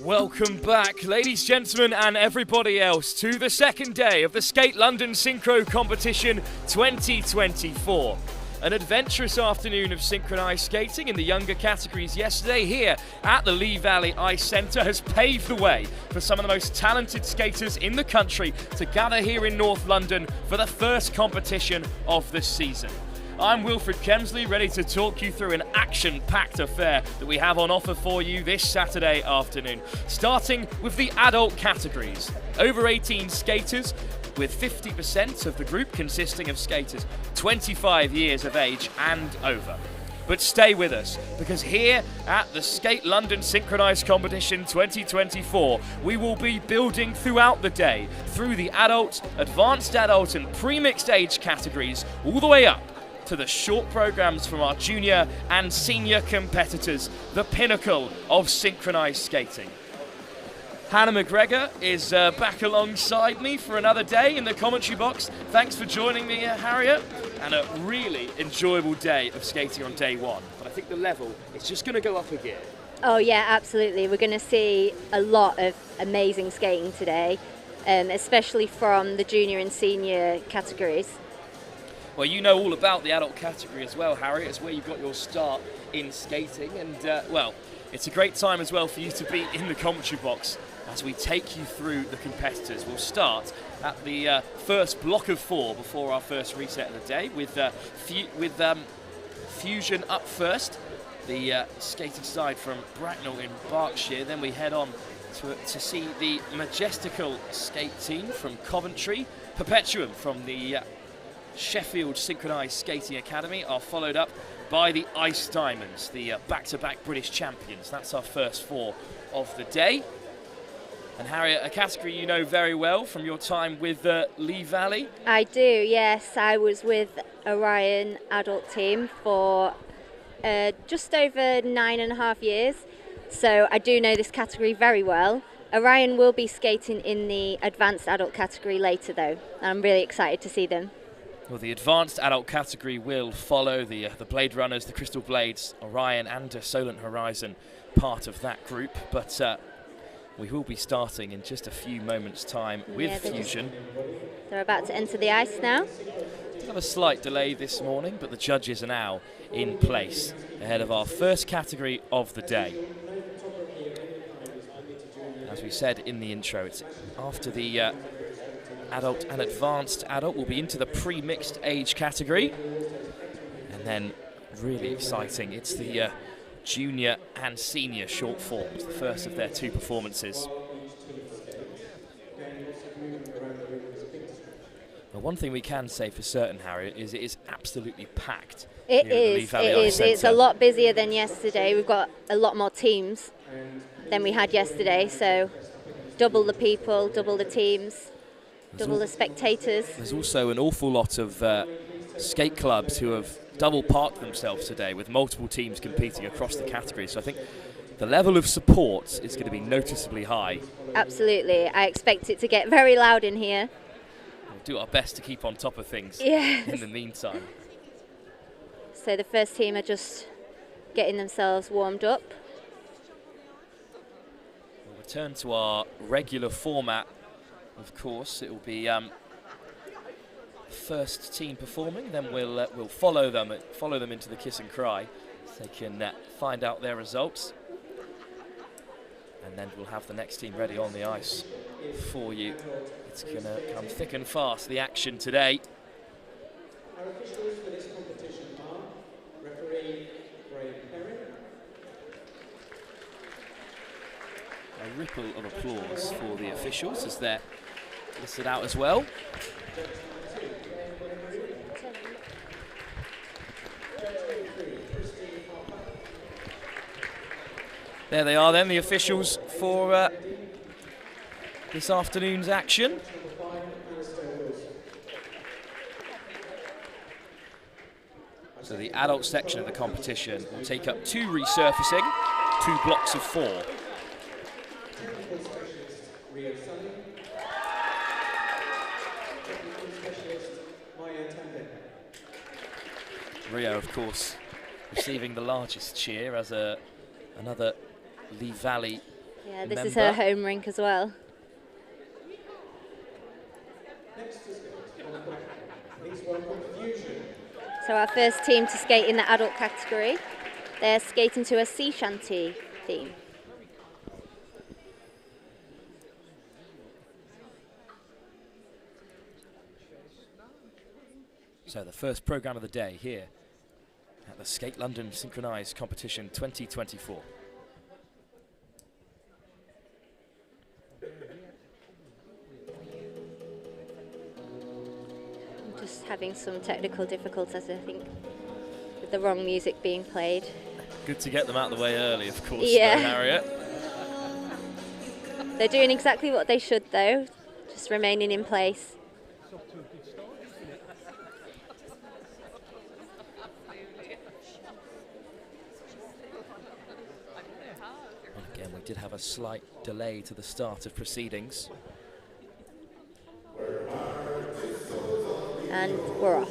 Welcome back, ladies, gentlemen, and everybody else, to the second day of the Skate London Synchro Competition 2024. An adventurous afternoon of synchronized skating in the younger categories yesterday here at the Lee Valley Ice Centre has paved the way for some of the most talented skaters in the country to gather here in North London for the first competition of the season. I'm Wilfred Kemsley, ready to talk you through an action-packed affair that we have on offer for you this Saturday afternoon. Starting with the adult categories. Over 18 skaters, with 50% of the group consisting of skaters 25 years of age and over. But stay with us, because here at the Skate London Synchronised Competition 2024, we will be building throughout the day through the adult, advanced adult and pre-mixed age categories all the way up to the short programs from our junior and senior competitors, the pinnacle of synchronized skating. Hannah McGregor is back alongside me for another day in the commentary box. Thanks for joining me, Harriet, and a really enjoyable day of skating on day one. But I think the level is just going to go up a gear. Oh yeah, absolutely. We're going to see a lot of amazing skating today, especially from the junior and senior categories. Well, you know all about the adult category as well, Harry. It's where you got your start in skating. And, well, it's a great time as well for you to be in the commentary box as we take you through the competitors. We'll start at the first block of four before our first reset of the day with Fusion up first, the skating side from Bracknell in Berkshire. Then we head on to see the majestical skate team from Coventry. Perpetuum from the Sheffield Synchronised Skating Academy are followed up by the Ice Diamonds, the back-to-back British champions. That's our first four of the day. And Harriet, a category you know very well from your time with Lee Valley. I do, yes. I was with Orion adult team for just over 9.5 years. So I do know this category very well. Orion will be skating in the advanced adult category later though. I'm really excited to see them. Well, the advanced adult category will follow the Blade Runners, the Crystal Blades, Orion and Solent Horizon, part of that group. But we will be starting in just a few moments' time with Fusion. They're about to enter the ice now. We have a slight delay this morning, but the judges are now in place ahead of our first category of the day. As we said in the intro, it's after the adult and advanced adult. We'll be into the pre-mixed age category. And then, really exciting, it's the junior and senior short forms, the first of their two performances. Well, one thing we can say for certain, Harriet, is it is absolutely packed. It is. It's a lot busier than yesterday. We've got a lot more teams than we had yesterday, so double the people, double the teams. Double the spectators. There's also an awful lot of skate clubs who have double parked themselves today with multiple teams competing across the category. So I think the level of support is going to be noticeably high. Absolutely. I expect it to get very loud in here. We'll do our best to keep on top of things in the meantime. So the first team are just getting themselves warmed up. We'll return to our regular format. Of course, it will be first team performing, then we'll follow them into the kiss and cry, so they can find out their results, and then we'll have the next team ready on the ice for you. It's going to come thick and fast, the action today. Our officials for this competition are referee Greg Perry. A ripple of applause for the officials as they're listed out as well. There they are then, the officials for this afternoon's action. So the adult section of the competition will take up 2 resurfacing, 2 blocks of 4. Rio, of course, receiving the largest cheer as another Lee Valley Yeah, this is her home rink as well. Please welcome Fusion. So our first team to skate in the adult category, they're skating to a sea shanty theme. So the first programme of the day here at the Skate London Synchronised Competition 2024. I'm just having some technical difficulties, I think, with the wrong music being played. Good to get them out of the way early, of course, Yeah. though, Harriet. They're doing exactly what they should, though, just remaining in place. Again, we did have a slight delay to the start of proceedings. And we're off.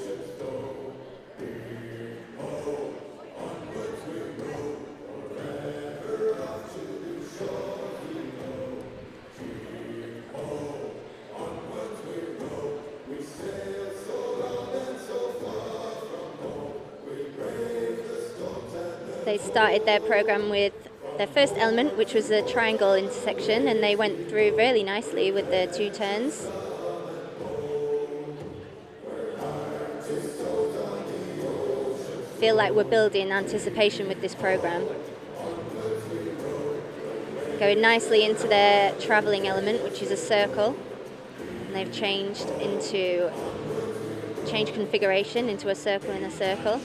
They started their program with their first element, which was a triangle intersection, and they went through really nicely with their 2 turns. Feel like we're building anticipation with this program. Going nicely into their travelling element, which is a circle, and they've changed configuration into a circle in a circle.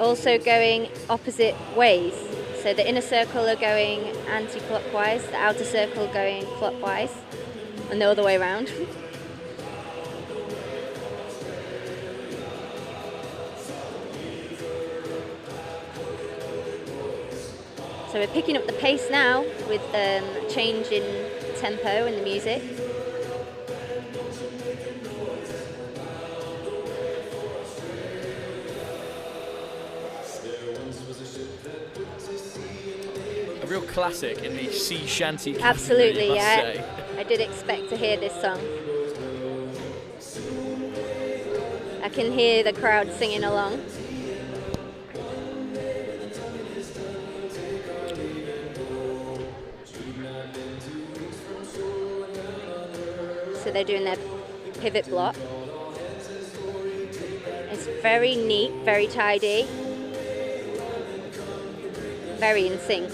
Also going opposite ways. So the inner circle are going anti-clockwise, the outer circle going clockwise, and the other way around. So we're picking up the pace now with change in tempo in the music. A real classic in the sea shanty category, Absolutely, you must yeah. say. I did expect to hear this song. I can hear the crowd singing along. So they're doing their pivot block. It's very neat, very tidy, very in sync.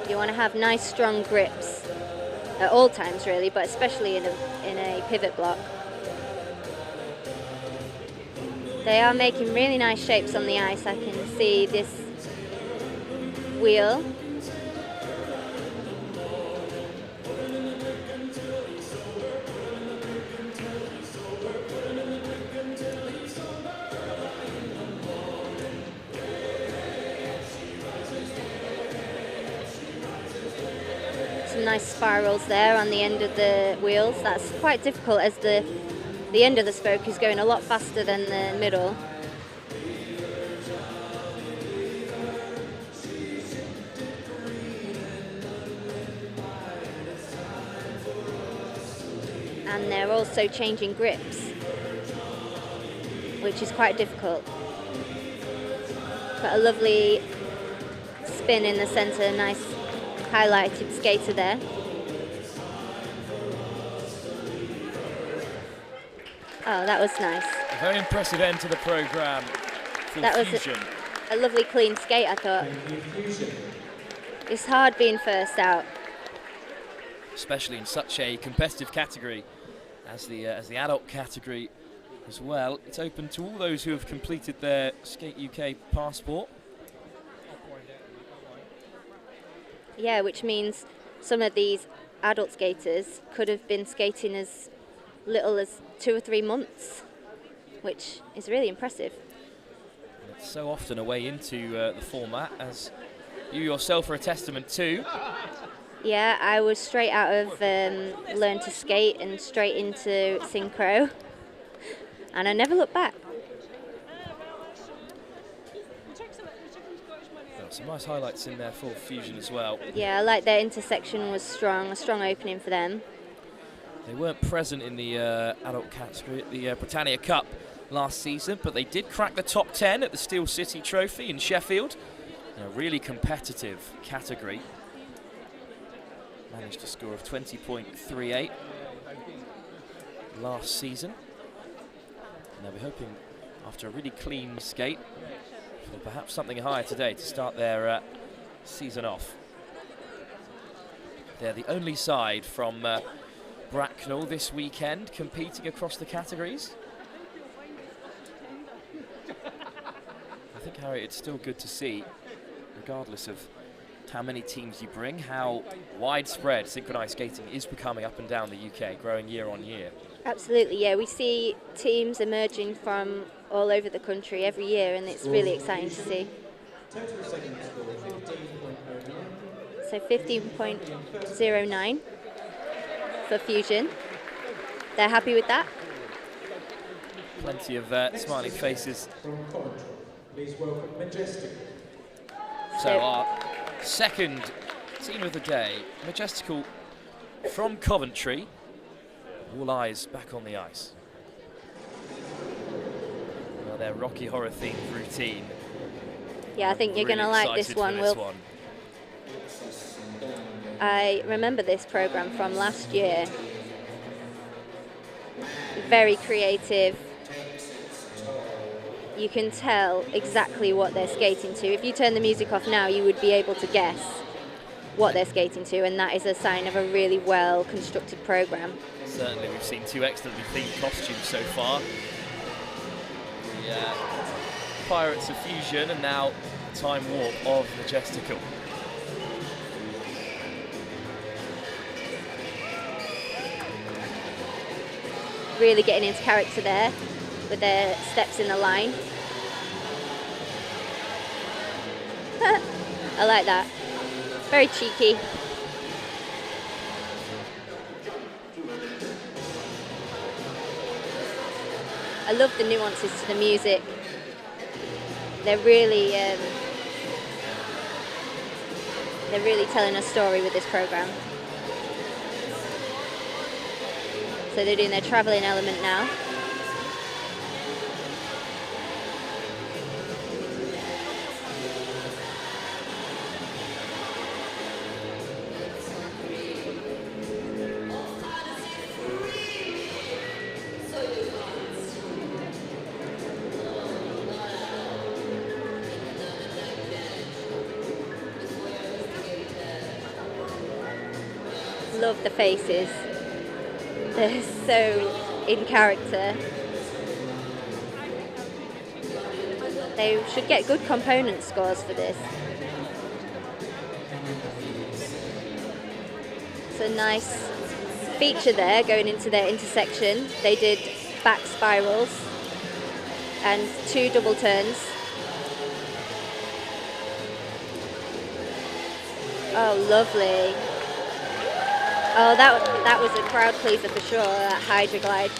You want to have nice, strong grips at all times, really, but especially in a pivot block. They are making really nice shapes on the ice. I can see this wheel. Some nice spirals there on the end of the wheels. That's quite difficult as the end of the spoke is going a lot faster than the middle. And they're also changing grips, which is quite difficult. Got a lovely spin in the centre, nice highlighted skater there. Oh, that was nice. A very impressive end to the programme for That was Fusion. a lovely clean skate, I thought. It's hard being first out. Especially in such a competitive category as the adult category as well. It's open to all those who have completed their Skate UK passport. Yeah, which means some of these adult skaters could have been skating as little as 2 or 3 months, which is really impressive. And it's so often a way into the format, as you yourself are a testament to. Yeah, I was straight out of Learn to Skate and straight into Synchro, and I never looked back. Some nice highlights in there for Fusion as well. Yeah, I like their intersection was strong, a strong opening for them. They weren't present in the adult category at the Britannia Cup last season, but they did crack the top 10 at the Steel City Trophy in Sheffield. A really competitive category. Managed a score of 20.38 last season. And they'll be hoping, after a really clean skate, for perhaps something higher today to start their season off. They're the only side from Bracknell this weekend competing across the categories. I think, Harry, it's still good to see, regardless of how many teams you bring, how widespread synchronized skating is becoming up and down the UK, growing year on year. Absolutely, yeah. We see teams emerging from all over the country every year, and it's really exciting to see. Total second score 15.09. So 15.09 for Fusion. They're happy with that. Plenty of smiling faces. From Coventry, please welcome Majestical. So our second team of the day, Majestical from Coventry. All eyes back on the ice. Well, their Rocky Horror themed routine. Yeah, I think you're Really going to like this excited one, for Will. one. I remember this program from last year. Very creative. You can tell exactly what they're skating to. If you turn the music off now, you would be able to guess what they're skating to, and that is a sign of a really well constructed program. Certainly, we've seen two excellently themed costumes so far. The Pirates of Fusion and now Time Warp of Majestical. Really getting into character there with their steps in the line. I like that. Very cheeky. I love the nuances to the music. They're really telling a story with this program. So they're doing their traveling element now. Love the faces. They're so in character. They should get good component scores for this. It's a nice feature there going into their intersection. They did back spirals and 2 double turns. Oh, lovely. Oh, that was a crowd pleaser for sure, that Hydra Glide.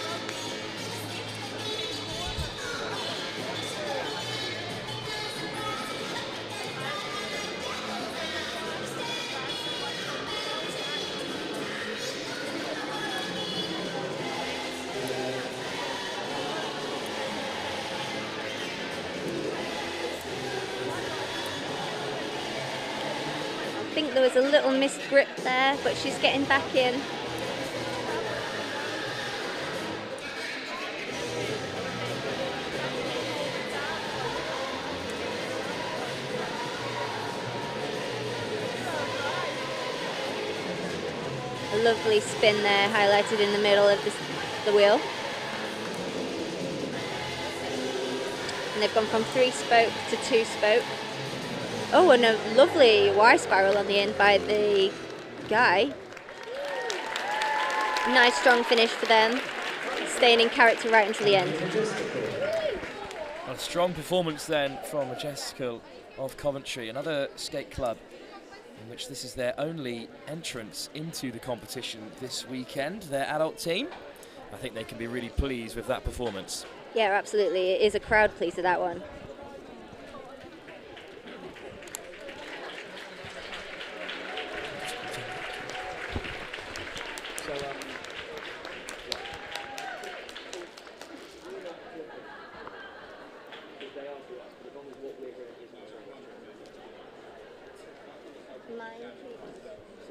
I think there was a little missed grip there, but she's getting back in. A lovely spin there, highlighted in the middle of the wheel. And they've gone from 3-spoke to 2-spoke. Oh, and a lovely Y spiral on the end by the guy. Nice strong finish for them, staying in character right until the end. A strong performance then from Majestical of Coventry, another skate club in which this is their only entrance into the competition this weekend, their adult team. I think they can be really pleased with that performance. Yeah, absolutely. It is a crowd pleaser, that one. So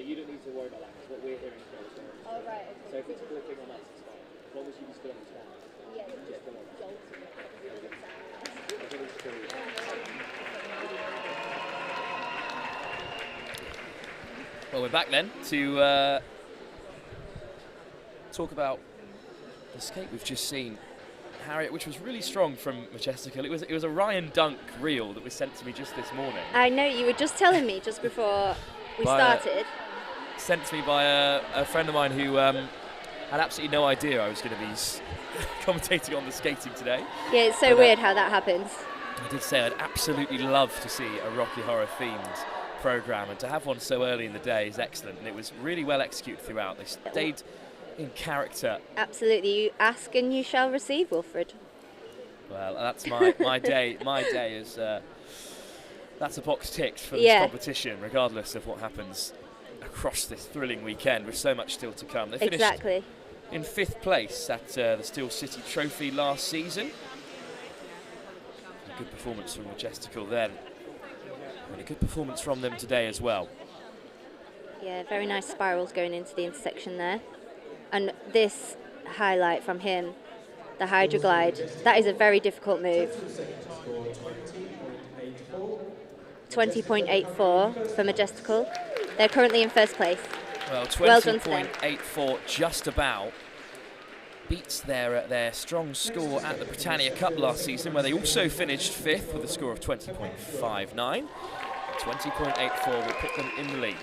you don't need to worry about that, because what we're hearing is very slow. Oh, right. So if it's clicking on us, it's fine. As long as you can still understand. Yeah, Just below that. Well, we're back then to talk about the skate we've just seen, Harriet, which was really strong from Majestical. It was a Ryan Dunk reel that was sent to me just this morning. I know, you were just telling me just before we started. Sent to me by a friend of mine who had absolutely no idea I was going to be commentating on the skating today. Yeah, it's so weird how that happens. I did say I'd absolutely love to see a Rocky Horror themed programme, and to have one so early in the day is excellent, and it was really well executed throughout. They stayed in character. Absolutely, you ask and you shall receive, Wilfred. Well, that's my day. My day is that's a box ticked for this competition, regardless of what happens across this thrilling weekend, with so much still to come. They finished in 5th place at the Steel City Trophy last season. A good performance from Majestical then, and a good performance from them today as well. Yeah, very nice spirals going into the intersection there. And this highlight from him, the Hydra Glide, that is a very difficult move. 20.84 for Majestical. They're currently in 1st place. Well, 20.84 just about beats their strong score at the Britannia Cup last season, where they also finished 5th with a score of 20.59. 20.84 will put them in the lead.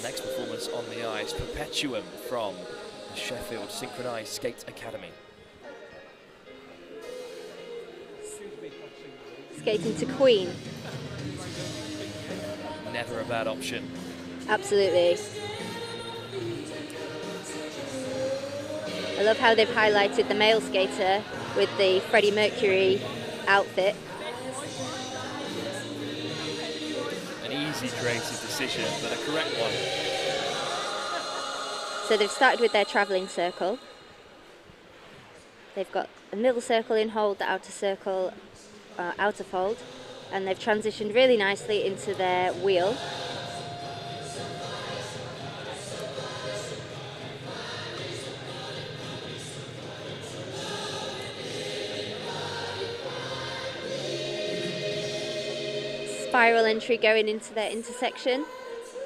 Next performance on the ice, Perpetuum from the Sheffield Synchronised Skate Academy. Skating to Queen. Never a bad option. Absolutely. I love how they've highlighted the male skater with the Freddie Mercury outfit. An easy creative decision, but a correct one. So they've started with their travelling circle. They've got a middle circle in hold, the outer circle outer fold, and they've transitioned really nicely into their wheel. Spiral entry going into their intersection,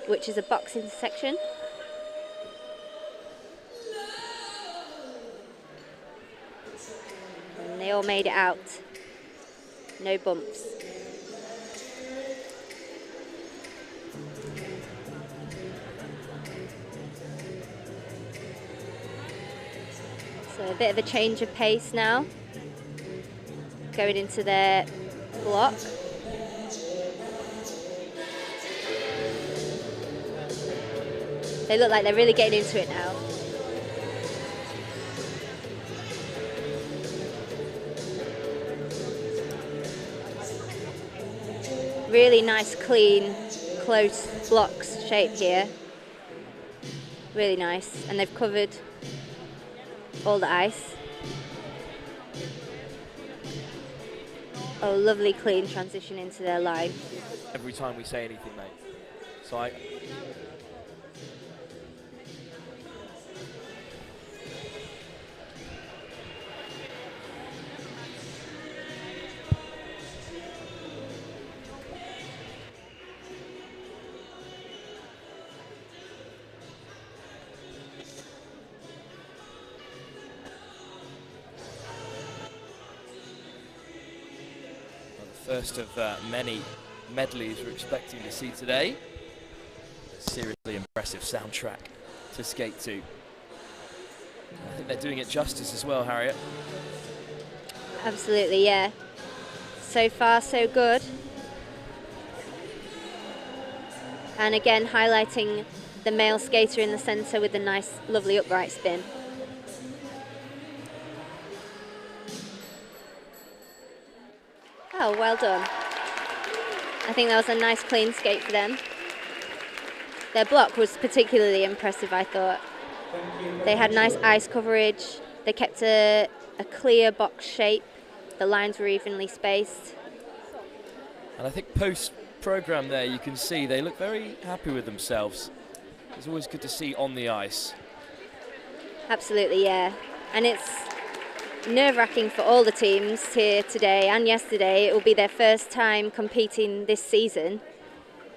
which is a box intersection. And they all made it out. No bumps. So a bit of a change of pace now. Going into their block. They look like they're really getting into it now. Really nice, clean, close blocks shape here. Really nice. And they've covered all the ice. Oh, lovely clean transition into their line. Every time we say anything, mate. So I... First of many medleys we're expecting to see today. Seriously impressive soundtrack to skate to. I think they're doing it justice as well, Harriet. Absolutely, yeah. So far, so good. And again, highlighting the male skater in the centre with a nice, lovely upright spin. Oh, well done. I think that was a nice clean skate for them. Their block was particularly impressive, I thought. They had nice ice coverage. They kept a clear box shape. The lines were evenly spaced. And I think post-program there, you can see they look very happy with themselves. It's always good to see on the ice. Absolutely, yeah. And it's nerve-wracking for all the teams here today and yesterday. It will be their first time competing this season.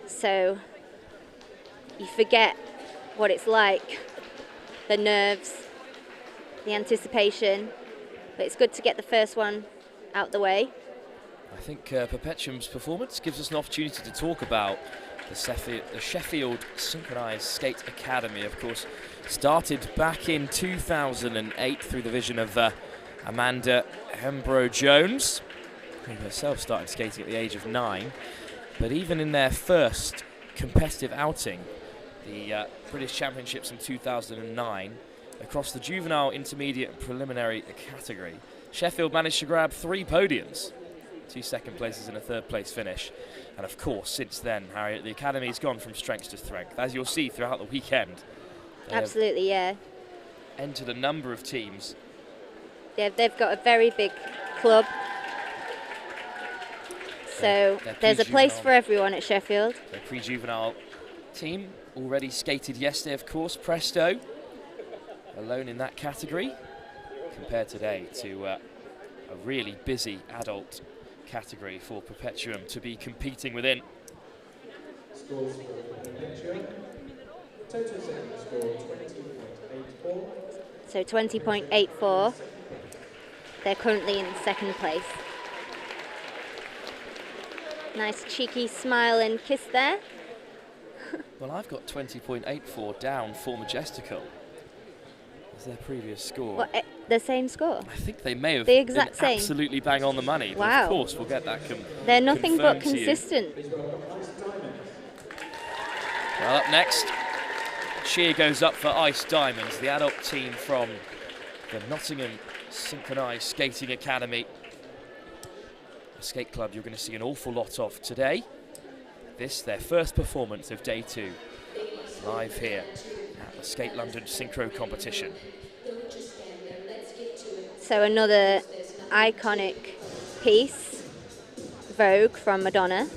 So you forget what it's like, the nerves, the anticipation. But it's good to get the first one out the way. I think Perpetuum's performance gives us an opportunity to talk about the Sheffield Synchronised Skate Academy. Of course, started back in 2008 through the vision of Amanda Hembrow-Jones, who herself started skating at the age of 9. But even in their first competitive outing, the British Championships in 2009, across the juvenile, intermediate and preliminary category, Sheffield managed to grab 3 podiums, 2 second places and a third place finish. And of course, since then, Harriet, the Academy's gone from strength to strength, as you'll see throughout the weekend. Absolutely, yeah. Entered a number of teams. Yeah, they've got a very big club. So there's a place for everyone at Sheffield. Their pre-juvenile team already skated yesterday, of course. Presto, alone in that category, compared today to a really busy adult category for Perpetuum to be competing within. Scores for Perpetuum. Total second score 20.84. So 20.84. They're currently in second place. Nice cheeky smile and kiss there. Well, I've got 20.84 down for Majestical as their previous score. What, the same score? I think they may have the exact been same. absolutely bang on the money. Wow. But of course, we'll get that They're nothing but confirmed to you. consistent. Well, up next, cheer goes up for Ice Diamonds, the adult team from the Nottingham Synchronised Skating Academy. A skate club you're going to see an awful lot of today. This, their first performance of day 2, live here at the Skate London Synchro competition. So another iconic piece, Vogue from Madonna.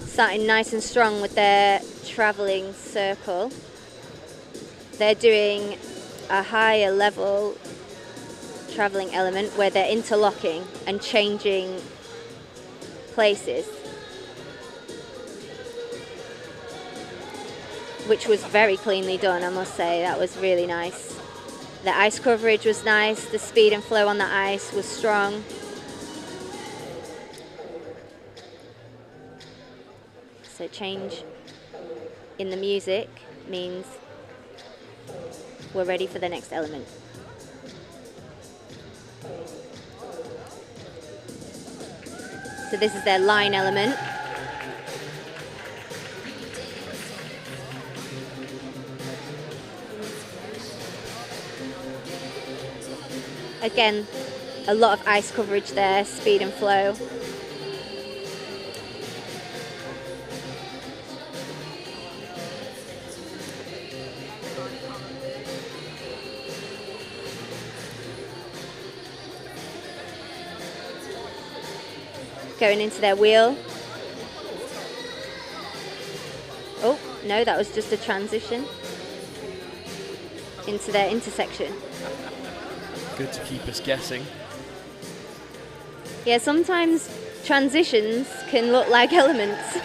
Starting nice and strong with their travelling circle. They're doing a higher level travelling element where they're interlocking and changing places, which was very cleanly done, I must say. That was really nice. The ice coverage was nice, the speed and flow on the ice was strong. So change in the music means we're ready for the next element. So this is their line element. Again, a lot of ice coverage there, speed and flow. Going into their wheel. Oh, no, that was just a transition into their intersection. Good to keep us guessing. Yeah, sometimes transitions can look like elements.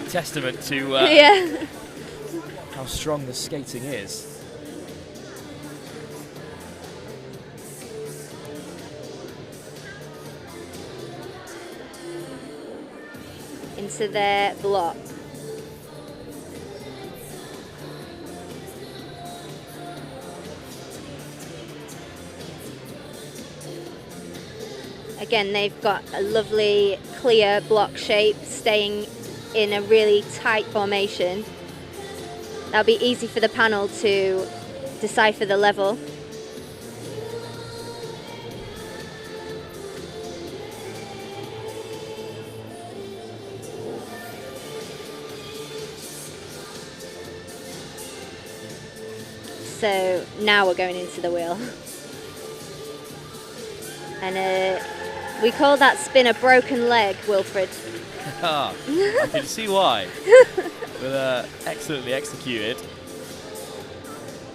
Testament to Yeah. how strong the skating is. Into their block. Again, they've got a lovely clear block shape, staying in a really tight formation. That'll be easy for the panel to decipher the level. So now we're going into the wheel. And we call that spin a broken leg, Wilfred. I can see why. But excellently executed.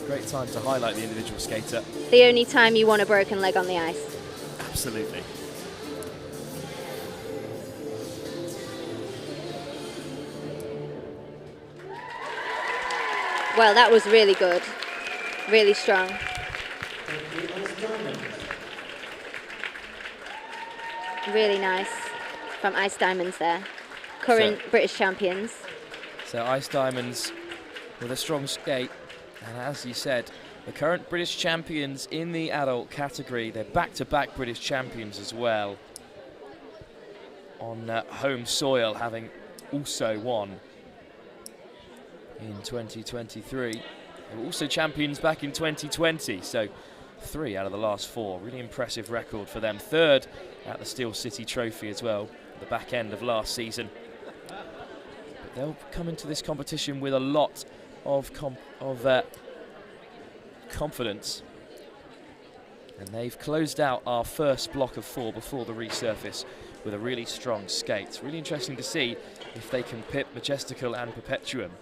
Great time to highlight the individual skater. The only time you want a broken leg on the ice. Absolutely. Well, that was really good. Really strong. Really nice from Ice Diamonds there. Current British champions. So Ice Diamonds with a strong skate. And as you said, the current British champions in the adult category. They're back-to-back British champions as well. On home soil, having also won in 2023. They were also champions back in 2020, so 3 out of the last 4. Really impressive record for them. 3rd at the Steel City Trophy as well, at the back end of last season. But they'll come into this competition with a lot of confidence. And they've closed out our first block of 4 before the resurface with a really strong skate. It's really interesting to see if they can pit Majestical and Perpetuum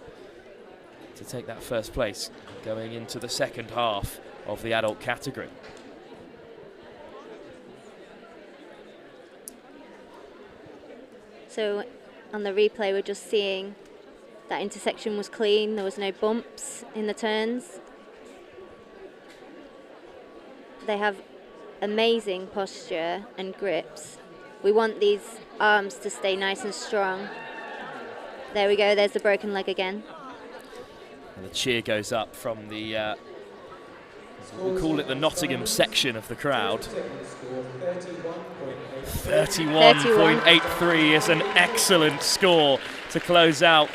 to take that first place going into the second half of the adult category. So on the replay, we're just seeing that intersection was clean. There was no bumps in the turns. They have amazing posture and grips. We want these arms to stay nice and strong. There we go, there's the broken leg again. And the cheer goes up from the, we'll call it the Nottingham section of the crowd. 31.83 is an excellent score to close out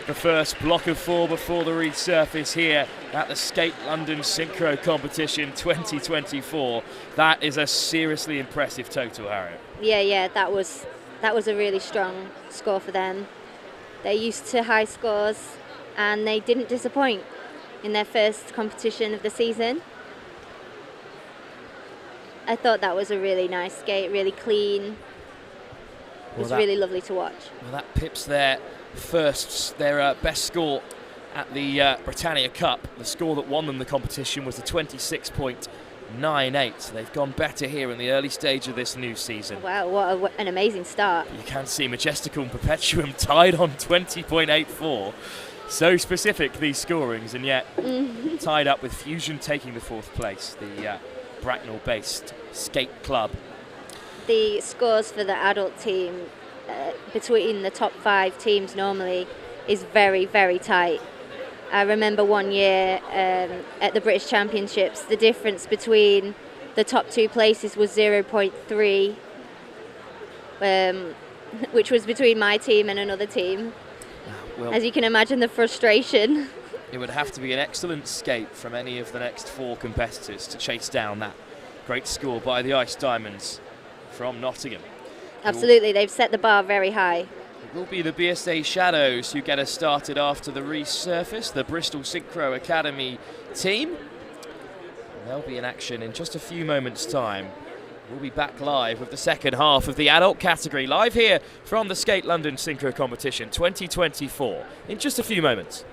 the first block of 4 before the resurface here at the Skate London Synchro Competition 2024. That is a seriously impressive total, Harriet. Yeah, that was a really strong score for them. They're used to high scores and they didn't disappoint in their first competition of the season. I thought that was a really nice skate, really clean. It was really lovely to watch. Well, that pips their best score at the Britannia Cup. The score that won them the competition was the 26.98. So they've gone better here in the early stage of this new season. Wow, what an amazing start. You can see Majestical and Perpetuum tied on 20.84. So specific, these scorings, and yet tied up with Fusion taking the 4th place, the Bracknell-based skate club. The scores for the adult team between the top 5 teams normally is very, very tight. I remember one year at the British Championships, the difference between the top 2 places was 0.3, which was between my team and another team. Well, as you can imagine, the frustration. It would have to be an excellent skate from any of the next 4 competitors to chase down that great score by the Ice Diamonds from Nottingham. Absolutely, they've set the bar very high. It will be the BSA Shadows who get us started after the resurface, the Bristol Synchro Academy team. And they'll be in action in just a few moments' time. We'll be back live with the second half of the adult category, live here from the Skate London Synchro Competition 2024 in just a few moments.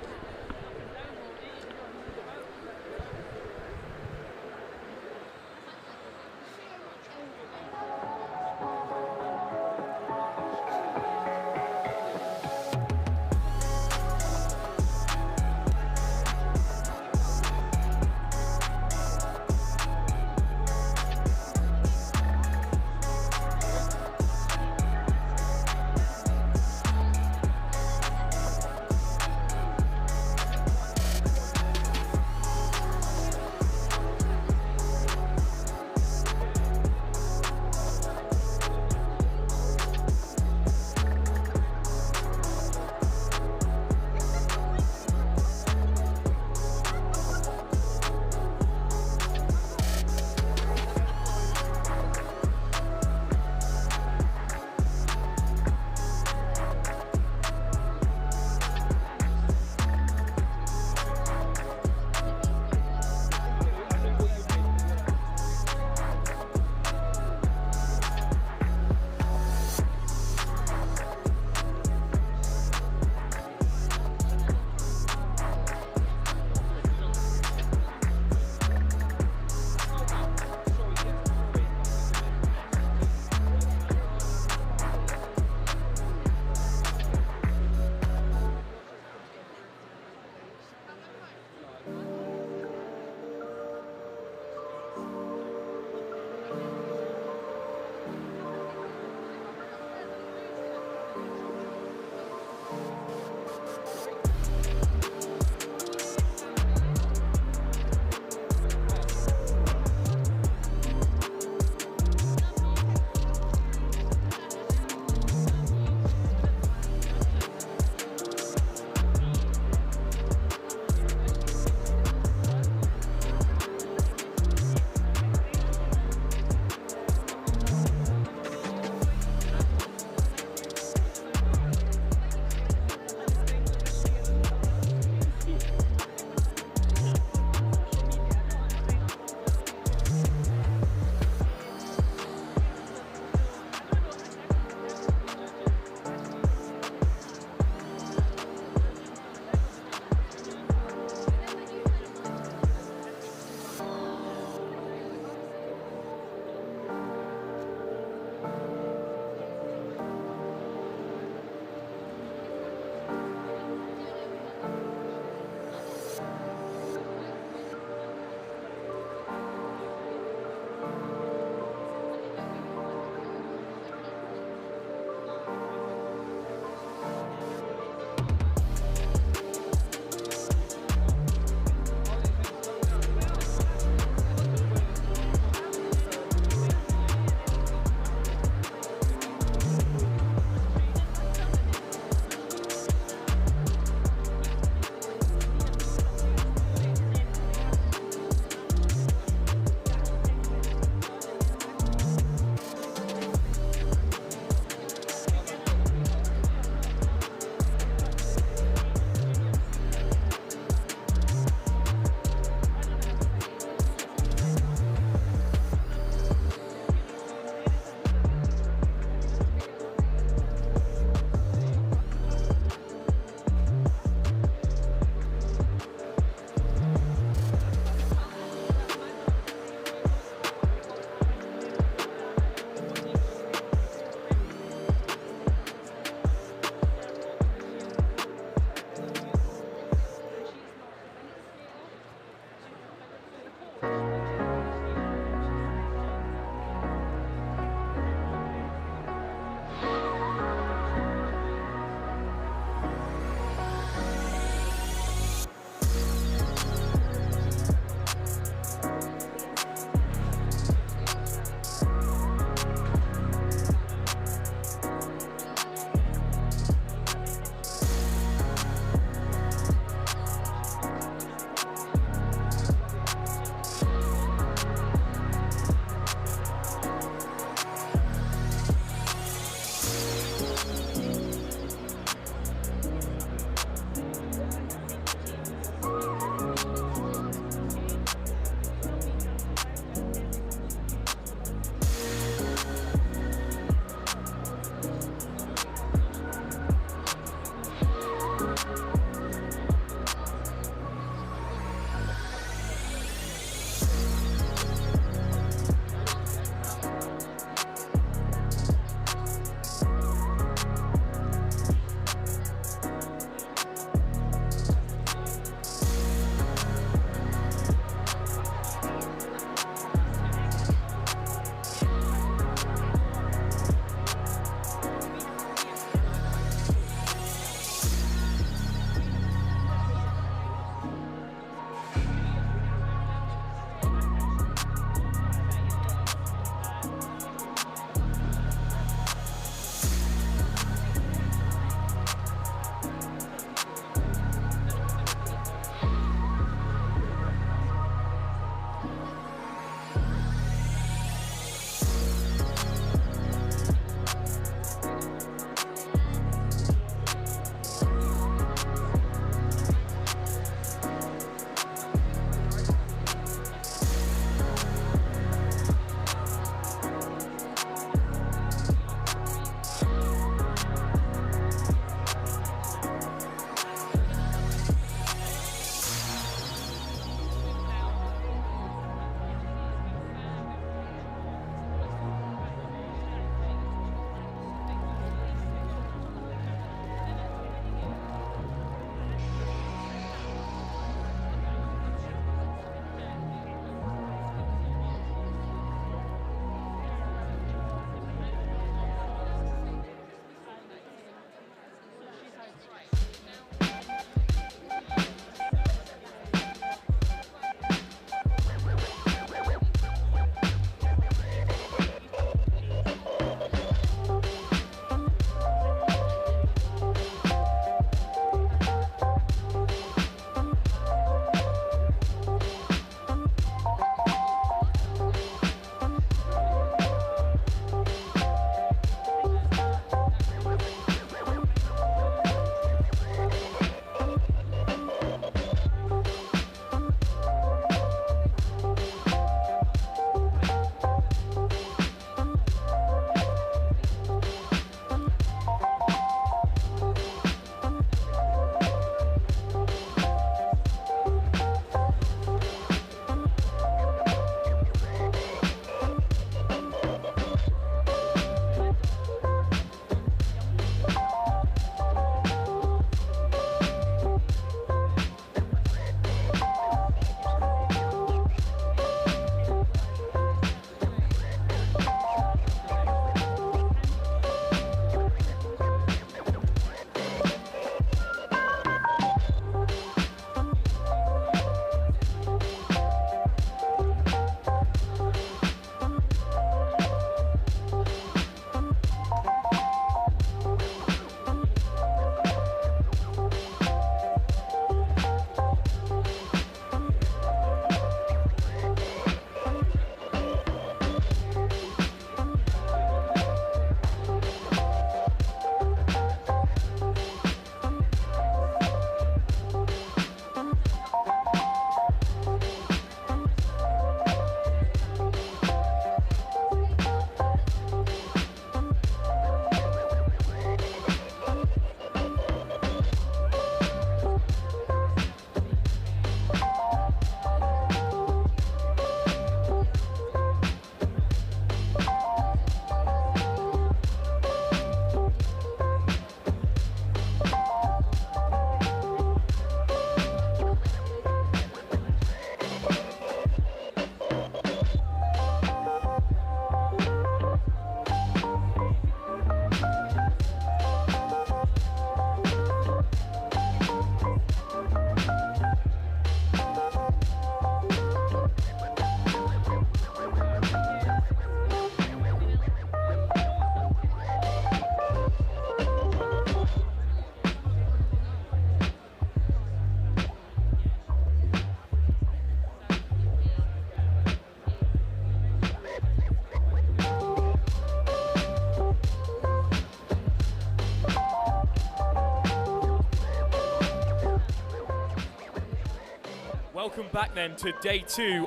welcome back then to day 2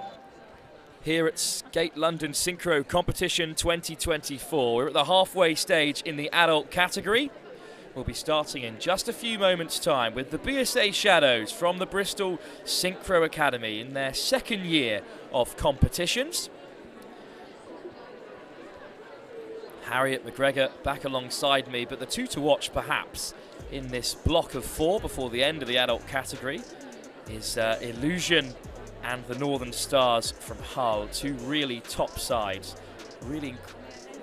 here at Skate London Synchro Competition 2024. We're at the halfway stage in the adult category. We'll be starting in just a few moments' time with the BSA Shadows from the Bristol Synchro Academy in their second year of competitions. Harriet McGregor back alongside me, but the two to watch perhaps in this block of 4 before the end of the adult category is Illusion and the Northern Stars from Hull, two really top sides, really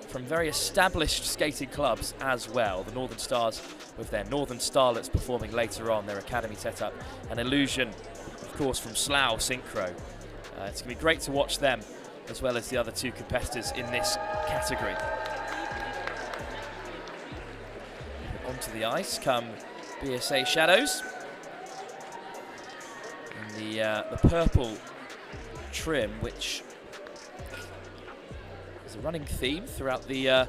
from very established skating clubs as well. The Northern Stars with their Northern Starlets performing later on, their academy setup, and Illusion, of course, from Slough Synchro. It's going to be great to watch them as well as the other two competitors in this category. Onto the ice come BSA Shadows. In the purple trim, which is a running theme throughout the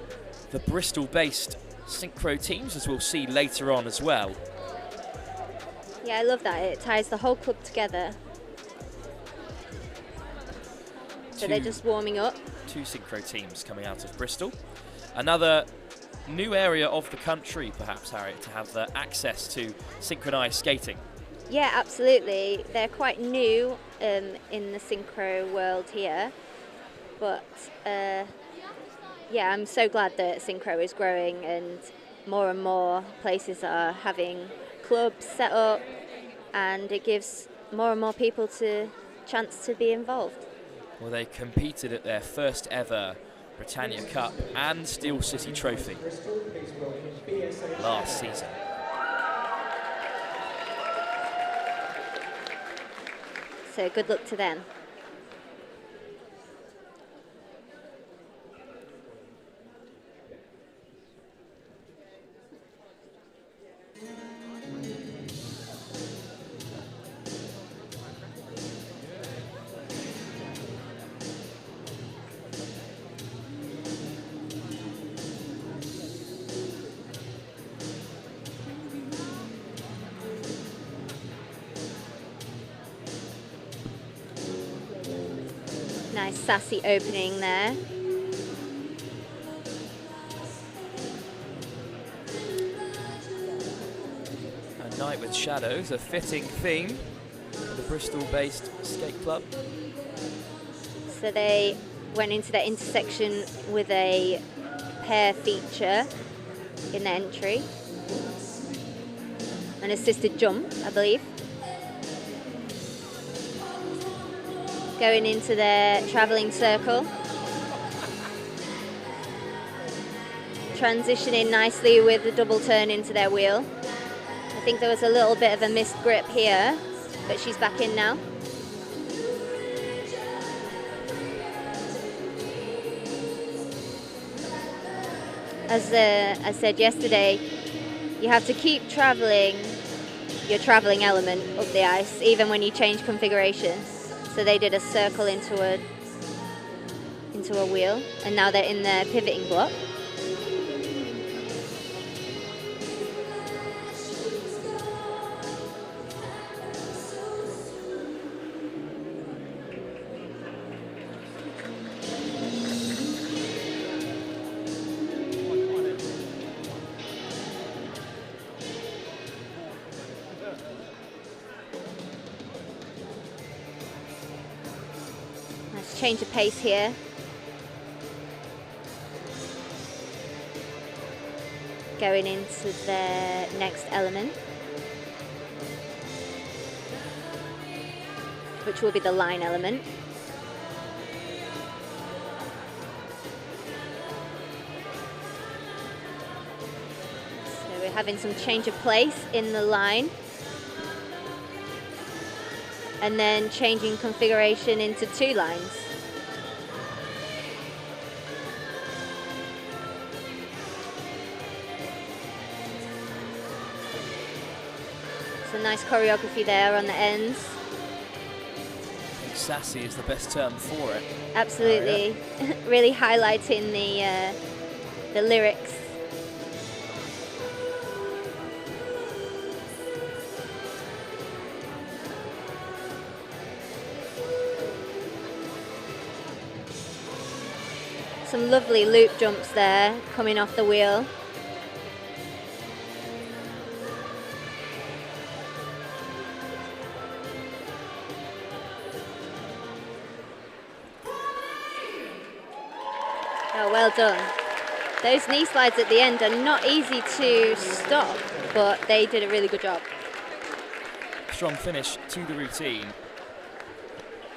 Bristol-based synchro teams, as we'll see later on as well. Yeah, I love that. It ties the whole club together. So they're just warming up. 2 synchro teams coming out of Bristol. Another new area of the country, perhaps, Harriet, to have access to synchronized skating. Yeah, absolutely. They're quite new in the synchro world here, but yeah, I'm so glad that synchro is growing and more places are having clubs set up, and it gives more and more people the chance to be involved. Well, they competed at their first ever Britannia Cup and Steel City Trophy last season. So good luck to them. Nice sassy opening there. A night with shadows, a fitting theme for the Bristol-based skate club. So they went into that intersection with a pair feature in the entry. An assisted jump, I believe. Going into their travelling circle. Transitioning nicely with the double turn into their wheel. I think there was a little bit of a missed grip here, but she's back in now. As I said yesterday, you have to keep travelling your travelling element up the ice, even when you change configuration. So they did a circle into a wheel, and now they're in their pivoting block. Change of pace here. Going into their next element, which will be the line element. So we're having some change of place in the line. And then changing configuration into 2 lines. So nice choreography there on the ends. I think sassy is the best term for it. Absolutely. Really highlighting the lyrics. Some lovely loop jumps there coming off the wheel. Oh, well done. Those knee slides at the end are not easy to stop, but they did a really good job. Strong finish to the routine.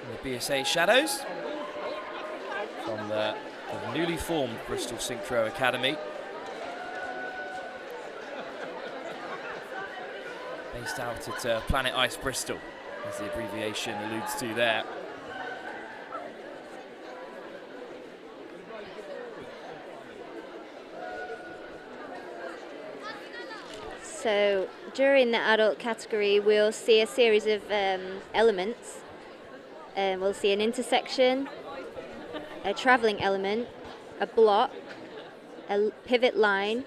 And the BSA Shadows from the newly formed Bristol Synchro Academy. Based out at Planet Ice Bristol, as the abbreviation alludes to there. So during the adult category, we'll see a series of elements. We'll see an intersection, a travelling element, a block, a pivot line,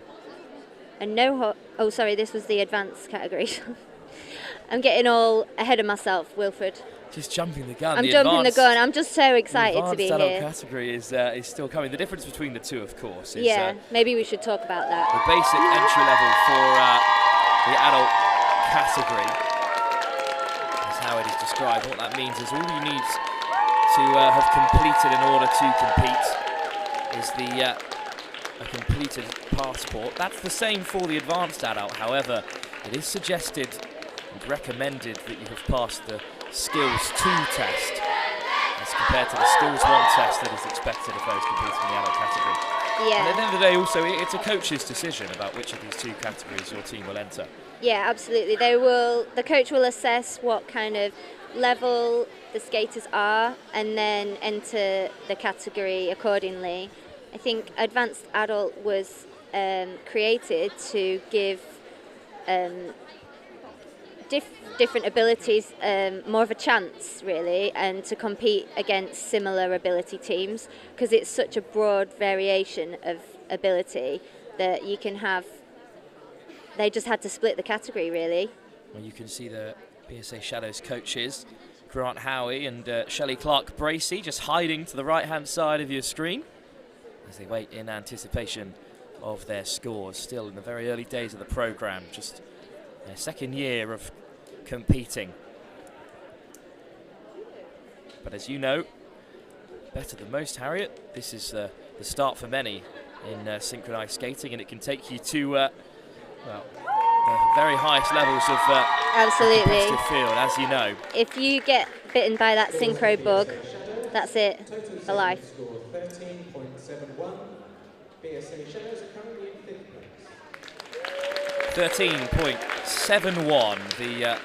a oh sorry, this was the advanced category. I'm getting all ahead of myself, Wilfred. Just jumping the gun. I'm jumping the gun. I'm just so excited to be here. The here. adult category is still coming. The difference between the two, of course, is maybe we should talk about that. The basic entry level for the adult category is how it is described. What that means is all you need to have completed in order to compete is a completed passport. That's the same for the advanced adult. However, it is suggested and recommended that you have passed the Skills 2 test as compared to the Skills 1 test that is expected of those competing in the adult category. Yeah. And at the end of the day, also, it's a coach's decision about which of these two categories your team will enter. Yeah, absolutely. The coach will assess what kind of level the skaters are and then enter the category accordingly. I think advanced adult was created to give different abilities more of a chance, really, and to compete against similar ability teams, because it's such a broad variation of ability that you can have. They just had to split the category, really. Well, you can see the BSA Shadows coaches, Grant Howie and Shelley Clark-Bracey, just hiding to the right-hand side of your screen as they wait in anticipation of their scores. Still in the very early days of the program, just their second year of competing. But as you know, better than most, Harriet, this is the start for many in synchronized skating, and it can take you to well, the very highest levels of absolutely competitive field, as you know. If you get bitten by that synchro bug, that's it for life. 13.71. BSA Shadows are currently in 5th place. 13.71, the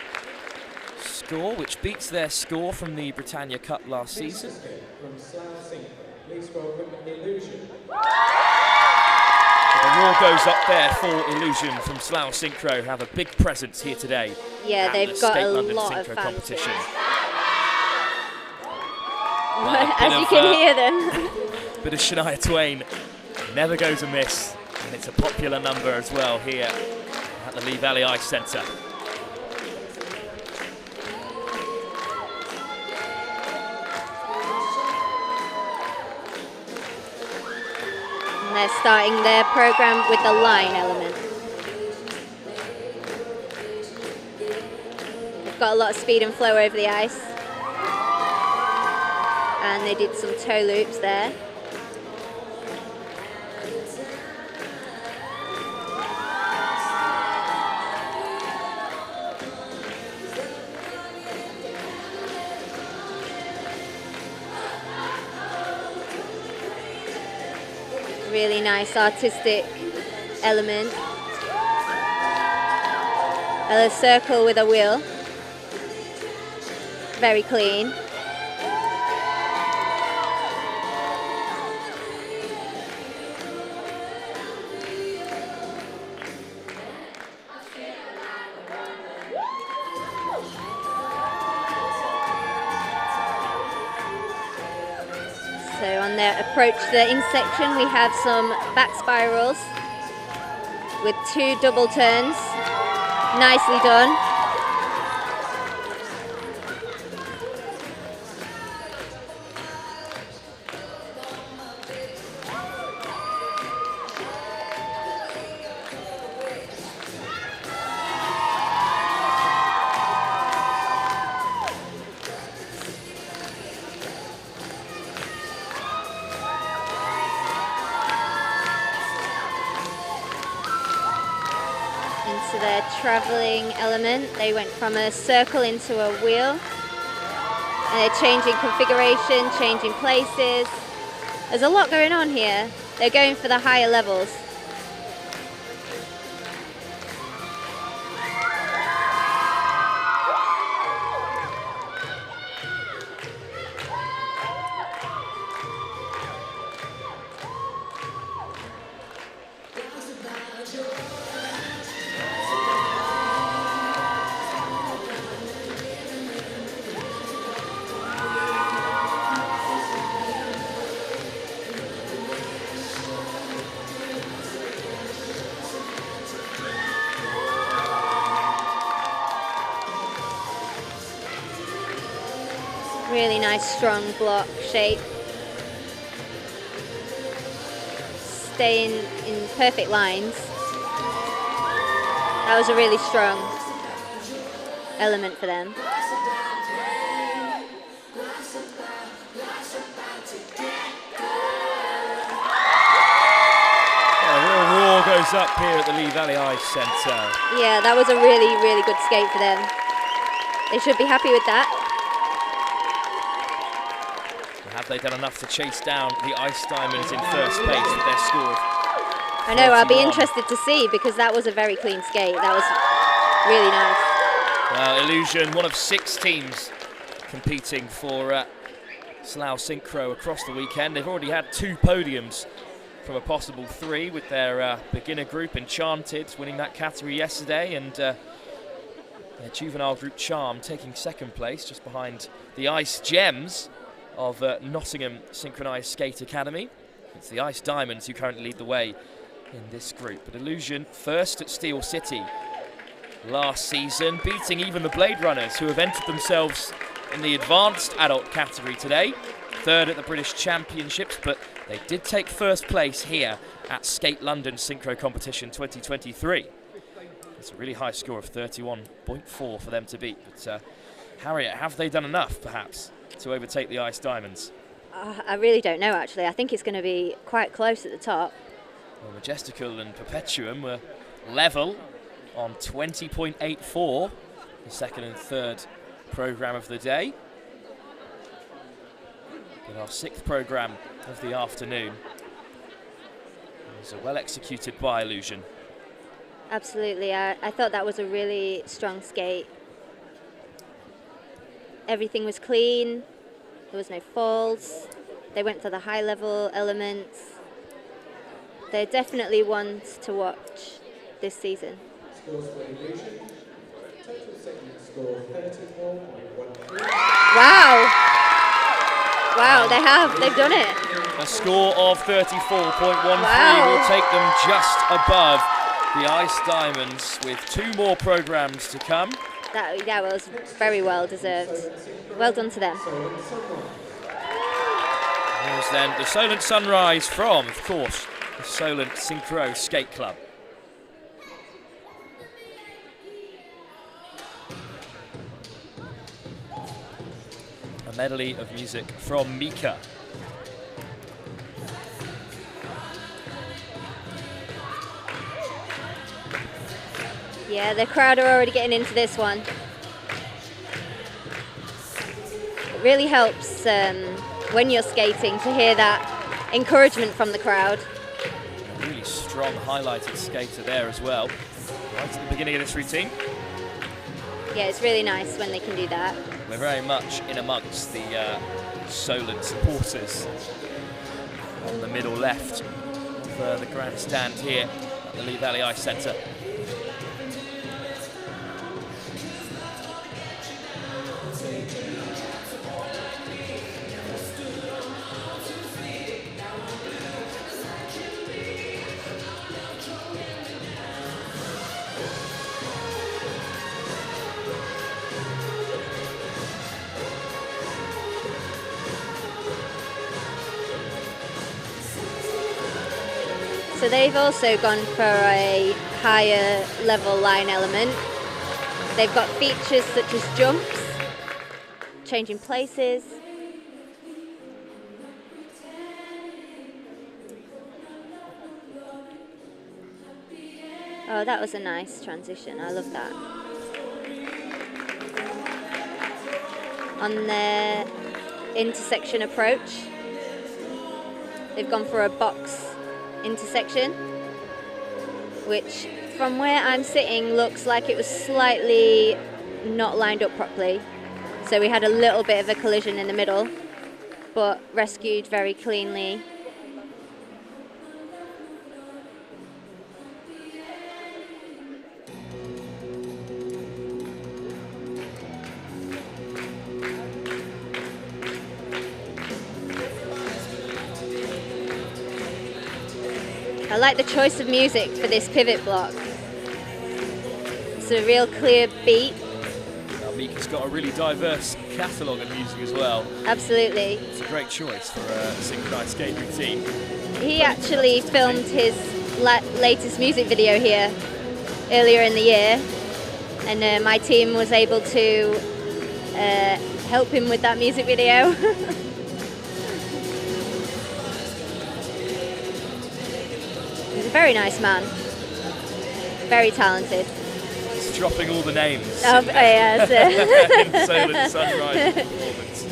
score, which beats their score from the Britannia Cup last season. From Slough Synchro. Please welcome Illusion. The roar goes up there for Illusion from Slough Synchro, who have a big presence here today. Yeah, they've got a lot of fans. Competition. As you can hear them. Bit of Shania Twain never goes amiss, and it's a popular number as well here at the Lee Valley Ice Centre. And they're starting their program with the line element. They've got a lot of speed and flow over the ice. And they did some toe loops there. Really nice artistic element. A circle with a wheel. Very clean. So on their approach to the intersection, we have some back spirals with 2 double turns. Nicely done. into their travelling element. They went from a circle into a wheel. And they're changing configuration, changing places. There's a lot going on here. They're going for the higher levels. Really nice strong block shape. Staying in perfect lines. That was a really strong element for them. A real roar goes up here at the Lee Valley Ice Centre. Yeah, that was a really, really good skate for them. They should be happy with that. Have they done enough to chase down the Ice Diamonds in first place with their score of 31? I know, I'll be interested to see because that was a very clean skate. That was really nice. Well, Illusion, one of 6 teams competing for Slough Synchro across the weekend. They've already had 2 podiums from a possible 3 with their beginner group Enchanted winning that category yesterday, and their juvenile group Charm taking second place just behind the Ice Gems of Nottingham Synchronised Skate Academy. It's the Ice Diamonds who currently lead the way in this group. But Illusion first at Steel City last season, beating even the Blade Runners, who have entered themselves in the advanced adult category today. 3rd at the British Championships, but they did take first place here at Skate London Synchro Competition 2023. It's a really high score of 31.4 for them to beat. But Harriet, have they done enough, perhaps, to overtake the Ice Diamonds? I really don't know, actually. I think it's going to be quite close at the top. Well, Majestical and Perpetuum were level on 20.84, the second and third programme of the day. But our 6th programme of the afternoon. It was a well executed by Illusion. Absolutely. I thought that was a really strong skate. Everything was clean, there was no falls, they went for the high level elements. They're definitely ones to watch this season. Scores for Illusion. Total segment score 34.13. Wow! Wow, they've done it. A score of 34.13 Wow. will take them just above the Ice Diamonds with 2 more programmes to come. That was very well deserved. Well done to them. There's then the Solent Sunrise from, of course, the Solent Synchro Skate Club. A medley of music from Mika. Yeah, the crowd are already getting into this one. It really helps when you're skating to hear that encouragement from the crowd. A really strong highlighted skater there as well, right at the beginning of this routine. Yeah, it's really nice when they can do that. We're very much in amongst the Solent supporters on the middle left of the grandstand here at the Lee Valley Ice Centre. So they've also gone for a higher level line element. They've got features such as jumps, changing places. Oh, that was a nice transition. I love that. On their intersection approach, they've gone for a box intersection, which from where I'm sitting looks like it was slightly not lined up properly. So we had a little bit of a collision in the middle, but rescued very cleanly. I like the choice of music for this pivot block. It's a real clear beat. Mika's got a really diverse catalogue of music as well. Absolutely. It's a great choice for a synchronised skate routine. He actually filmed his latest music video here earlier in the year, and my team was able to help him with that music video. He's a very nice man, very talented. He's dropping all the names. Oh, yes. In Solent Sunrise performance.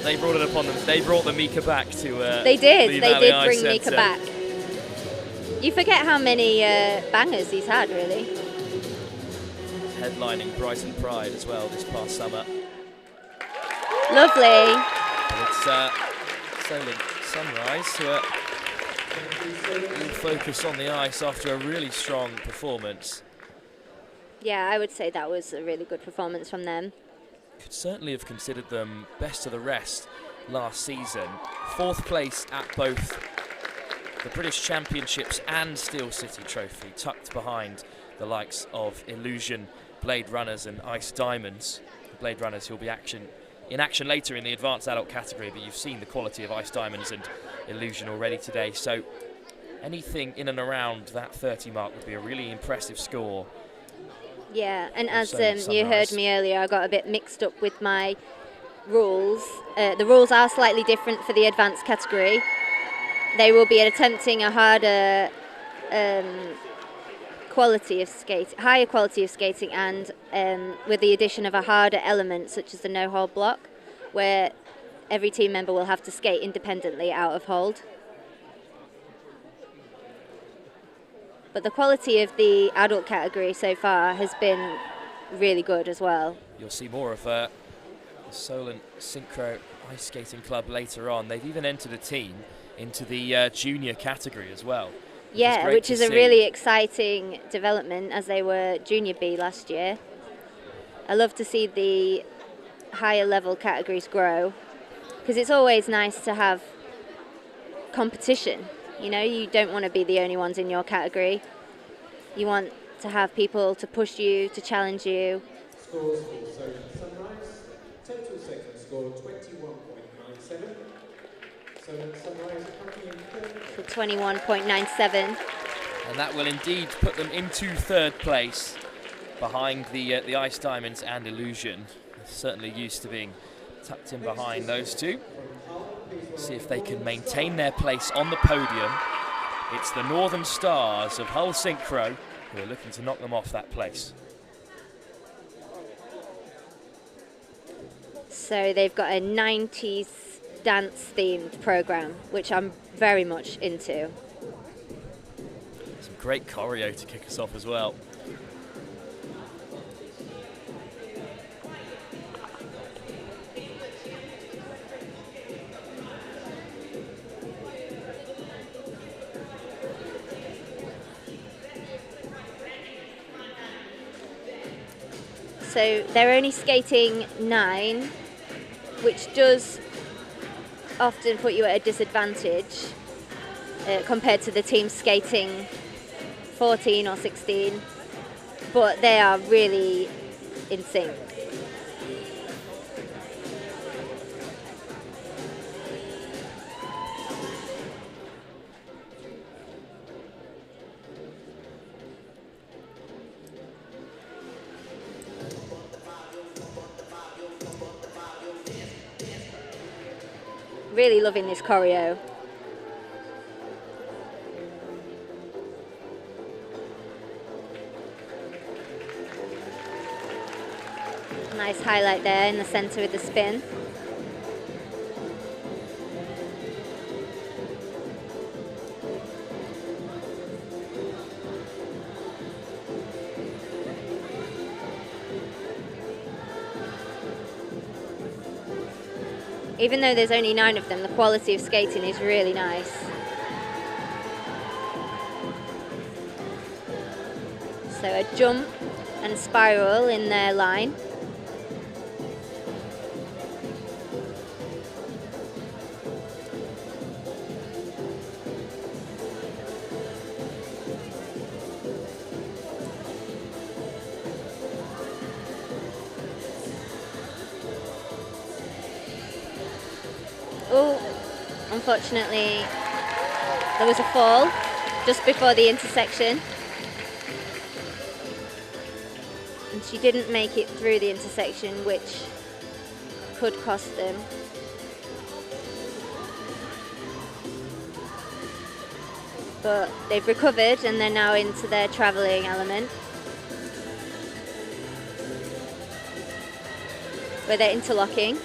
They brought it upon them. They brought the Mika back to. They did. The They Valley did Ice bring Mika Centre. back. You forget how many bangers he's had, really. Headlining Brighton Pride as well this past summer. Lovely. And it's Solent Sunrise who are all focus on the ice after a really strong performance. Yeah, I would say that was a really good performance from them. Could certainly have considered them best of the rest last season. 4th place at both the British Championships and Steel City Trophy, tucked behind the likes of Illusion, Blade Runners and Ice Diamonds. Blade Runners who will be in action later in the advanced adult category, but you've seen the quality of Ice Diamonds and Illusion already today, so anything in and around that 30 mark would be a really impressive score. Yeah, and as Sunrise. you heard me earlier, I got a bit mixed up with my rules. The rules are slightly different for the advanced category. They will be attempting a harder quality of higher quality of skating, and with the addition of a harder element such as the no-hold block, where every team member will have to skate independently out of hold. But the quality of the adult category so far has been really good as well. You'll see more of the Solent Synchro Ice Skating Club later on. They've even entered a team into the junior category as well. Yeah, which is a really exciting development, as they were Junior B last year. I love to see the higher level categories grow, because it's always nice to have competition. You know, you don't want to be the only ones in your category. You want to have people to push you, to challenge you. Scores for Solent Sunrise. Total second score 21.97. Solent Sunrise currently in third. For 21.97. And that will indeed put them into 3rd place behind the Ice Diamonds and Illusion. They're certainly used to being tucked in behind those two. See if they can maintain their place on the podium. It's the Northern Stars of Hull Synchro who are looking to knock them off that place. So they've got a 90s dance themed program, which I'm very much into. Some great choreo to kick us off as well. So they're only skating 9, which does often put you at a disadvantage compared to the team skating 14 or 16, but they are really in sync. Really loving this choreo. Nice highlight there in the centre with the spin. Even though there's only 9 of them, the quality of skating is really nice. So a jump and spiral in their line. Oh, unfortunately, there was a fall just before the intersection. And she didn't make it through the intersection, which could cost them. But they've recovered and they're now into their travelling element, where they're interlocking.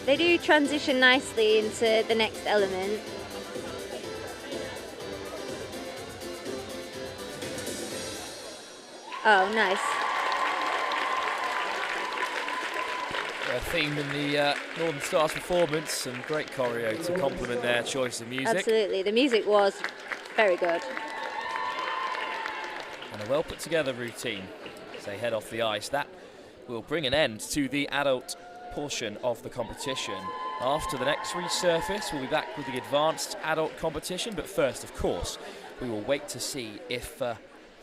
They do transition nicely into the next element. Oh, nice. A theme in the Northern Stars performance, and great choreo to complement their choice of music. Absolutely, the music was very good. And a well put together routine as they head off the ice. That will bring an end to the adult portion of the competition. After the next resurface, we'll be back with the advanced adult competition, but first, of course, we will wait to see if the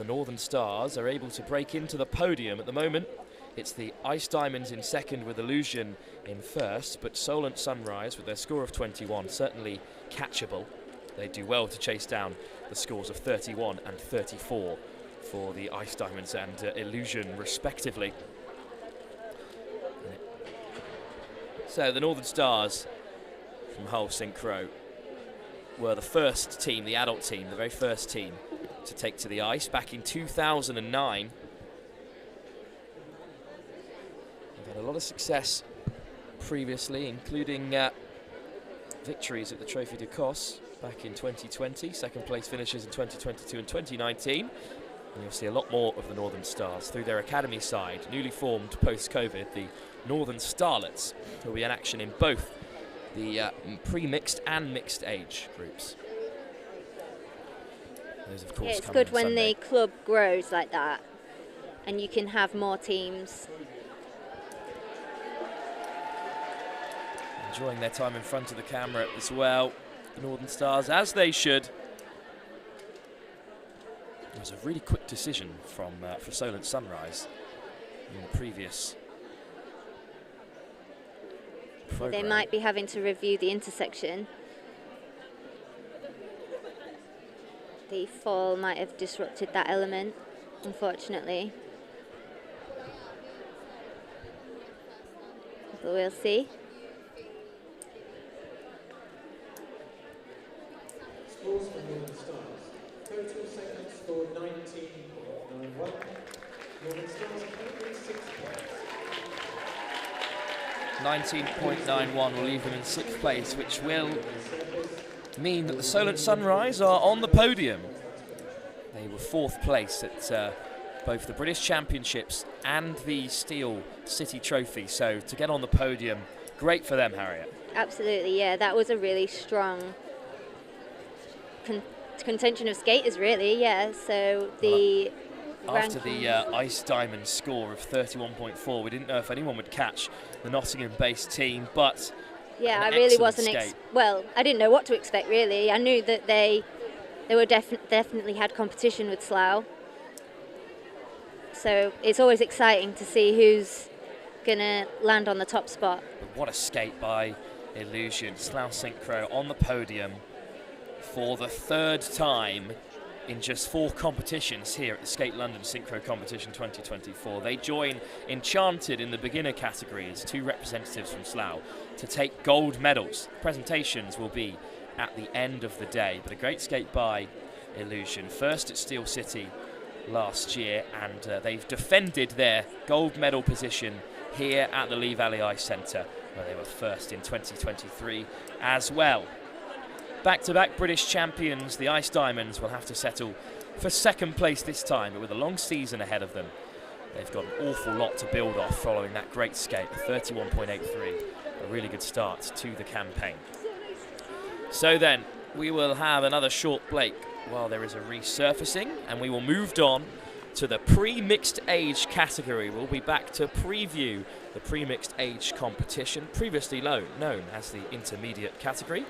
Northern Stars are able to break into the podium. At the moment, it's the Ice Diamonds in second with Illusion in first, but Solent Sunrise with their score of 21 certainly catchable. They do well to chase down the scores of 31 and 34 for the Ice Diamonds and Illusion respectively. So the Northern Stars from Hull Synchro were the first team, the adult team, the very first team to take to the ice back in 2009. They've had a lot of success previously, including victories at the Trophy du Cos back in 2020, second place finishes in 2022 and 2019. And you'll see a lot more of the Northern Stars through their academy side, newly formed post-COVID, the Northern Starlets, who will be in action in both the pre-mixed and mixed age groups. Those, of course, it's good when the club grows like that and you can have more teams. Enjoying their time in front of the camera as well, the Northern Stars, as they should. It was a really quick decision from for Solent Sunrise in the previous program. They might be having to review the intersection. The fall might have disrupted that element, unfortunately. But we'll see. Scores for Northern Stars. Total seconds score 19.91. Northern Stars currently 6th place. 19.91 will leave them in 6th place, which will mean that the Solent Sunrise are on the podium. They were 4th place at both the British Championships and the Steel City Trophy, so to get on the podium, great for them, Harriet. Absolutely, yeah, that was a really strong contention of skaters, really, yeah. So the after the Ice Diamond score of 31.4, we didn't know if anyone would catch the Nottingham-based team, but yeah, I really wasn't. Well, I didn't know what to expect, really. I knew that they were definitely had competition with Slough, so it's always exciting to see who's gonna land on the top spot. But what a skate by Illusion! Slough Synchro on the podium for the 3rd time in just 4 competitions here at the Skate London Synchro Competition 2024. They join Enchanted in the beginner category as 2 representatives from Slough to take gold medals. Presentations will be at the end of the day, but a great skate by Illusion. First at Steel City last year, and they've defended their gold medal position here at the Lee Valley Ice Centre, where they were first in 2023 as well. Back-to-back British champions, the Ice Diamonds, will have to settle for second place this time, but with a long season ahead of them. They've got an awful lot to build off following that great skate, a 31.83, a really good start to the campaign. So then, we will have another short break while there is a resurfacing, and we will move on to the pre-mixed age category. We'll be back to preview the pre-mixed age competition, previously known as the intermediate category.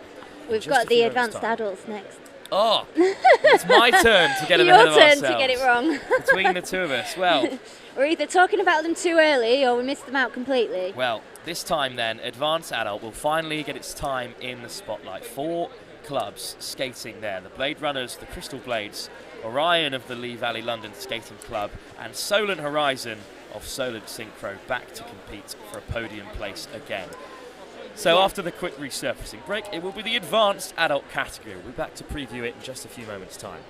We've got the advanced adults next. Oh, it's my turn to get them ahead of ourselves. Your turn to get it wrong. Between the two of us. Well, we're either talking about them too early or we missed them out completely. Well, this time then, advanced adult will finally get its time in the spotlight. 4 clubs skating there. The Blade Runners, the Crystal Blades, Orion of the Lee Valley London Skating Club, and Solent Horizon of Solent Synchro back to compete for a podium place again. So after the quick resurfacing break, it will be the advanced adult category. We'll be back to preview it in just a few moments' time.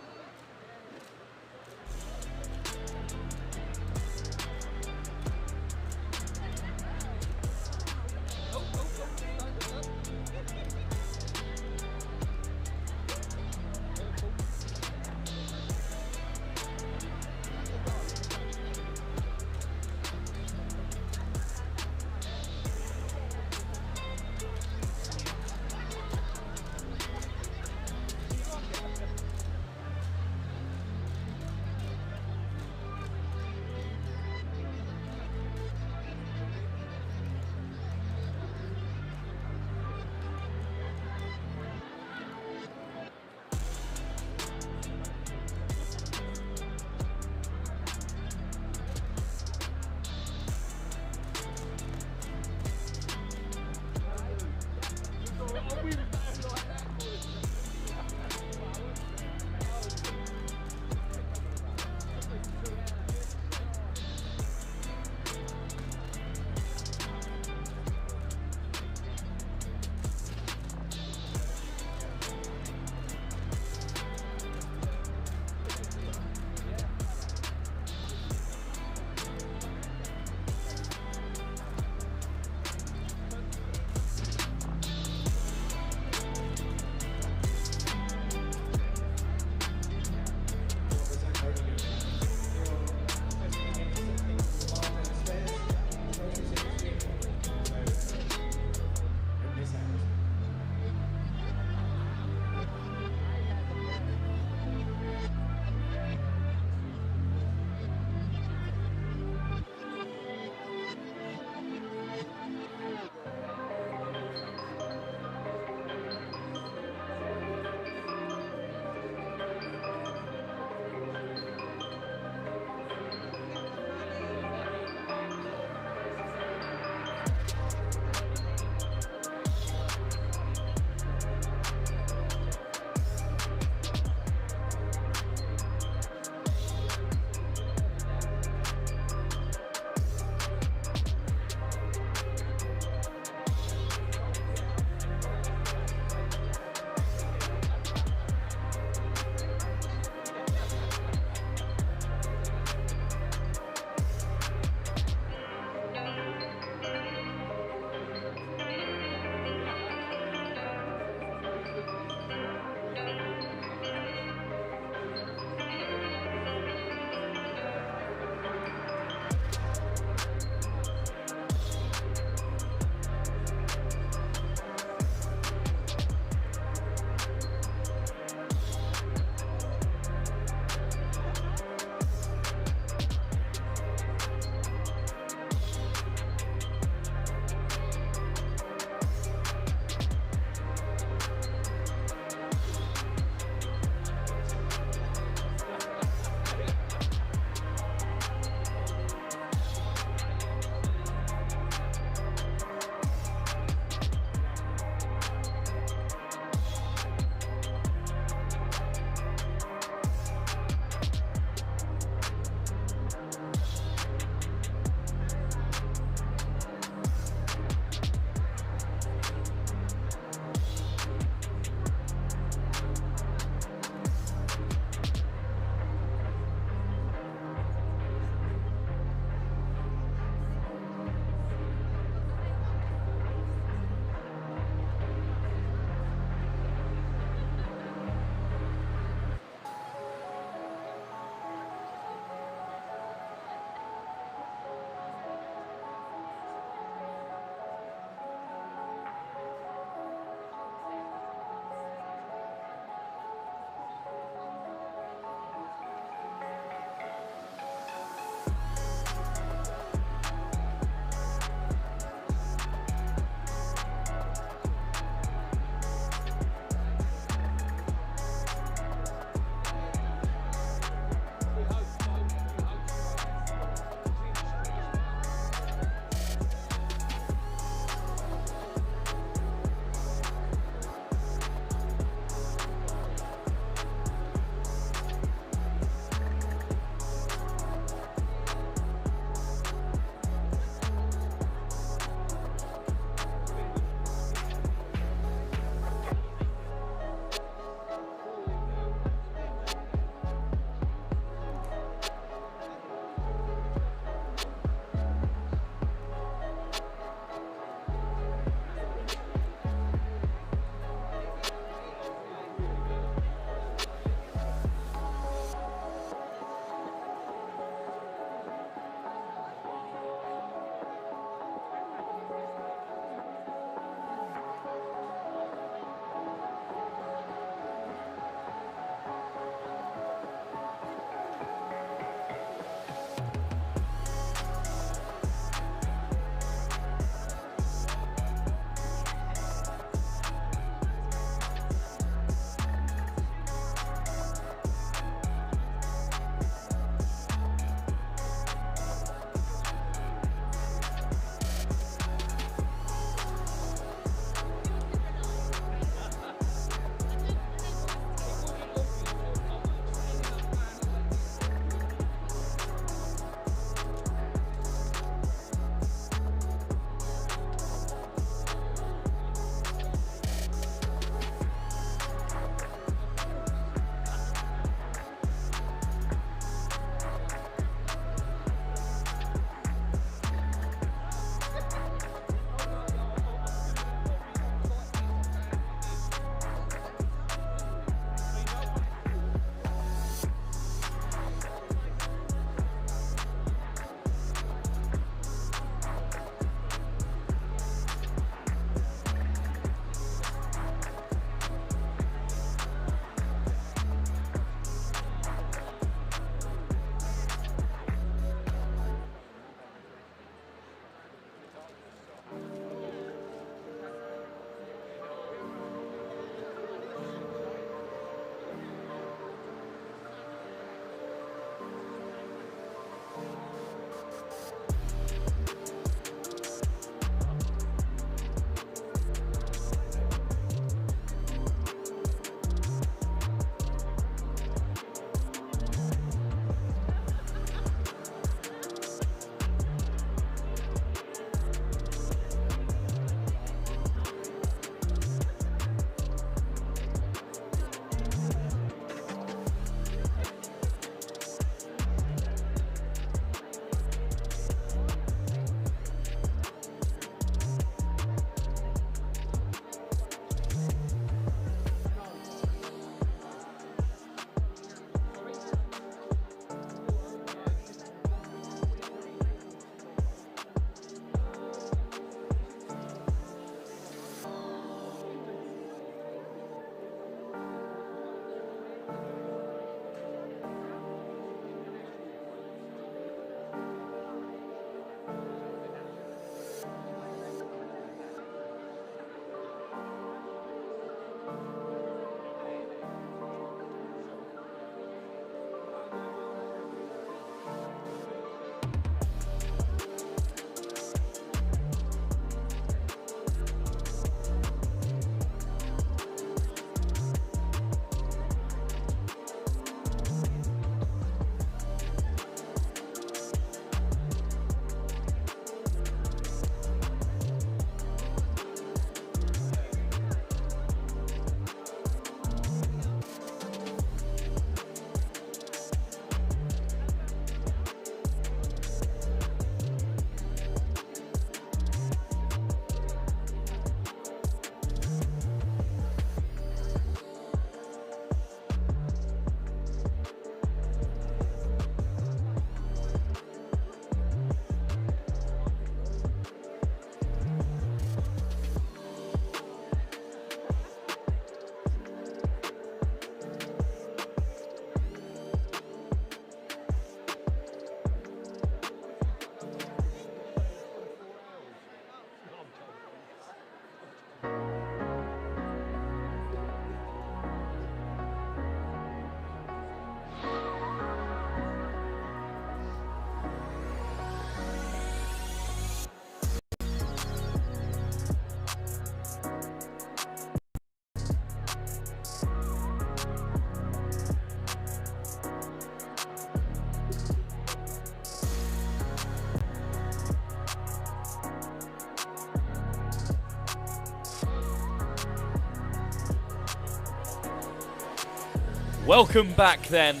Welcome back then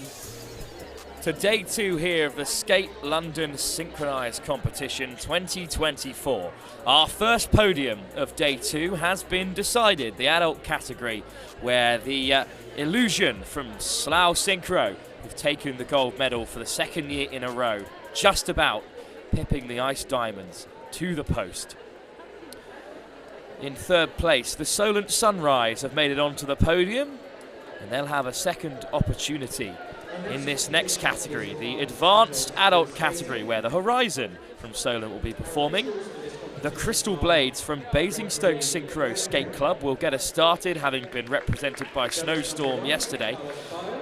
to day 2 here of the Skate London Synchronised competition 2024. Our first podium of day 2 has been decided, the adult category, where the Illusion from Slough Synchro have taken the gold medal for the 2nd year in a row, just about pipping the Ice Diamonds to the post. In 3rd place, the Solent Sunrise have made it onto the podium, and they'll have a second opportunity in this next category, the Advanced Adult category, where the Horizon from Solent will be performing. The Crystal Blades from Basingstoke Synchro Skate Club will get us started, having been represented by Snowstorm yesterday.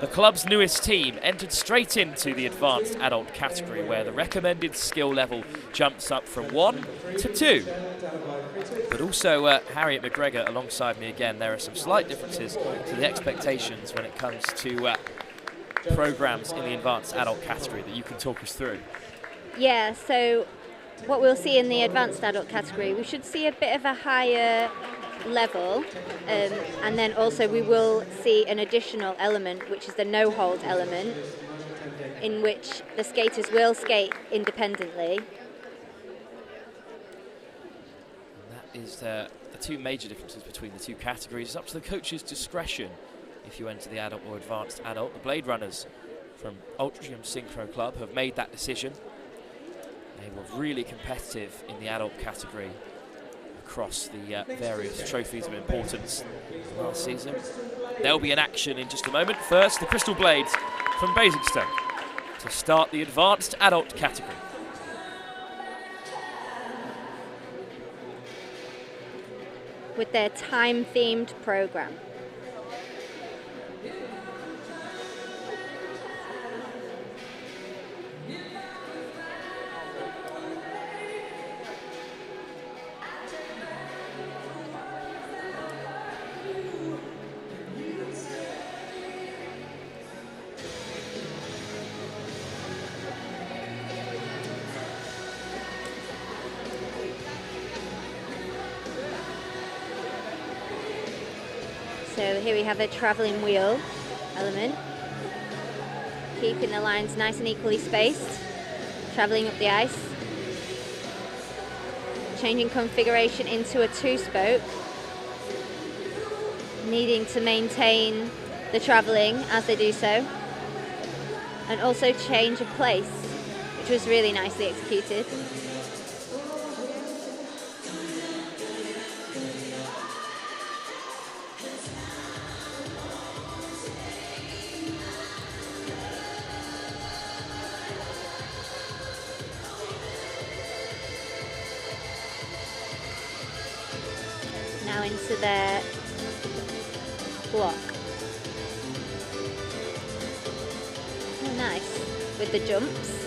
The club's newest team entered straight into the Advanced Adult category, where the recommended skill level jumps up from 1 to 2. But also Harriet McGregor alongside me again. There are some slight differences to the expectations when it comes to programs in the Advanced Adult category that you can talk us through. Yeah, so what we'll see in the Advanced Adult category, we should see a bit of a higher level, and then also we will see an additional element, which is the no-hold element, in which the skaters will skate independently. And that is the 2 major differences between the 2 categories. It's up to the coach's discretion if you enter the adult or advanced adult. The Blade Runners from Ultrium Synchro Club have made that decision. They were really competitive in the adult category across the various trophies of importance last season. They'll be in action in just a moment. First, the Crystal Blades from Basingstoke to start the advanced adult category. With their time-themed program. So here we have a travelling wheel element, keeping the lines nice and equally spaced, travelling up the ice, changing configuration into a 2-spoke, needing to maintain the travelling as they do so, and also change of place, which was really nicely executed. Now into their block. Oh, nice. With the jumps.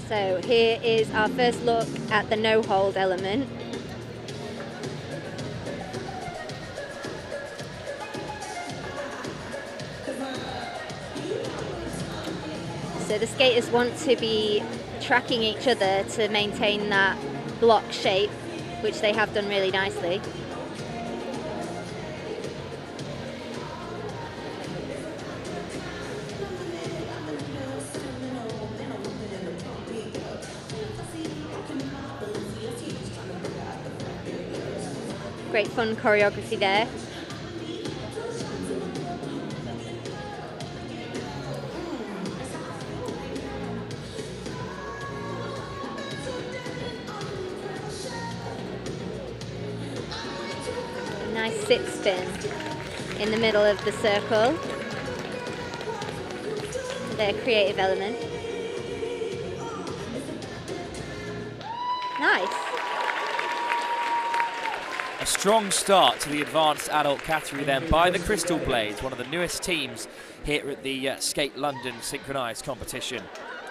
So here is our first look at the no-hold element. So the skaters want to be tracking each other to maintain that block shape, which they have done really nicely. Great fun choreography there. A nice sit spin in the middle of the circle. Their creative element. Nice. A strong start to the advanced adult category then by the Crystal Blades, one of the newest teams here at the Skate London Synchronised competition.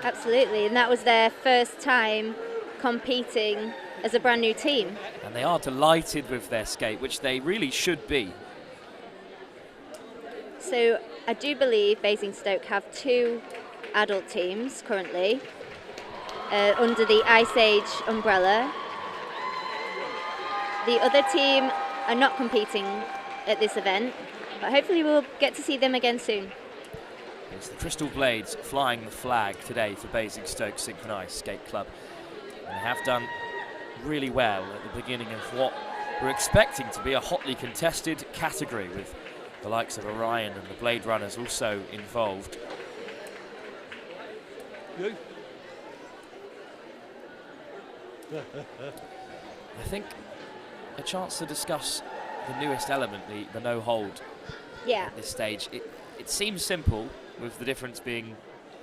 Absolutely, and that was their first time competing as a brand new team. And they are delighted with their skate, which they really should be. So I do believe Basingstoke have 2 adult teams currently under the Ice Age umbrella. The other team are not competing at this event, but hopefully we'll get to see them again soon. It's the Crystal Blades flying the flag today for Basingstoke Synchronised Skate Club. And they have done really well at the beginning of what we're expecting to be a hotly contested category, with the likes of Orion and the Blade Runners also involved. I think a chance to discuss the newest element, the no hold. Yeah. At this stage. It seems simple, with the difference being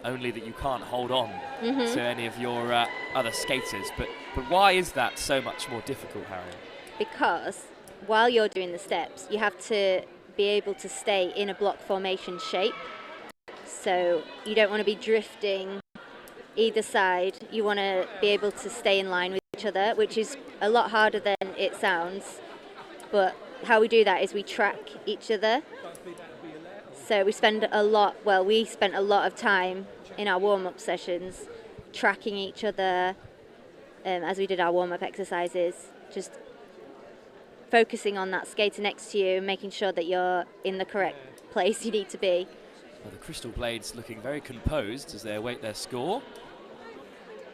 only that you can't hold on to any of your other skaters, but why is that so much more difficult, Harry? Because while you're doing the steps, you have to be able to stay in a block formation shape. So you don't want to be drifting either side. You want to be able to stay in line with each other, which is a lot harder than it sounds. But how we do that is we track each other. So we spend we spent a lot of time in our warm-up sessions tracking each other as we did our warm-up exercises, just focusing on that skater next to you, making sure that you're in the correct place you need to be. Well, the Crystal Blades looking very composed as they await their score.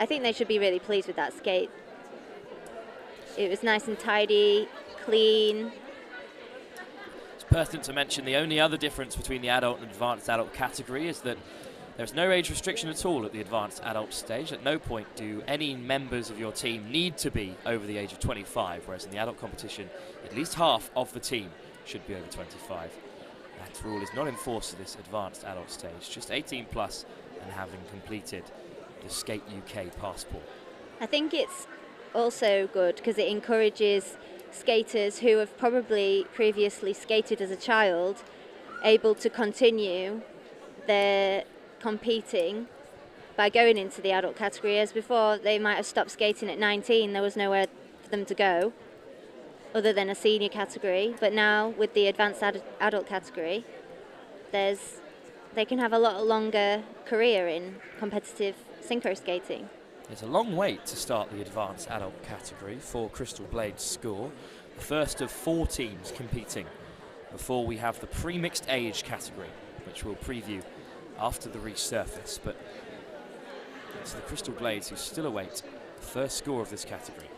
I think they should be really pleased with that skate. It was nice and tidy, clean. It's pertinent to mention the only other difference between the adult and advanced adult category is that there's no age restriction at all at the advanced adult stage. At no point do any members of your team need to be over the age of 25, whereas in the adult competition, at least half of the team should be over 25. That rule is not enforced at this advanced adult stage, just 18 plus and having completed the Skate UK passport. I think it's also good because it encourages skaters who have probably previously skated as a child able to continue their competing by going into the adult category, as before they might have stopped skating at 19. There was nowhere for them to go other than a senior category, but now with the advanced adult category they can have a lot longer career in competitive synchro skating. There's a long wait to start the advanced adult category for Crystal Blade's score, the first of 4 teams competing before we have the pre-mixed age category, which we'll preview after the resurface. But it's the Crystal Blades who still await the first score of this category.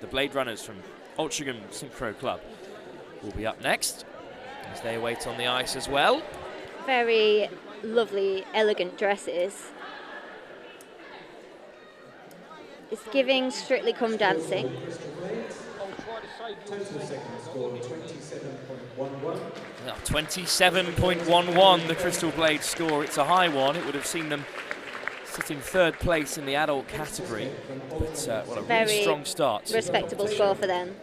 The Blade Runners from Altrincham Synchro Club will be up next as they await on the ice as well. Very lovely, elegant dresses. It's giving Strictly Come Dancing. Total second score 27.11. 27.11, the Crystal Blade score. It's a high one. It would have seen them sitting 3rd place in the adult category. But what a really strong start. Respectable score for them.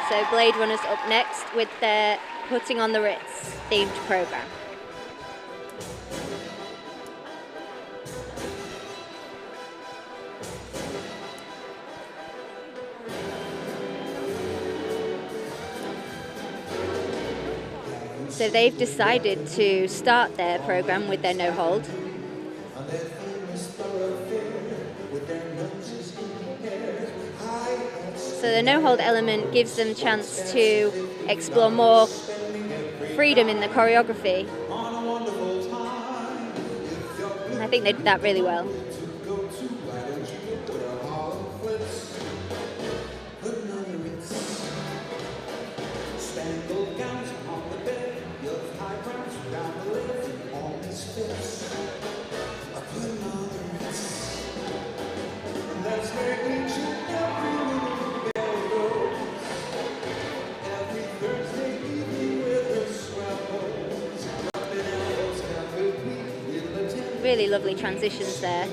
So Blade Runners up next with their Putting on the Ritz themed programme. So they've decided to start their programme with their no hold. So the no hold element gives them a chance to explore more freedom in the choreography. And I think they did that really well. Really lovely transitions there.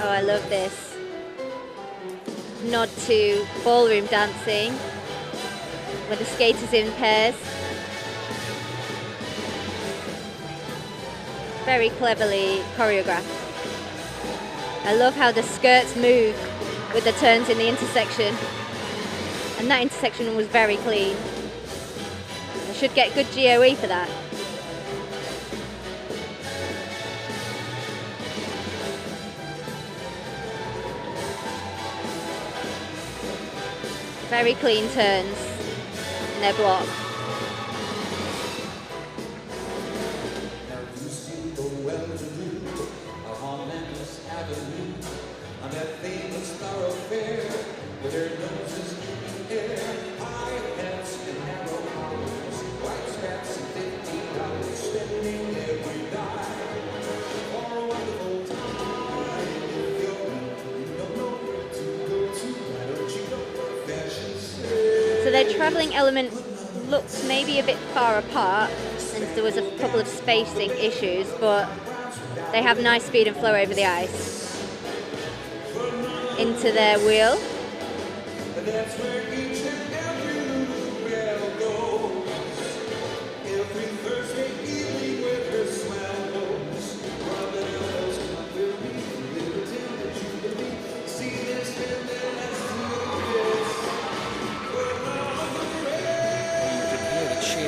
I love this. Nod to ballroom dancing, with the skaters in pairs. Very cleverly choreographed. I love how the skirts move with the turns in the intersection. And that intersection was very clean. I should get good GOE for that. Very clean turns in their block. So their travelling element looked maybe a bit far apart, and there was a couple of spacing issues, but they have nice speed and flow over the ice. Into their wheel.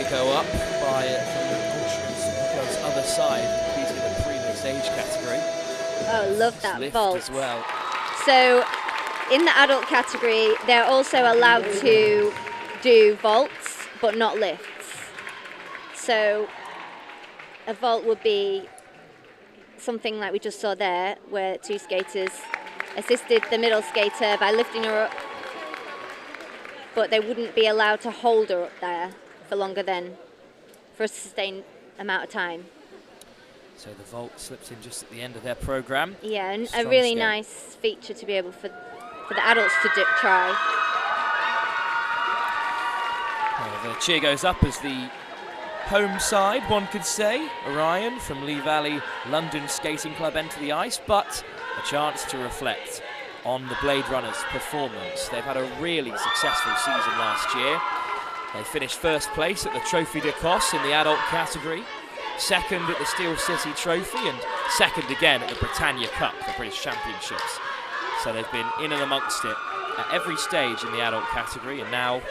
Go up by Ultra's other side, beating the previous age category. Oh, love that Lift vault as well. So in the adult category, they're also allowed to do vaults, but not lifts. So a vault would be something like we just saw there, where two skaters assisted the middle skater by lifting her up, but they wouldn't be allowed to hold her up there for longer than for a sustained amount of time. So the vault slips in just at the end of their program. Yeah, and a Strong really skate. nice feature to be able for the adults to try. Well, the cheer goes up as the home side, one could say. Orion from Lee Valley London Skating Club enter the ice, but a chance to reflect on the Blade Runners' performance. They've had a really successful season last year. They finished first place at the Trophy de Cos in the adult category, second at the Steel City Trophy, and second again at the Britannia Cup, the British Championships. So they've been in and amongst it at every stage in the adult category, and now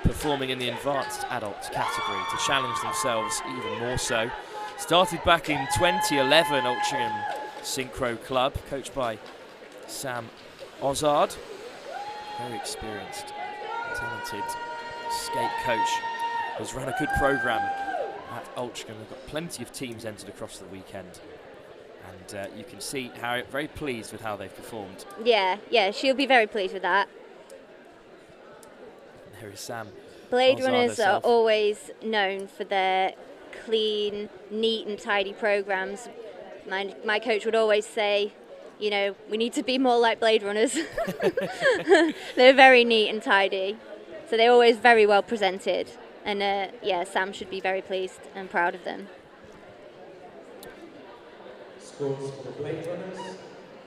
performing in the advanced adult category to challenge themselves even more so. Started back in 2011, Altrincham Synchro Club, coached by Sam Ozard. Very experienced, talented skate coach, has run a good program at Altrincham. They've got plenty of teams entered across the weekend, and you can see how very pleased with how they've performed. Yeah, she'll be very pleased with that. There is Sam. Blade Ozard Runners herself. are always known for their clean, neat and tidy programs. My coach would always say, you know, we need to be more like Blade Runners. They're very neat and tidy. So they're always very well presented. And yeah, Sam should be very pleased and proud of them. Scores for the Blade Runners.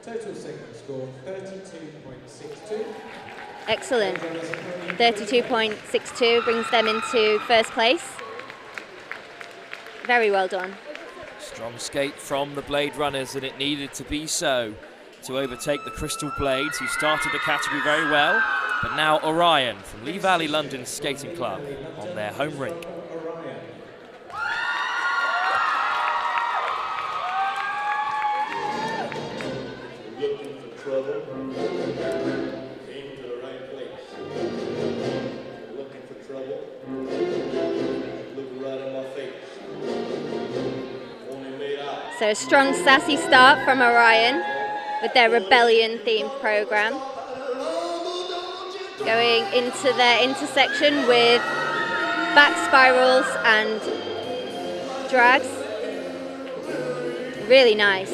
Total segment score 32.62. Excellent. 32.62 brings them into first place. Very well done. Strong skate from the Blade Runners, and it needed to be so to overtake the Crystal Blades, who started the category very well. But now Orion from Lee Valley London Skating Club on their home rink. Looking for trouble, came to the right place. Looking for trouble, look right in my face. Only made out. So a strong, sassy start from Orion with their Rebellion-themed program. Going into their intersection with back spirals and drags. Really nice.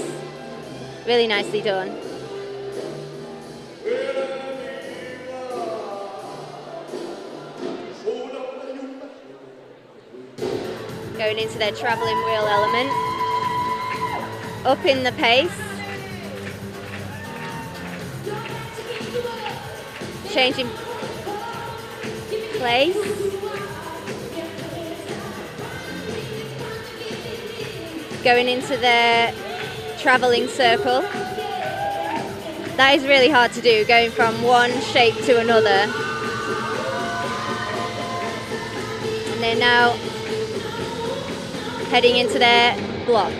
Really nicely done. Going into their travelling wheel element. Up in the pace. changing place. Going into their travelling circle. That is really hard to do, going from one shape to another. And they're now heading into their block.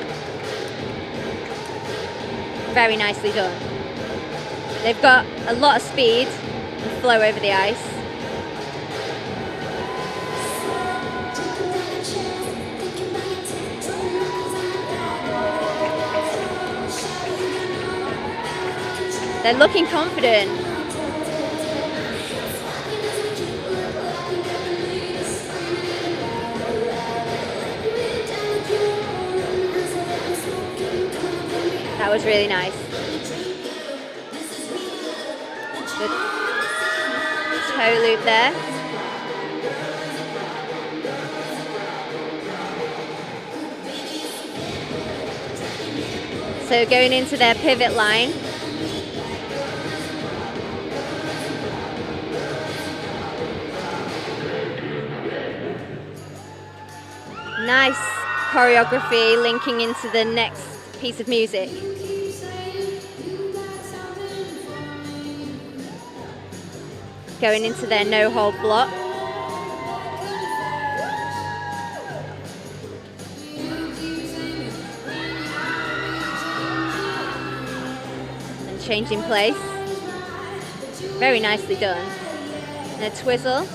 Very nicely done. They've got a lot of speed and flow over the ice. They're looking confident. That was really nice. Good toe loop there. So going into their pivot line. Nice choreography linking into the next piece of music. Going into their no-hold block. And changing place. Very nicely done. And a twizzle.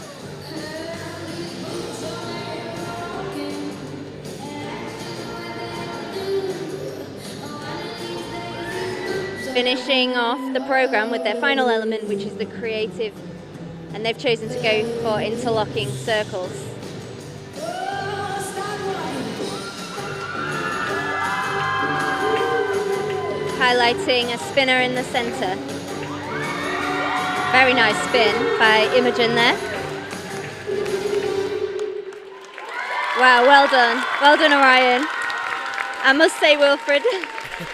Finishing off the program with their final element, which is the creative, and they've chosen to go for interlocking circles. Highlighting a spinner in the center. Very nice spin by Imogen there. Wow, well done. Well done, Orion. I must say, Wilfred,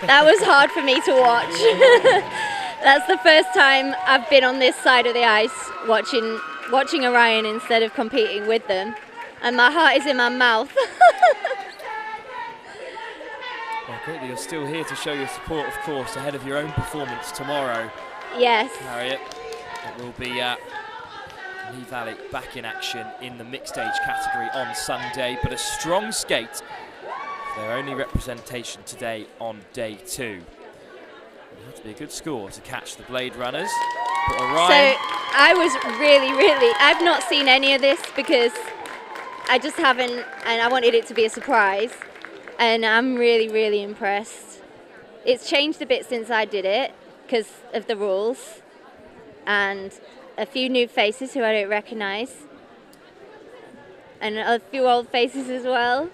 that was hard for me to watch. That's the first time I've been on this side of the ice watching Orion instead of competing with them. And my heart is in my mouth. Well, great that you're still here to show your support, of course, ahead of your own performance tomorrow. Yes. Harriet, it will be Lee Vallick back in action in the mixed age category on Sunday, but a strong skate. Their only representation today on day 2. It had to be a good score to catch the Blade Runners. But Orion, So I was really, I've not seen any of this because I just haven't, and I wanted it to be a surprise. And I'm really impressed. It's changed a bit since I did it because of the rules and a few new faces who I don't recognize and a few old faces as well.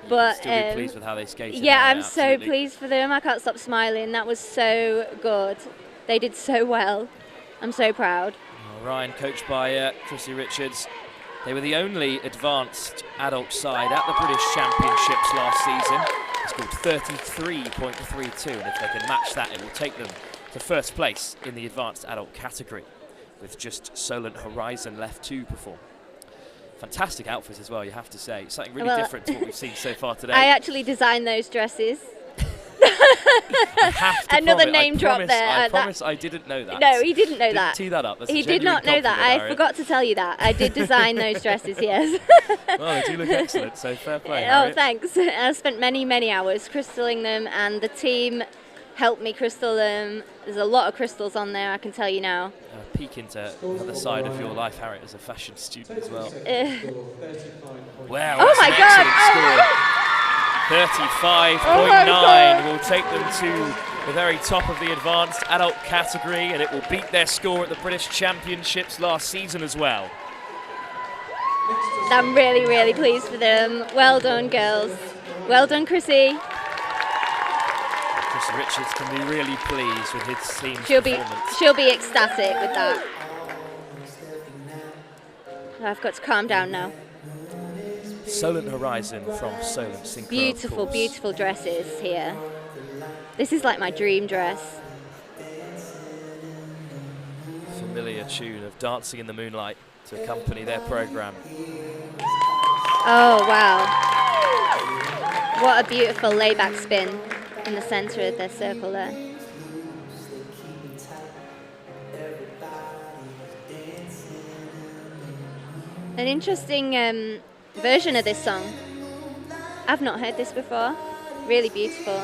But still be pleased with how they skated. yeah, I'm absolutely. so pleased for them. I can't stop smiling. That was so good. They did so well. I'm so proud. Ryan, coached by Chrissy Richards. They were the only advanced adult side at the British Championships last season. They scored 33.32, and if they can match that, it will take them to first place in the advanced adult category, with just Solent Horizon left to perform. Fantastic outfit as well, you have to say. Something really different to what we've seen so far today. I actually designed those dresses. I have to Another promise, name drop there. I promise I didn't know that. No, he didn't know that. Didn't tee that up. That's He a did not know genuine that. compliment, I Ariel. forgot to tell you that. I did design those dresses, yes. Well, they do look excellent, so fair play. Oh, Harriet. thanks. I spent many hours crystalling them, and the team helped me crystal them. There's a lot of crystals on there, I can tell you now. A peek into another side of your life, Harriet, as a fashion student as well. Wow, Oh that's my an God! excellent score. Oh 35.9 God. will take them to the very top of the advanced adult category, and it will beat their score at the British Championships last season as well. I'm really pleased for them. Well done, girls. Well done, Chrissy. Chris Richards can be really pleased with his team's She'll performance. be ecstatic with that. I've got to calm down now. Solent Horizon from Solent Synchro, of course. Beautiful dresses here. This is like my dream dress. familiar tune of Dancing in the Moonlight to accompany their program. Oh, wow. What a beautiful layback spin in the center of the circle there. An interesting version of this song. I've not heard this before. Really beautiful.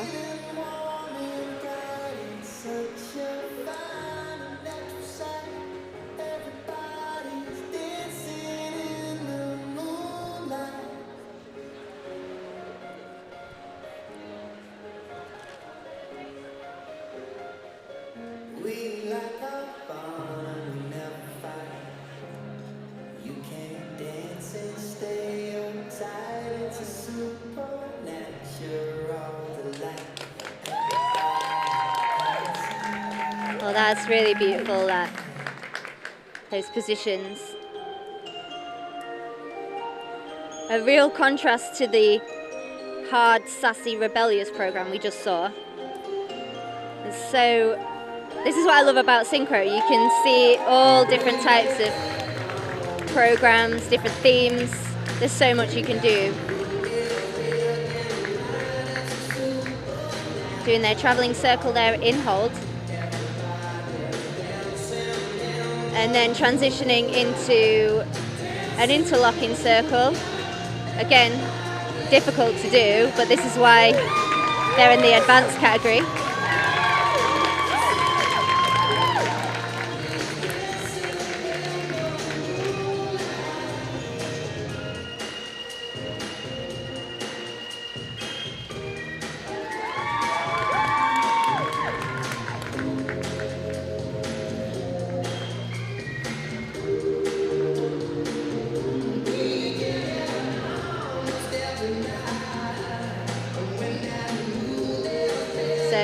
Well, that's really beautiful, those positions. A real contrast to the hard, sassy, rebellious program we just saw. And so, this is what I love about synchro. You can see all different types of programs, different themes. There's so much you can do. Doing their traveling circle there in hold. And then transitioning into an interlocking circle. Again, difficult to do, but this is why they're in the advanced category.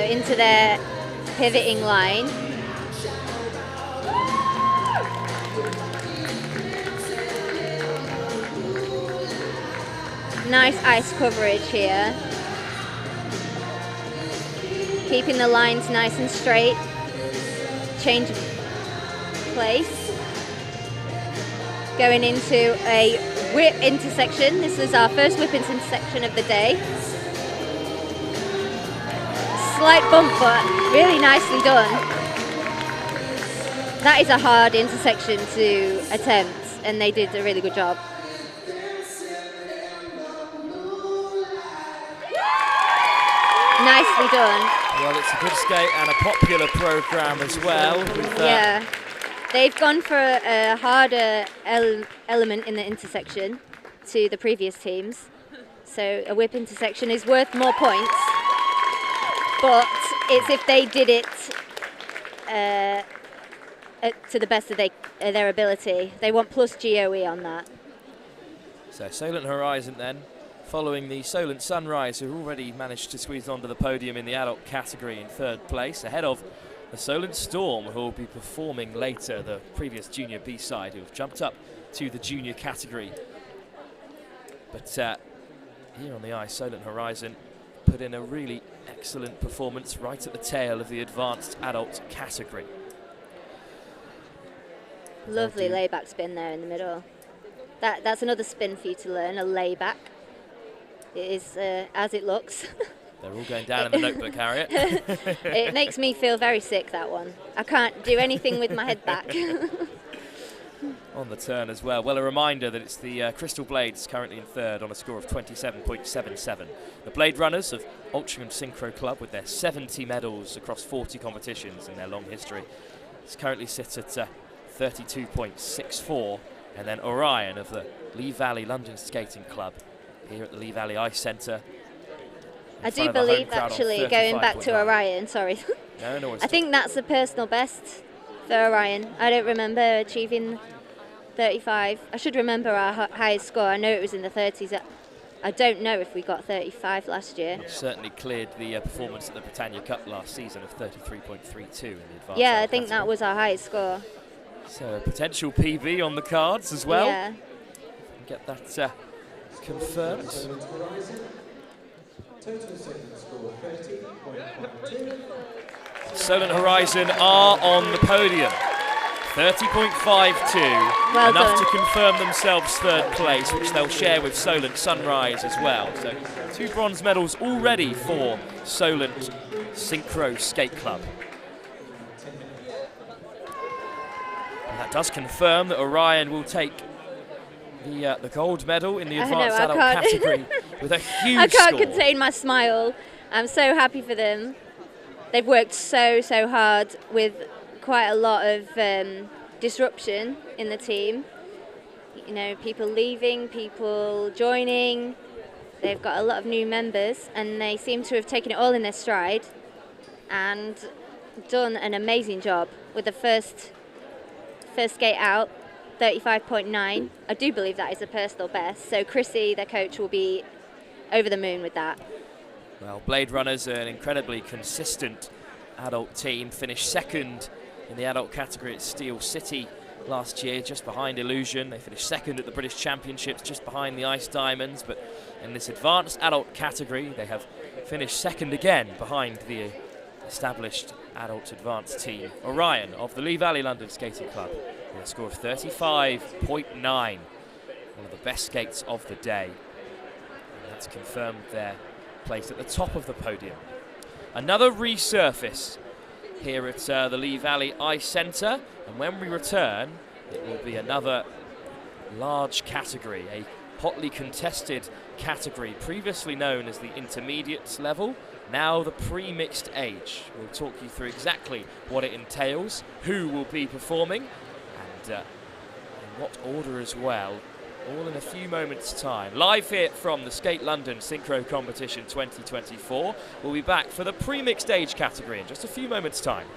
Into their pivoting line. Nice ice coverage here. Keeping the lines nice and straight. Change of place. Going into a whip intersection. This is our first whip intersection of the day. Slight bump, but really nicely done. That is a hard intersection to attempt, and they did a really good job. Nicely done. Well, it's a good skate and a popular program as well. Yeah, they've gone for a harder element in the intersection to the previous teams. So a whip intersection is worth more points. But it's if they did it to the best of their ability. They want plus GOE on that. So Solent Horizon then, following the Solent Sunrise, who already managed to squeeze onto the podium in the adult category in third place, ahead of the Solent Storm, who will be performing later, the previous junior B-side, who have jumped up to the junior category. But here on the ice, Solent Horizon put in a really excellent performance right at the tail of the advanced adult category. Lovely layback spin there in the middle. That's another spin for you to learn, a layback. It is as it looks. They're all going down in the notebook, Harriet. It makes me feel very sick, that one. I can't do anything with my head back. On the turn as well. Well, a reminder that it's the Crystal Blades currently in third on a score of 27.77. The Blade Runners of Altrincham Synchro Club, with their 70 medals across 40 competitions in their long history, currently sits at 32.64. And then Orion of the Lee Valley London Skating Club here at the Lee Valley Ice Centre. I do believe, actually, going back to Orion, sorry. No, I think that's the personal best for Orion. I don't remember achieving 35. I should remember our highest score. I know it was in the 30s. I don't know if we got 35 last year. It certainly cleared the performance at the Britannia Cup last season of 33.32 in the advanced. Yeah, I think that was our highest score. So a potential PB on the cards as well. Yeah. Get that confirmed. Total second score 30.12. Solent Horizon are on the podium. 30.52, Well enough done. to confirm themselves third place, which they'll share with Solent Sunrise as well. So 2 bronze medals already for Solent Synchro Skate Club. And that does confirm that Orion will take the gold medal in the advanced adult category with a huge I can't score. contain my smile. I'm so happy for them. They've worked so hard with quite a lot of disruption in the team. You know, people leaving, people joining. They've got a lot of new members, and they seem to have taken it all in their stride and done an amazing job with the first skate out, 35.9. I do believe that is a personal best. So Chrissy, their coach, will be over the moon with that. Well, Blade Runners are an incredibly consistent adult team. Finished second in the adult category at Steel City last year, just behind Illusion. They finished second at the British Championships, just behind the Ice Diamonds. But in this advanced adult category, they have finished second again behind the established adult advanced team, Orion of the Lee Valley London Skating Club, with a score of 35.9. One of the best skates of the day. And that's confirmed their place at the top of the podium. Another resurface here at the Lee Valley Ice Centre, and when we return it will be another large category, a hotly contested category previously known as the intermediates level, now the pre-mixed age. We'll talk you through exactly what it entails, who will be performing, and in what order as well, all in a few moments' time. Live here from the Skate London Synchro Competition 2024. We'll be back for the pre-mixed age category in just a few moments' time.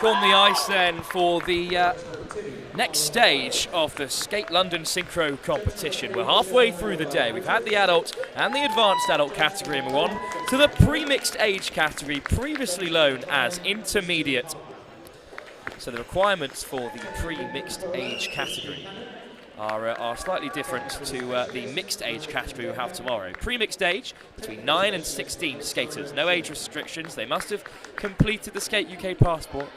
back on the ice then for the next stage of the Skate London Synchro competition. We're halfway through the day. We've had the adult and the advanced adult category, and we're on to the pre-mixed age category, previously known as intermediate. So the requirements for the pre-mixed age category are slightly different to the mixed age category we have tomorrow. Pre-mixed age, between 9 and 16 skaters. No age restrictions. They must have completed the Skate UK passport,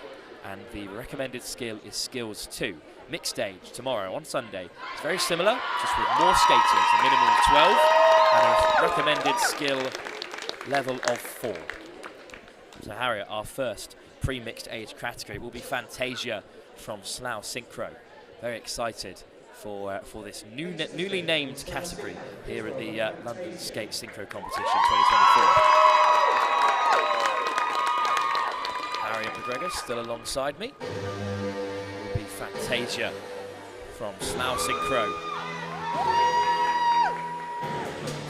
and the recommended skill is skills 2. Mixed age tomorrow on Sunday. It's very similar, just with more skaters, a minimum of 12 and a recommended skill level of 4. So Harriet, our first pre-mixed age category will be Fantasia from Slough Synchro. Very excited for this newly named category here at the London Skate Synchro Competition 2024. Harriet McGregor still alongside me. Will be Fantasia from Slough Synchro.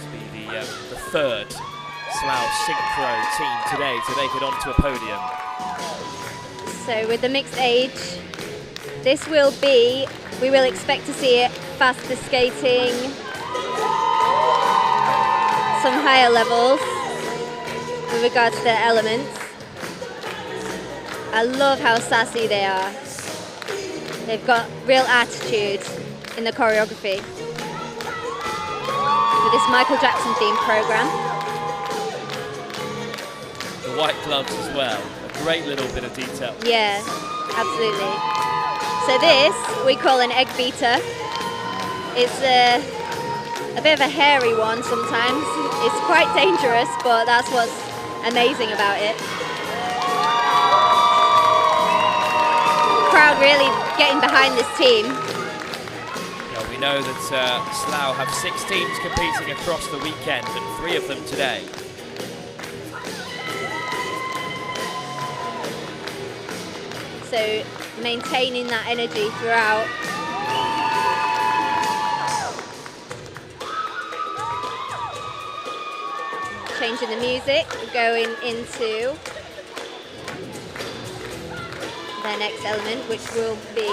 To be the third Slough Synchro team today to make it onto a podium. So with the mixed age, this will be, we will expect to see faster skating, some higher levels with regards to the elements. I love how sassy they are. They've got real attitude in the choreography with this Michael Jackson themed program. The white gloves as well, a great little bit of detail. Yeah, absolutely. So this we call an egg beater. It's a bit of a hairy one sometimes. It's quite dangerous, but that's what's amazing about it. Crowd really getting behind this team. Yeah, we know that Slough have 6 teams competing across the weekend, and 3 of them today. So maintaining that energy throughout. Changing the music, going into their next element, which will be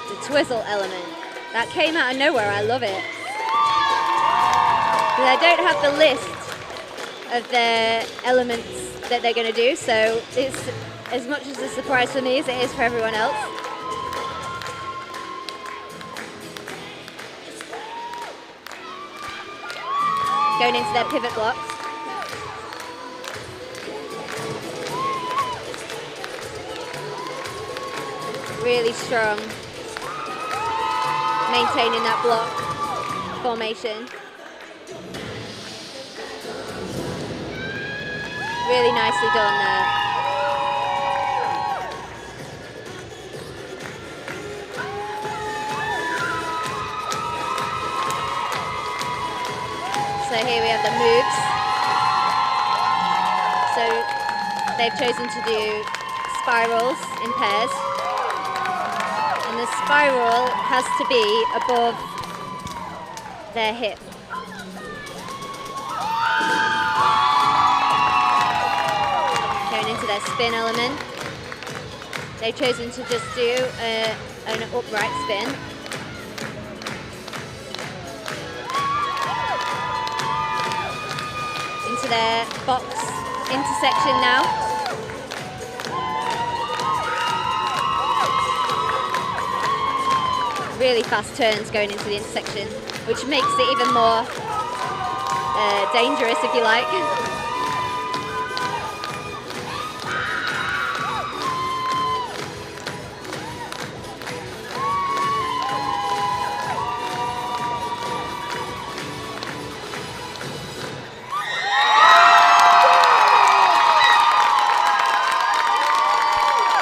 the twizzle element. That came out of nowhere, I love it. But I don't have the list of the elements that they're going to do, so it's as much as a surprise for me as it is for everyone else. Going into their pivot blocks. Really strong. Maintaining that block formation. Really nicely done there. So here we have the moves. So they've chosen to do spirals in pairs. And the spiral has to be above their hip. Into their spin element. They've chosen to just do an upright spin. Into their box intersection now. Really fast turns going into the intersection, which makes it even more dangerous, if you like.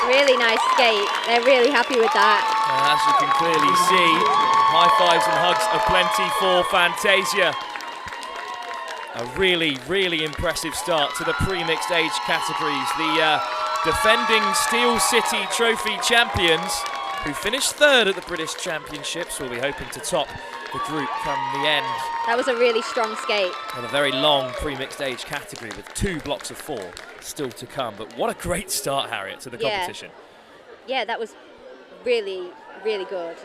Really nice skate. They're really happy with that. As you can clearly see, high fives and hugs aplenty for Fantasia. A really, really impressive start to the pre-mixed age categories. The defending Steel City Trophy champions who finished third at the British Championships, will be hoping to top the group come the end. That was a really strong skate. And a very long pre-mixed age category with 2 blocks of 4 still to come. But what a great start, Harriet, to the competition. Yeah, that was really, really good.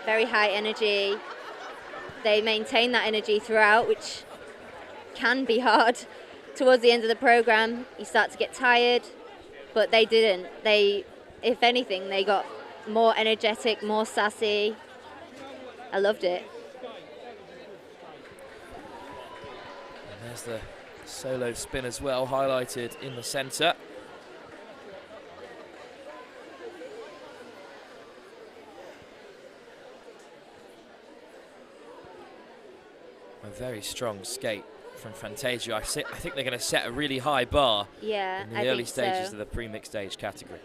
Very high energy. They maintained that energy throughout, which can be hard. Towards the end of the program, you start to get tired, but they didn't. They, if anything, they got more energetic, more sassy. I loved it. And there's the solo spin as well, highlighted in the centre. A very strong skate from Fantasia. I think they're going to set a really high bar in the early stages of the pre-mixed age category.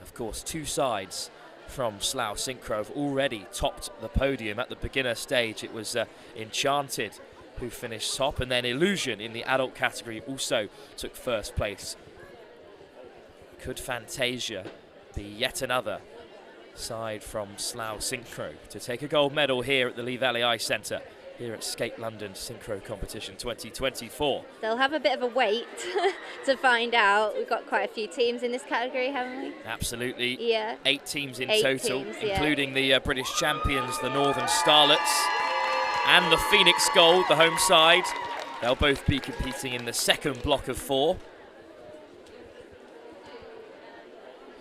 Of course, 2 sides from Slough Synchro have already topped the podium. At the beginner stage, it was Enchanted who finished top, and then Illusion in the adult category also took first place. Could Fantasia be yet another side from Slough Synchro to take a gold medal here at the Lee Valley Ice Centre, here at Skate London Synchro Competition 2024? They'll have a bit of a wait to find out. We've got quite a few teams in this category, haven't we? Absolutely. Yeah. 8 teams in 8 total, teams, including the British champions, the Northern Starlets, and the Phoenix Gold, the home side. They'll both be competing in the second block of 4.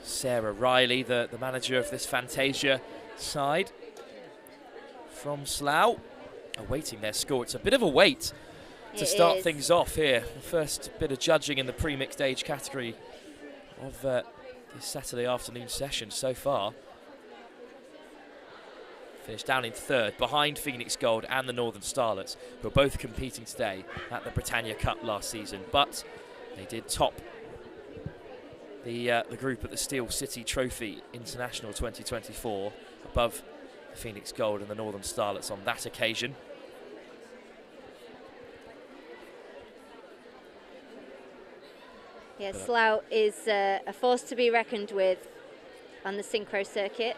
Sarah Riley, the manager of this Fantasia side from Slough, awaiting their score. It's a bit of a wait to start things off here. The first bit of judging in the pre-mixed age category of this Saturday afternoon session so far. Finished down in third, behind Phoenix Gold and the Northern Starlets, who are both competing today at the Britannia Cup last season. But they did top the group at the Steel City Trophy International 2024, above the Phoenix Gold and the Northern Starlets on that occasion. Yeah, Slough is a force to be reckoned with on the synchro circuit.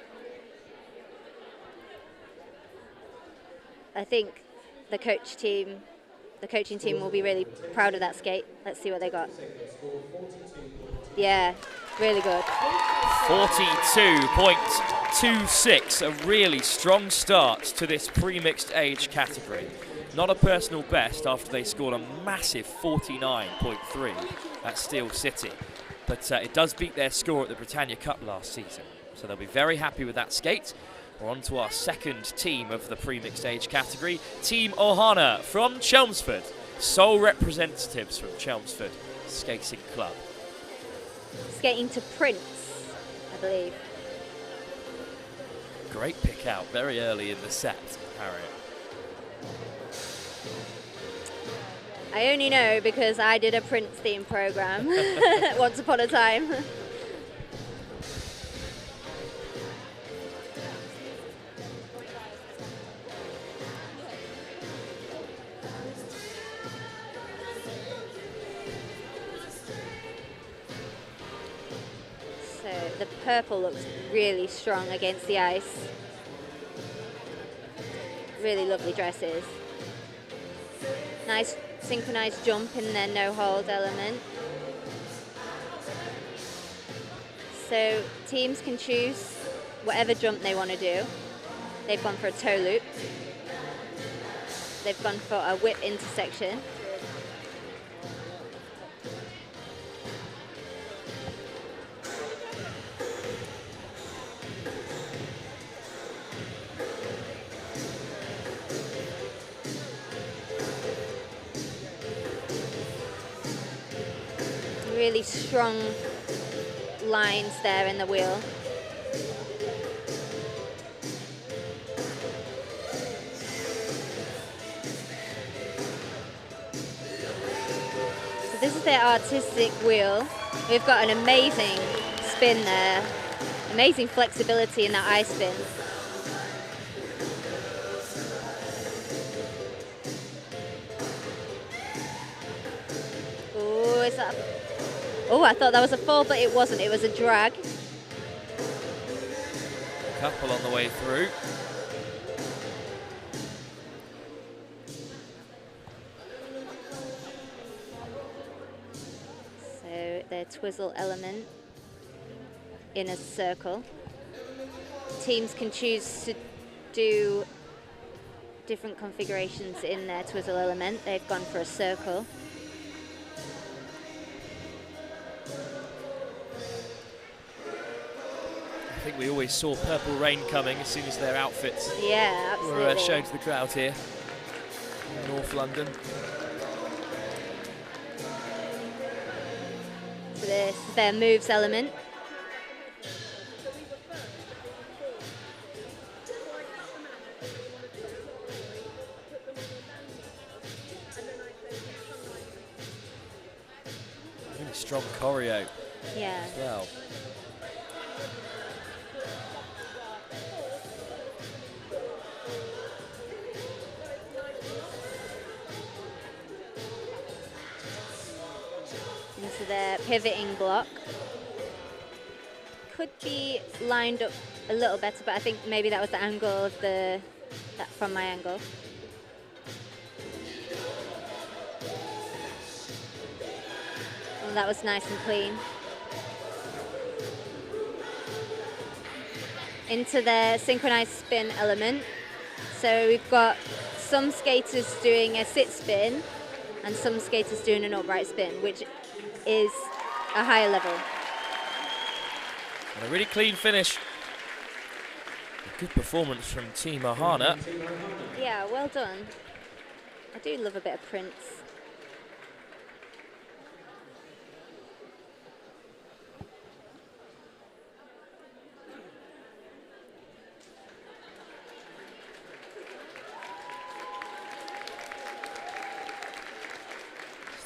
I think the coaching team will be really proud of that skate. Let's see what they got. Yeah, really good. 42.26, a really strong start to this pre-mixed age category. Not a personal best after they scored a massive 49.3 at Steel City. But it does beat their score at the Britannia Cup last season. So they'll be very happy with that skate. We're on to our second team of the pre-mixed age category. Team Ohana from Chelmsford. Sole representatives from Chelmsford Skating Club. Skating to Prince, I believe. Great pick out very early in the set, Harriet. I only know because I did a Prince theme program once upon a time. So the purple looks really strong against the ice. Really lovely dresses. Nice synchronized jump in their no hold element. So teams can choose whatever jump they want to do. They've gone for a toe loop. They've gone for a whip intersection. Really strong lines there in the wheel. So this is their artistic wheel. We've got an amazing spin there, amazing flexibility in that eye spin. Oh, is that? Oh, I thought that was a fall, but it wasn't. It was a drag. couple on the way through. So their twizzle element in a circle. Teams can choose to do different configurations in their twizzle element. They've gone for a circle. I think we always saw purple rain coming as soon as their outfits absolutely. were shown to the crowd here in North London. So this is their moves element. Really strong choreo Yeah. as well. Into their pivoting block. Could be lined up a little better, but I think maybe that was the angle of that from my angle. And that was nice and clean. Into their synchronized spin element. So we've got some skaters doing a sit spin and some skaters doing an upright spin, which is a higher level. And a really clean finish. A good performance from Team Ohana. Yeah, well done. I do love a bit of Prince.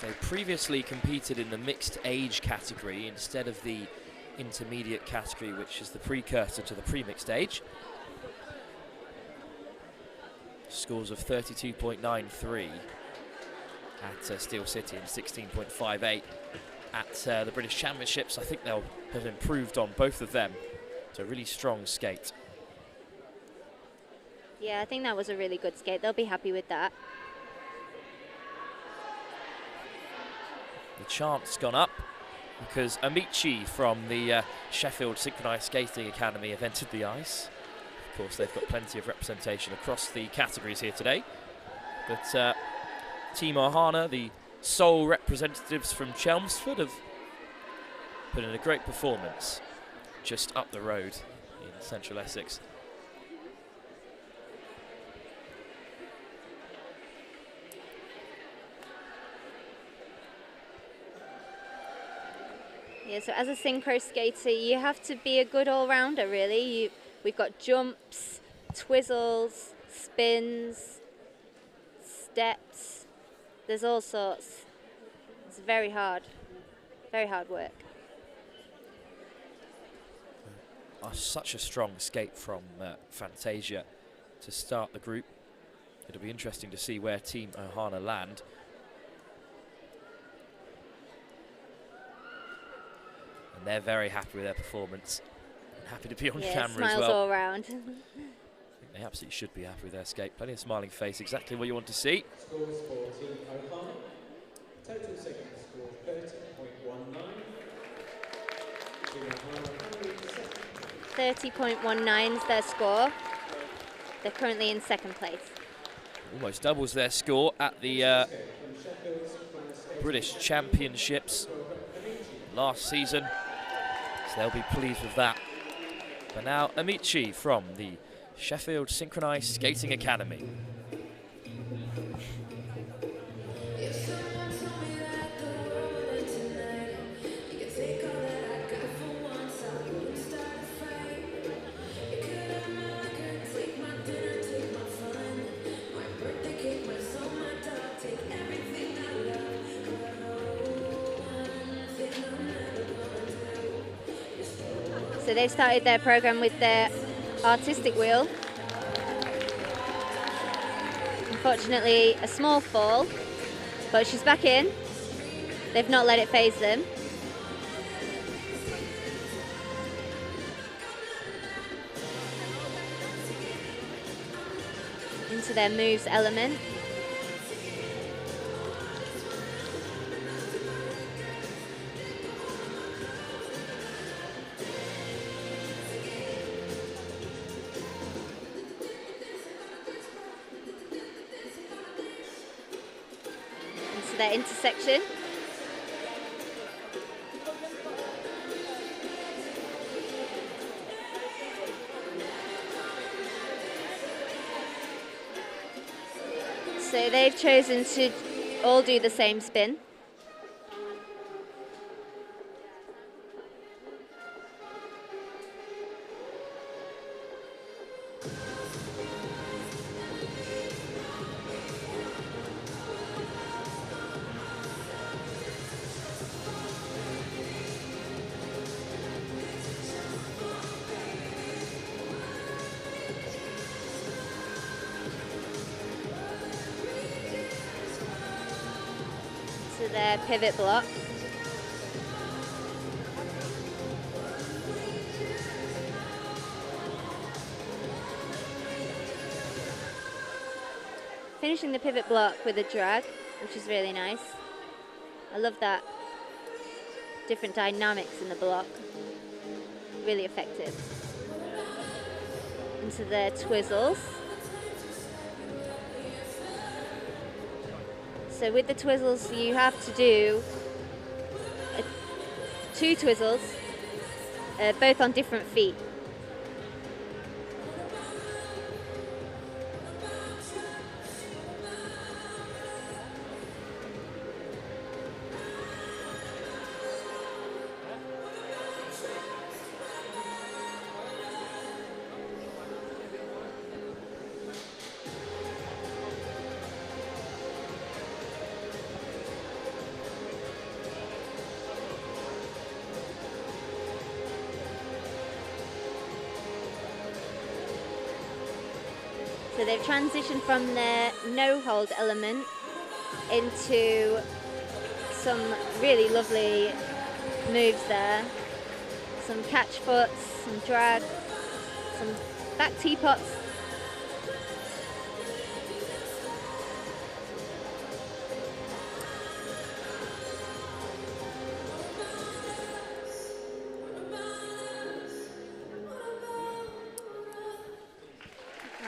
They previously competed in the mixed age category instead of the intermediate category, which is the precursor to the pre-mixed age. Scores of 32.93 at Steel City and 16.58 at the British Championships. I think they'll have improved on both of them. It's a really strong skate. Yeah, I think that was a really good skate. They'll be happy with that. The chant's gone up because Amici from the Sheffield Synchronised Skating Academy have entered the ice. Of course, they've got plenty of representation across the categories here today. But Team Ohana, the sole representatives from Chelmsford, have put in a great performance just up the road in central Essex. Yeah, so as a synchro skater, you have to be a good all-rounder, really. We've got jumps, twizzles, spins, steps. There's all sorts. It's very hard work. Such a strong skate from Fantasia to start the group. It'll be interesting to see where Team Ohana land. And they're very happy with their performance. And happy to be on camera smiles as well. all around. I think they absolutely should be happy with their skate. Plenty of smiling face, exactly what you want to see. Scores for Team Ohana. Total second score 30.19. Team Ohana currently in second. 30.19 is their score. They're currently in second place. Almost doubles their score at the British Championships last season. So they'll be pleased with that. But now Amici from the Sheffield Synchronised Skating Academy. So they've started their program with their artistic wheel. Unfortunately, a small fall, but she's back in. They've not let it faze them. into their moves element. Into their intersection. So they've chosen to all do the same spin. To their pivot block. Finishing the pivot block with a drag, which is really nice. I love that different dynamics in the block. Really effective. Into their twizzles. So with the twizzles, you have to do 2 twizzles, both on different feet. So they've transitioned from their no-hold element into some really lovely moves there. Some catch foots, some drag, some back teapots.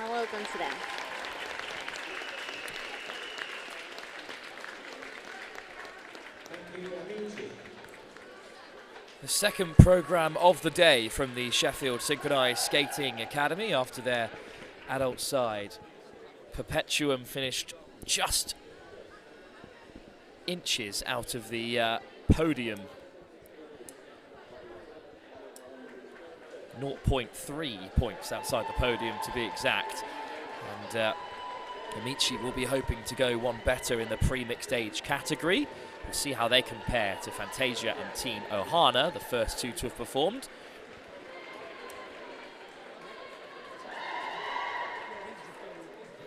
Well done to them. The second programme of the day from the Sheffield Synchronised Skating Academy after their adult side. Perpetuum finished just inches out of the podium. 0.3 points outside the podium to be exact. And Amici will be hoping to go one better in the pre-mixed age category. We'll see how they compare to Fantasia and Team Ohana, the first two to have performed.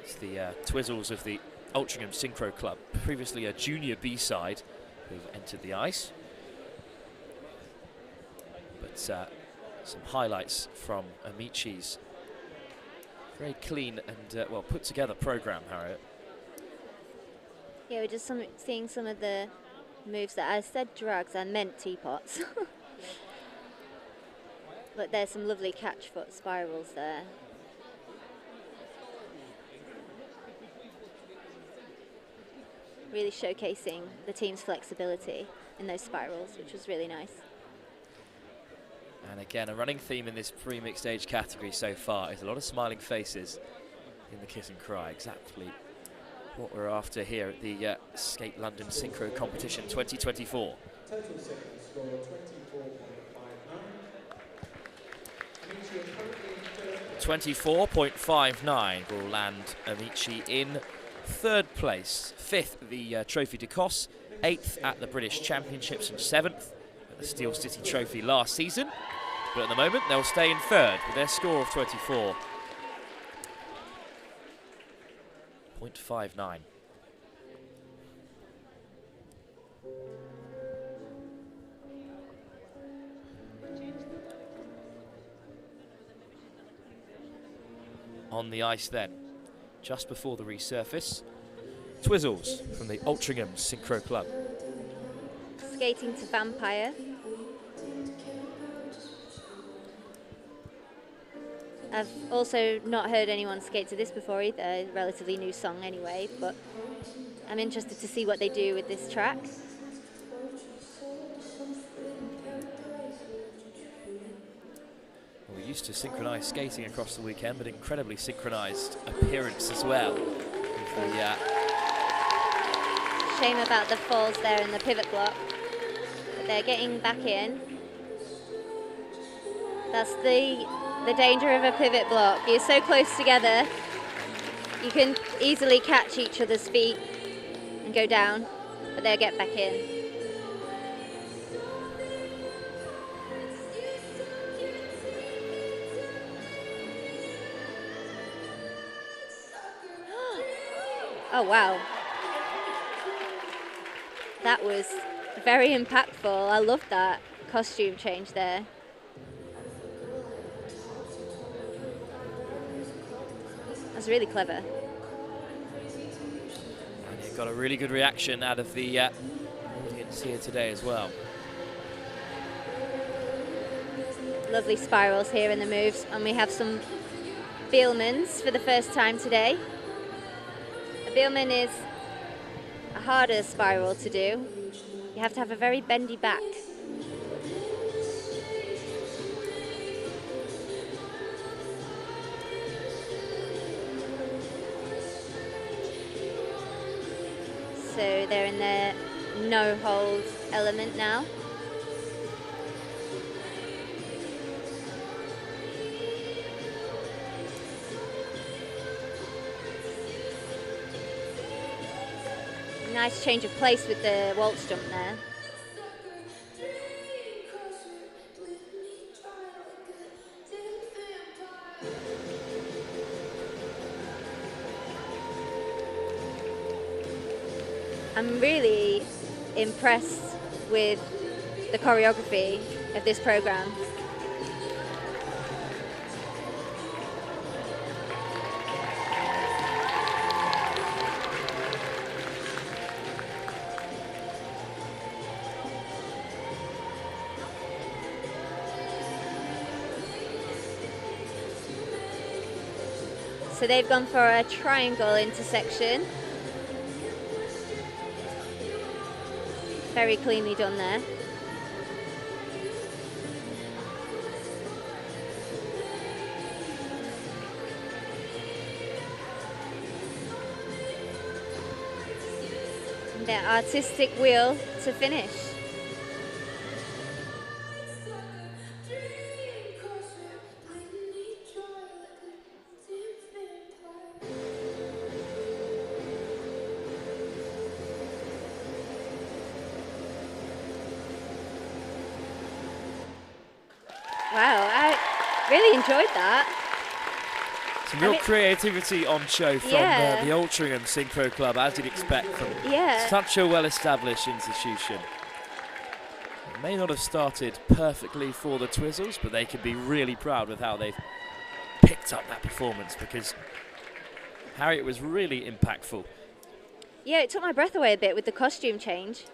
It's the Twizzles of the Altrincham Synchro Club, previously a junior B-side who've entered the ice. But some highlights from Amici's very clean and well put together programme, Harriet. Yeah, we're just seeing some of the moves that I said drags, I meant teapots. But there's some lovely catch foot spirals there. Really showcasing the team's flexibility in those spirals, which was really nice. And again, a running theme in this pre-mixed age category so far is a lot of smiling faces in the kiss and cry. Exactly what we're after here at the Skate London Synchro Competition 2024. Total second score 24.59. 24.59 will land Amici in third place. Fifth at the Trophy de Cos, eighth at the British Championships and seventh at the Steel City Trophy last season. But at the moment, they'll stay in third with their score of 24.59. On the ice then, just before the resurface. Twizzles from the Altrincham Synchro Club. Skating to Vampire. I've also not heard anyone skate to this before either, a relatively new song anyway, but I'm interested to see what they do with this track. Well, we're used to synchronised skating across the weekend, but incredibly synchronised appearance as well. Shame about the falls there in the pivot block, but they're getting back in. That's the danger of a pivot block. You're so close together, you can easily catch each other's feet and go down, but they'll get back in. Oh wow, that was very impactful. I love that costume change there. That's really clever. And it got a really good reaction out of the audience here today as well. Lovely spirals here in the moves, and we have some Beelmans for the first time today. A Beelman is a harder spiral to do. You have to have a very bendy back. So they're in the no hold element now. Nice change of place with the waltz jump there. I'm really impressed with the choreography of this program. So they've gone for a triangle intersection. Very cleanly done there. And their artistic wheel to finish. Wow, I really enjoyed that. Some real creativity on show from the Altrincham Synchro Club, as you'd expect from such a well-established institution. It may not have started perfectly for the Twizzles, but they can be really proud with how they've picked up that performance, because Harriet was really impactful. Yeah, it took my breath away a bit with the costume change.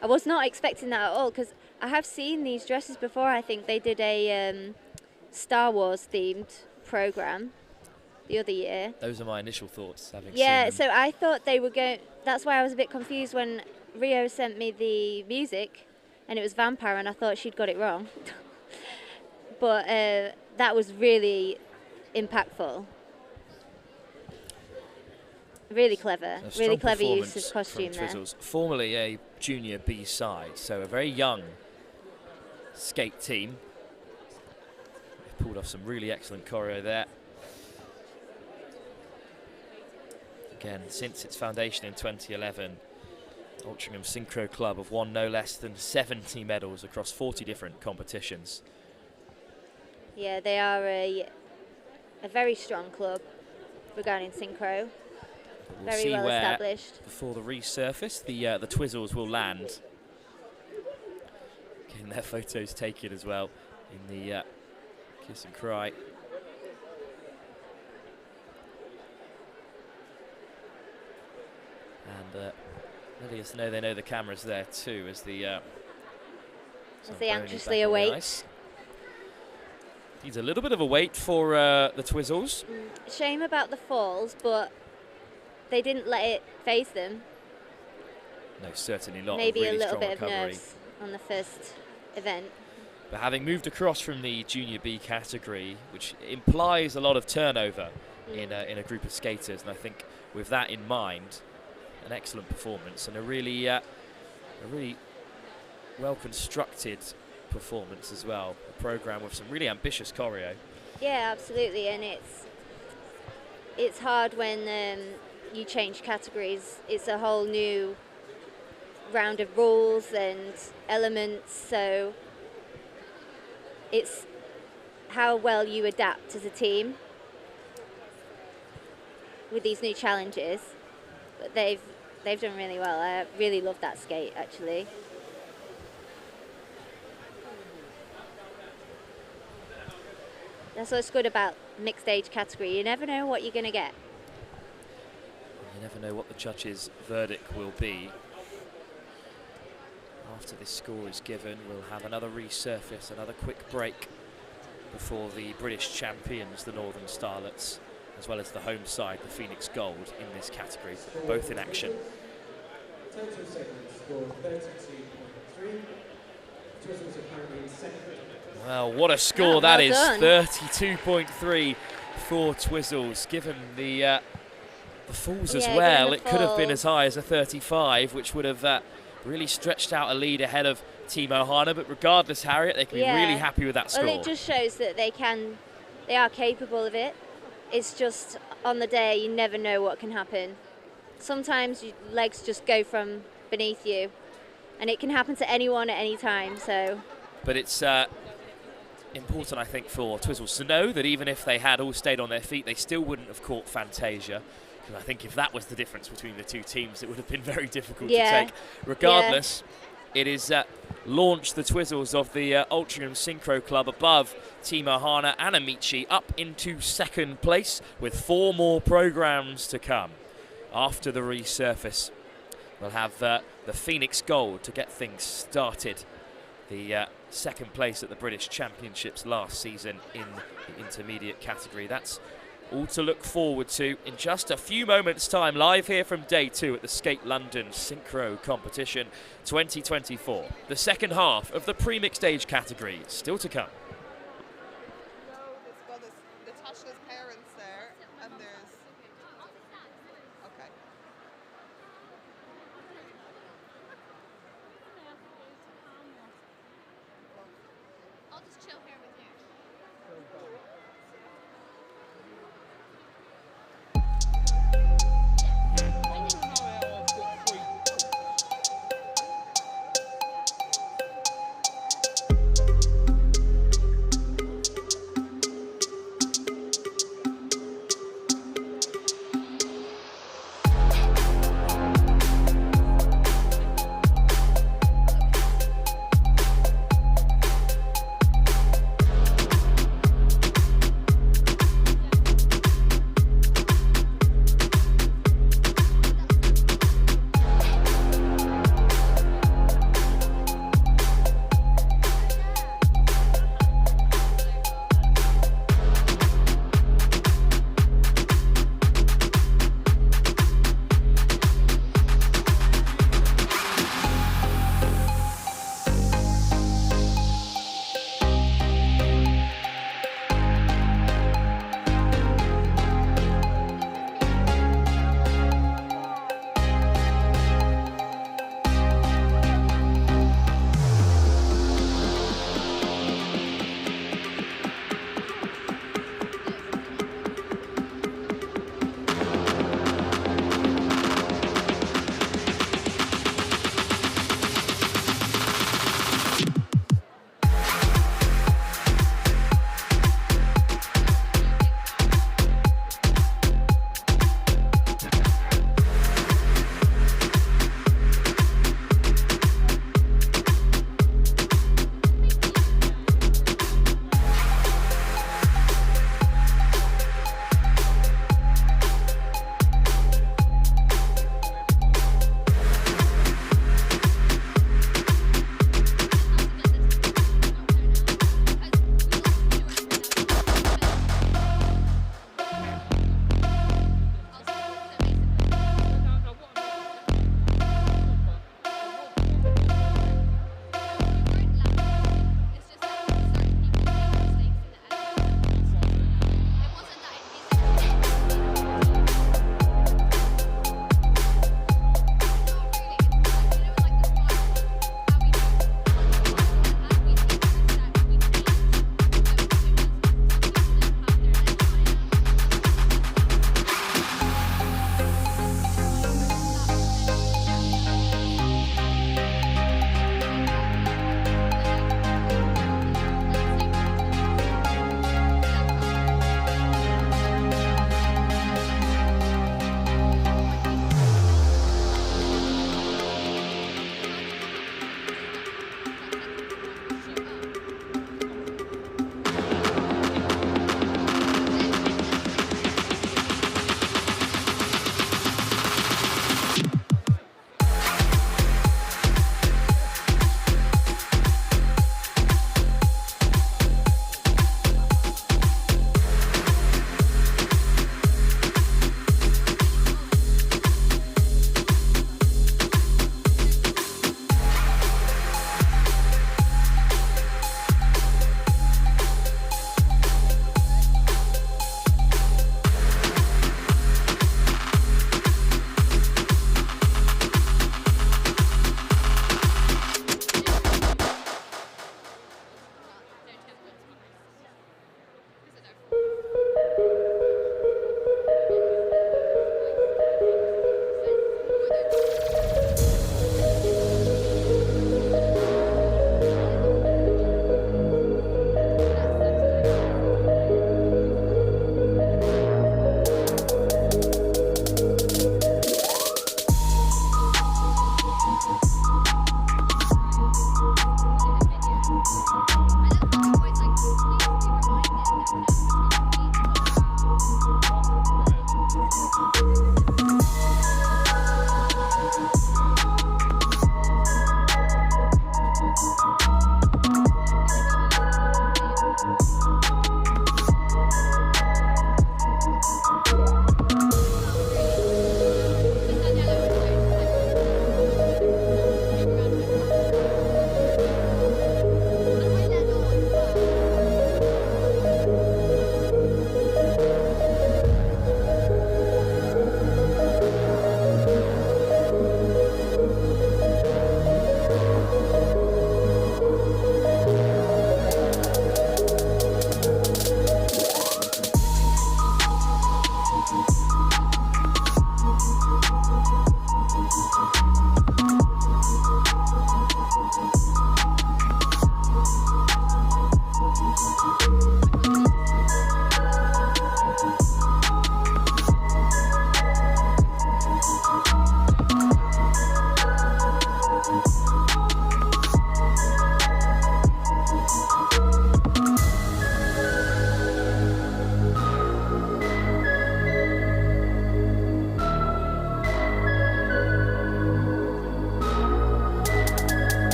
I was not expecting that at all, because I have seen these dresses before. I think they did a Star Wars themed program the other year. Those are my initial thoughts, having seen Yeah, them. so I thought they were going. That's why I was a bit confused when Rio sent me the music, and it was Vampire, and I thought she'd got it wrong. But that was really impactful. Really clever. Really clever use of costume there. Formerly a junior B-side, so a very young skate team. They've pulled off some really excellent choreo there. Again, since its foundation in 2011, Altrincham Synchro Club have won no less than 70 medals across 40 different competitions. Yeah, they are a very strong club regarding synchro. We'll very see well where, established. before the resurface, the Twizzles will land. Getting their photos taken as well in the kiss and cry. But letting us know they know the camera's there too as the As Zamboni they anxiously back on the await. ice. Needs a little bit of a wait for the Twizzles. Shame about the falls, but they didn't let it phase them. No, certainly not. Maybe really a little strong bit of recovery. nerves on the first event. But having moved across from the Junior B category, which implies a lot of turnover in a group of skaters, and I think with that in mind, an excellent performance and a really well-constructed performance as well. A program with some really ambitious choreo. Yeah, absolutely, and it's hard when you change categories. It's a whole new round of rules and elements, so it's how well you adapt as a team with these new challenges. But they've done really well. I really love that skate, actually. That's what's good about mixed age category. You never know what you're going to get. You never know what the judges' verdict will be. After this score is given, we'll have another resurface, another quick break before the British champions, the Northern Starlets, as well as the home side, the Phoenix Gold, in this category, both in action. Total segment score 32.3. Twizzles are currently in second. Well, what a score that is. done. 32.3 for Twizzles. Given the falls as Yeah, well, given it the could have been falls. as high as a 35, which would have really stretched out a lead ahead of Timo Hana. But regardless, Harriet, they can be really happy with that score. Well, it just shows that they are capable of it. It's just on the day you never know what can happen. Sometimes your legs just go from beneath you, and it can happen to anyone at any time. So, But it's important, I think, for Twizzles to know that even if they had all stayed on their feet, they still wouldn't have caught Fantasia. Because I think if that was the difference between the two teams, it would have been very difficult to take. Regardless, it is launched the Twizzles of the Ultrium Synchro Club above Timo Hana and Amici up into second place with 4 more programs to come. After the resurface, we'll have the Phoenix Gold to get things started. The second place at the British Championships last season in the intermediate category. That's all to look forward to in just a few moments' time, live here from day 2 at the Skate London Synchro Competition 2024. The second half of the pre-mixed age category still to come. Well, there's Natasha's parents there, and there's... Okay. I'll just chill here with you.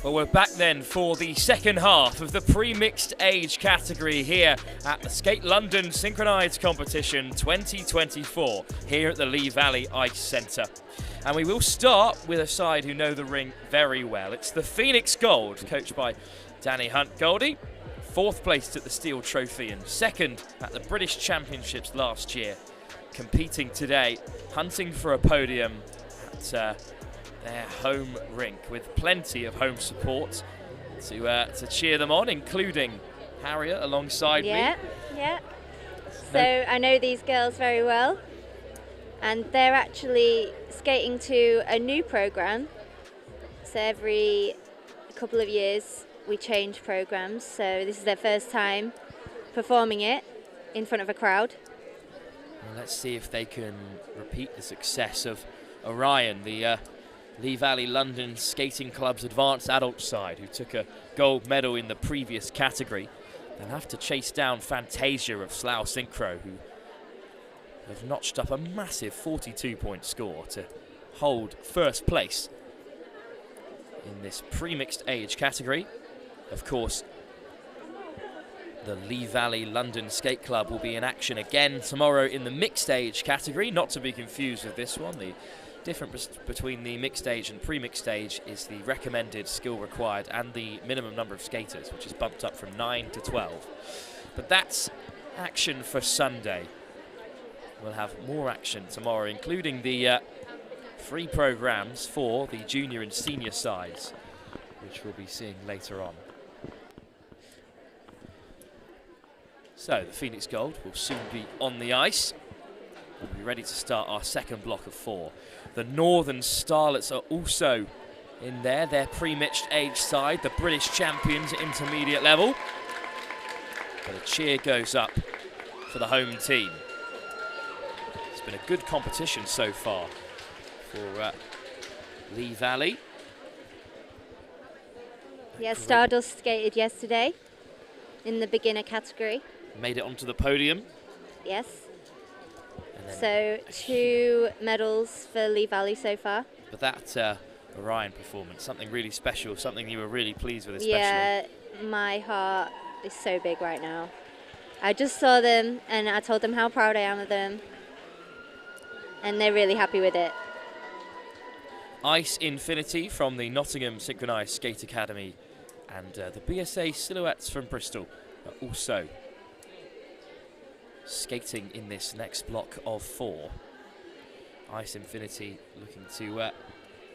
Well, we're back then for the second half of the pre-mixed age category here at the Skate London Synchronised Competition 2024 here at the Lee Valley Ice Centre. And we will start with a side who know the ring very well. It's the Phoenix Gold, coached by Danny Hunt Goldie, 4th placed at the Steel Trophy and 2nd at the British Championships last year. Competing today, hunting for a podium at their home rink with plenty of home support to cheer them on, including Harriet alongside me. Yeah. So I know these girls very well, and they're actually skating to a new program. So every couple of years we change programs. So this is their first time performing it in front of a crowd. Well, let's see if they can repeat the success of Orion, the Lee Valley London Skating Club's advanced adult side, who took a gold medal in the previous category. They'll have to chase down Fantasia of Slough Synchro, who have notched up a massive 42-point score to hold first place in this pre-mixed age category. Of course, the Lee Valley London Skate Club will be in action again tomorrow in the mixed age category, not to be confused with this one. The difference between the mixed age and pre-mixed stage is the recommended skill required and the minimum number of skaters, which is bumped up from 9 to 12. But that's action for Sunday. We'll have more action tomorrow, including the free programs for the junior and senior sides, which we'll be seeing later on. So the Phoenix Gold will soon be on the ice. We'll be ready to start our second block of 4. The Northern Starlets are also in there, their pre-mixed age side, the British champions at intermediate level. But a cheer goes up for the home team. It's been a good competition so far for Lee Valley. Yeah, Stardust skated yesterday in the beginner category. Made it onto the podium. Yes. So 2 medals for Lee Valley so far. But that Orion performance, something really special, something you were really pleased with especially. Yeah, my heart is so big right now. I just saw them and I told them how proud I am of them. And they're really happy with it. Ice Infinity from the Nottingham Synchronised Skate Academy and the BSA Silhouettes from Bristol are also skating in this next block of 4. Ice Infinity looking to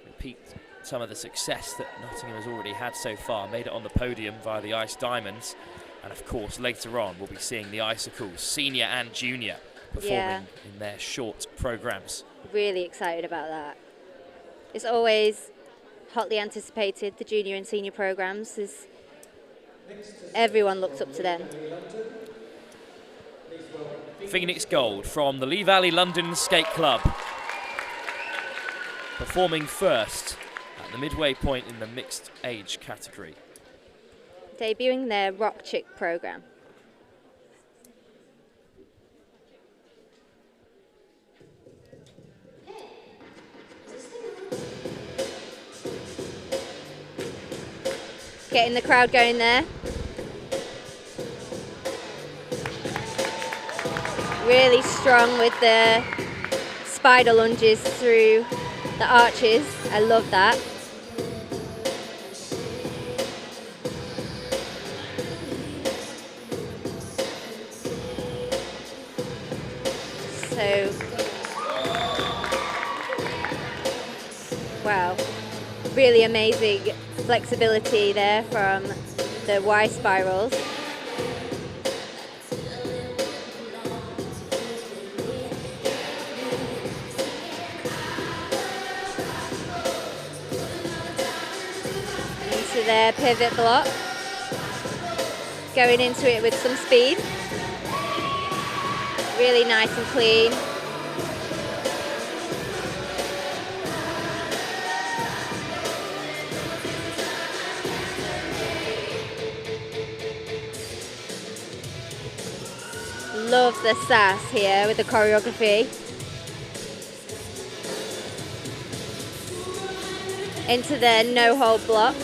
repeat some of the success that Nottingham has already had so far. Made it on the podium via the Ice Diamonds. And of course, later on, we'll be seeing the Icicles, senior and junior, performing in their short programs. Really excited about that. It's always hotly anticipated, the junior and senior programs. Everyone looks up to them. Phoenix Gold from the Lee Valley London Skate Club, performing first at the midway point in the mixed age category. Debuting their Rock Chick program. Getting the crowd going there. Really strong with the spider lunges through the arches. I love that. So, wow, really amazing flexibility there from the Y spirals. Into their pivot block, going into it with some speed. Really nice and clean. Love the sass here with the choreography. Into their no-hold block.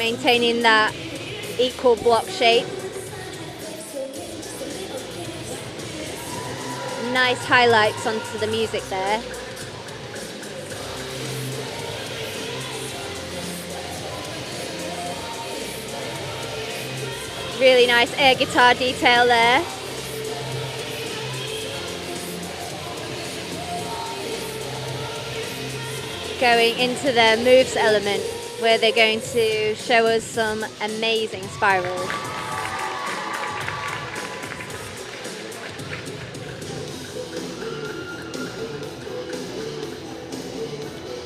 maintaining that equal block shape. Nice highlights onto the music there. Really nice air guitar detail there. Going into the moves element, where they're going to show us some amazing spirals.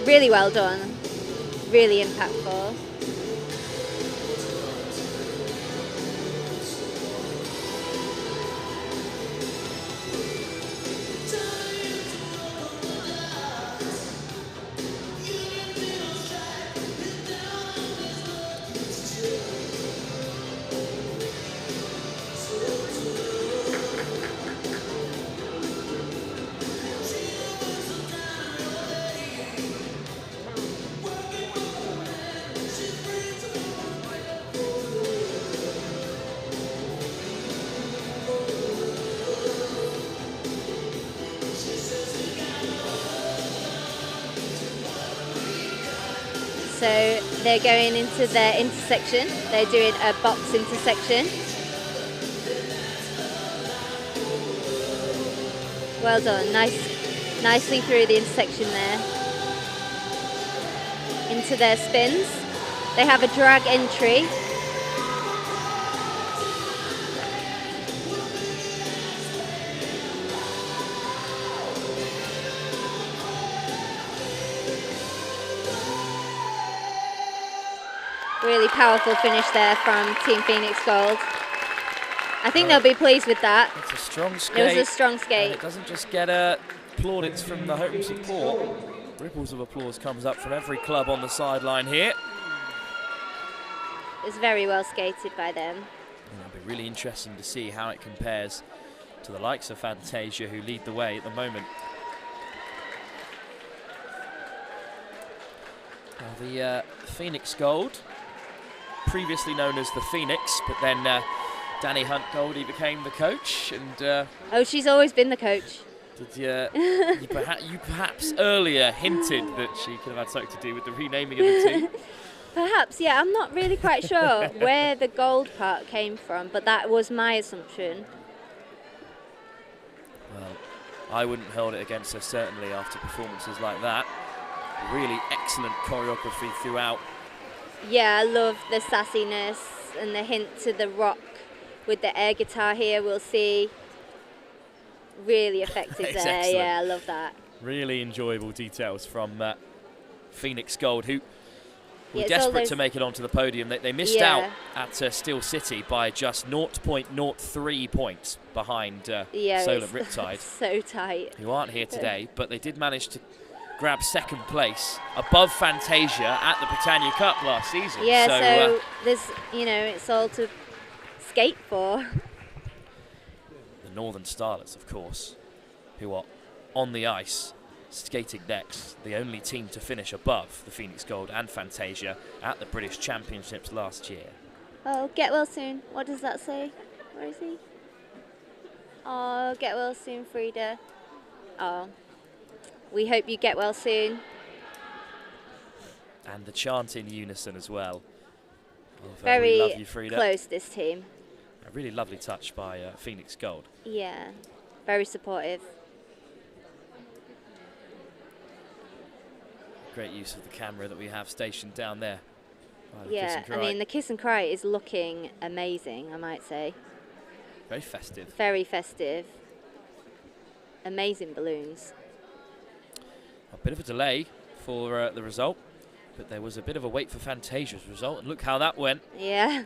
Really well done, really impactful. So they're going into their intersection. They're doing a box intersection. Well done, nicely through the intersection there. Into their spins. They have a drag entry. Really powerful finish there from Team Phoenix Gold. I think they'll be pleased with that. It's a strong skate. It was a strong And skate. it doesn't just get plaudits from the home support. Ripples of applause comes up from every club on the sideline here. It's very well skated by them. And it'll be really interesting to see how it compares to the likes of Fantasia, who lead the way at the moment. Now the Phoenix Gold, previously known as the Phoenix, but then Danny Hunt Goldie became the coach, and Oh, she's always been the coach. you perhaps earlier hinted that she could have had something to do with the renaming of the team. Perhaps, yeah, I'm not really quite sure where the gold part came from, but that was my assumption. Well, I wouldn't hold it against her, certainly, after performances like that. Really excellent choreography throughout. Yeah, I love the sassiness and the hint to the rock with the air guitar here. We'll see. Really effective It's there. excellent. Yeah, I love that. Really enjoyable details from Phoenix Gold, who were Yeah, it's all desperate those- to make it onto the podium. They missed Yeah. out at Steel City by just 0.03 points behind Yeah, Solent it's Riptide, so tight. who aren't here today, but they did manage to grab second place above Fantasia at the Britannia Cup last season. Yeah, so there's, it's all to skate for. the Northern Starlets, of course, who are on the ice, skating next, the only team to finish above the Phoenix Gold and Fantasia at the British Championships last year. Oh, get well soon. What does that say? Where is he? Oh, get well soon, Frida. Oh, we hope you get well soon. And the chant in unison as well. Of, we Very love you, Frida. close, this team. A really lovely touch by Phoenix Gold. Yeah, very supportive. Great use of the camera that we have stationed down there. by the Kiss Yeah, and I Cry. mean, the Kiss and Cry is looking amazing, I might say. Very festive. Very festive. Amazing balloons. A bit of a delay for the result, but there was a bit of a wait for Fantasia's result, and look how that went. Yeah.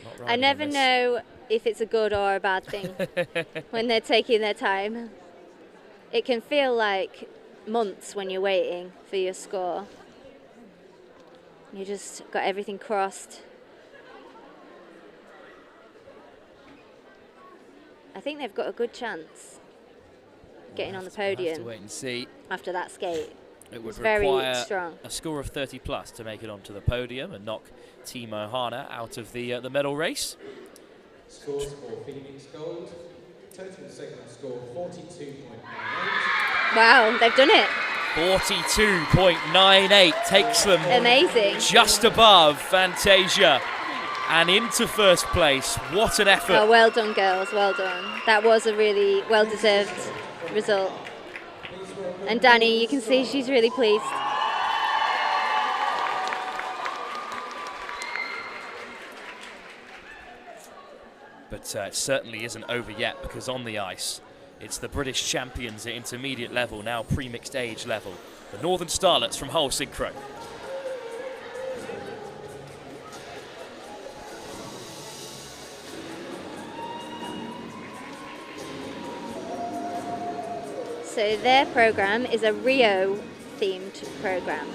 Not I riding never on this. know if it's a good or a bad thing when they're taking their time. It can feel like months when you're waiting for your score. You just got everything crossed. I think they've got a good chance getting on the We'll have to podium wait and see. after that skate. It would very require strong. a score of 30 plus to make it onto the podium and knock Timo Hana out of the medal race. Scores for Phoenix Gold. Total segment score 42.98. Wow, they've done it. 42.98 takes them Amazing. just above Fantasia and into first place. What an effort. Oh, well done, girls. Well done. That was a really well-deserved result. And Danny, you can see she's really pleased. But it certainly isn't over yet, because on the ice, it's the British champions at intermediate level, now pre-mixed age level, the Northern Starlets from Hull Synchro. So their program is a Rio-themed program.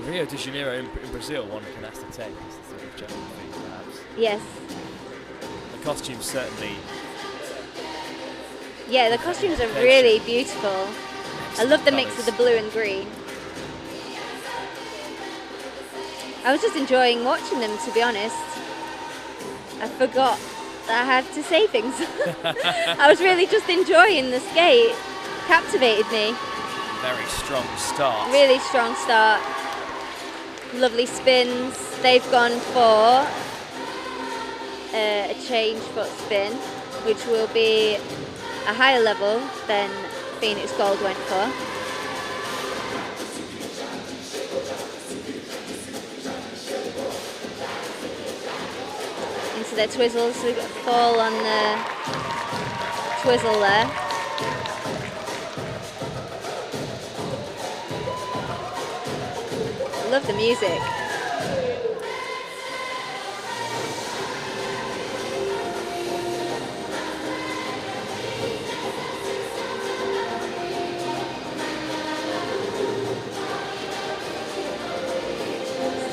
Rio de Janeiro in Brazil, one can ascertain, is the sort of general thing, perhaps. Yes. The costumes certainly. Yeah, the costumes are really beautiful. I love the mix of the blue and green. I was just enjoying watching them, to be honest. I forgot that I had to say things. I was really just enjoying the skate. Captivated me. Very strong start. Really strong start. Lovely spins. They've gone for a change foot spin, which will be a higher level than Phoenix Gold went for. Into their twizzles, so we've got a fall on the twizzle there. Love the music.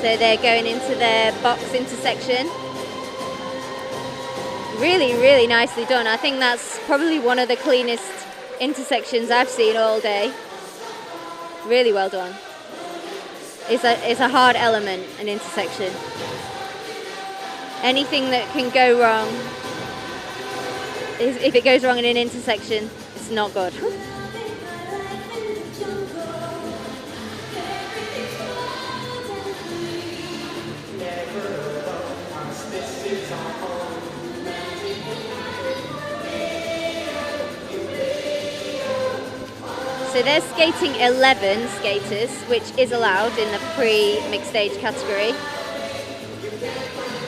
So they're going into their box intersection. Really, really nicely done. I think that's probably one of the cleanest intersections I've seen all day. Really well done. It's a hard element, an intersection. Anything that can go wrong, if it goes wrong in an intersection, it's not good. So they're skating 11 skaters, which is allowed in the pre-mixed age category.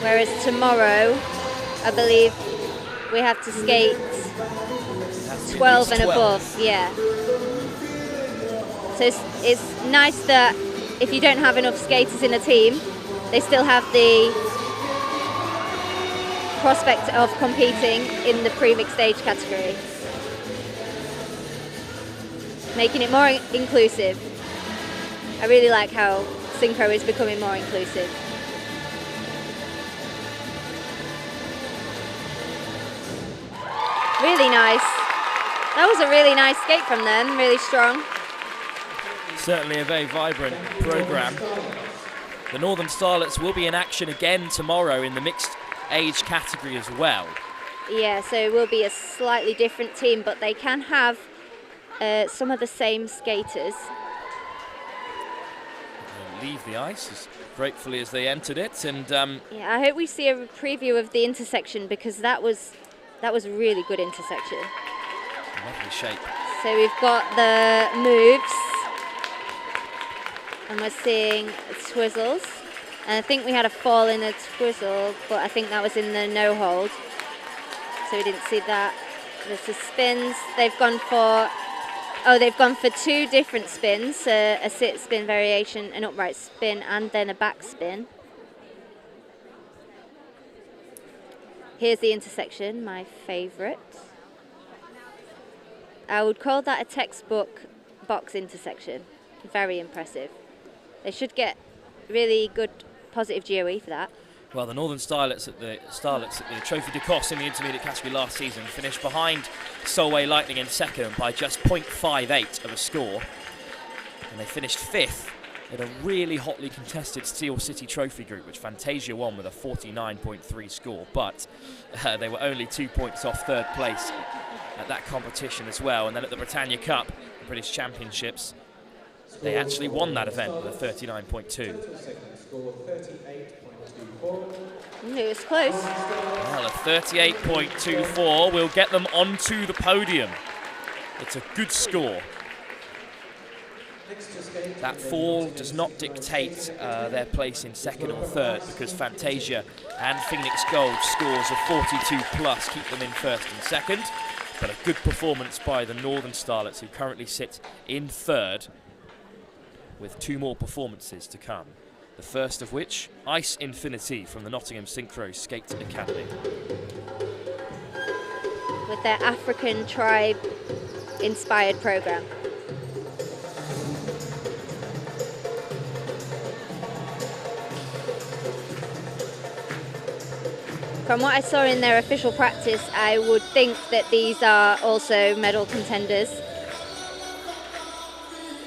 Whereas tomorrow, I believe we have to skate 12 and above. Yeah. So it's nice that if you don't have enough skaters in a team, they still have the prospect of competing in the pre-mixed age category, making it more inclusive. I really like how synchro is becoming more inclusive. Really nice. That was a really nice skate from them, really strong. Certainly a very vibrant program. The Northern Starlets will be in action again tomorrow in the mixed age category as well. Yeah, so it will be a slightly different team, but they can have some of the same skaters. They'll leave the ice as gratefully as they entered it, and yeah, I hope we see a preview of the intersection, because that was a really good intersection. lovely shape. So we've got the moves, and we're seeing twizzles. And I think we had a fall in the twizzle, but I think that was in the no hold. so we didn't see that. There's the spins. They've gone for 2 different spins, a sit spin variation, an upright spin, and then a back spin. Here's the intersection, my favourite. I would call that a textbook box intersection. Very impressive. They should get really good positive GOE for that. Well, the Northern Starlets at the Trophy de Cosse in the intermediate category last season finished behind Solway Lightning in second by just 0.58 of a score. And they finished 5th in a really hotly contested Steel City Trophy group, which Fantasia won with a 49.3 score. But they were only 2 points off 3rd place at that competition as well. And then at the Britannia Cup, the British Championships, they actually won that event with a 39.2. It was close. Well, a 38.24 will get them onto the podium. It's a good score. That fall does not dictate their place in 2nd or 3rd, because Fantasia and Phoenix Gold scores of 42 plus keep them in 1st and 2nd. But a good performance by the Northern Starlets, who currently sit in 3rd, with 2 more performances to come. The first of which, Ice Infinity from the Nottingham Synchro Skate Academy. With their African tribe inspired program. From what I saw in their official practice, I would think that these are also medal contenders.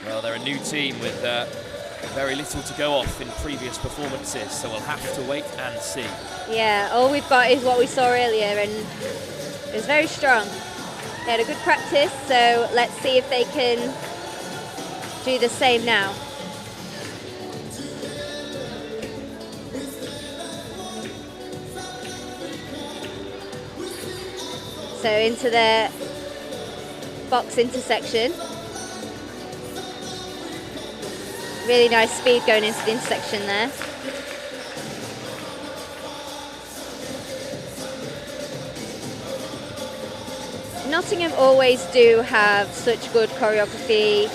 Well, they're a new team with very little to go off in previous performances, so we'll have to wait and see. Yeah, all we've got is what we saw earlier, and it was very strong. They had a good practice, so let's see if they can do the same now. So into their box intersection. Really nice speed going into the intersection there. Nottingham always do have such good choreography,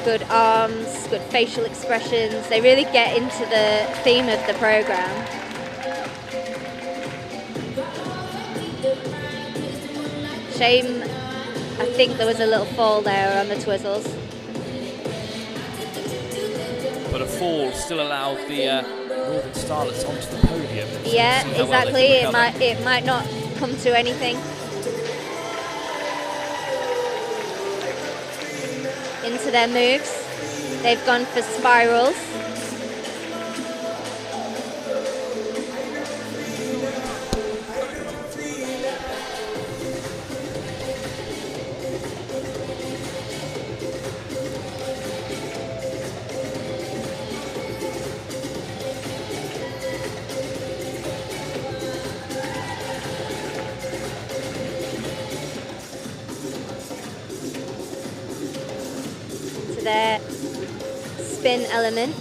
good arms, good facial expressions. They really get into the theme of the program. Shame, I think there was a little fall there on the twizzles. But a fall still allowed the Northern Starlets onto the podium. So Yeah, we'll see how well they exactly. can recover. It might not come to anything. Into their moves. They've gone for spirals. Their spin element.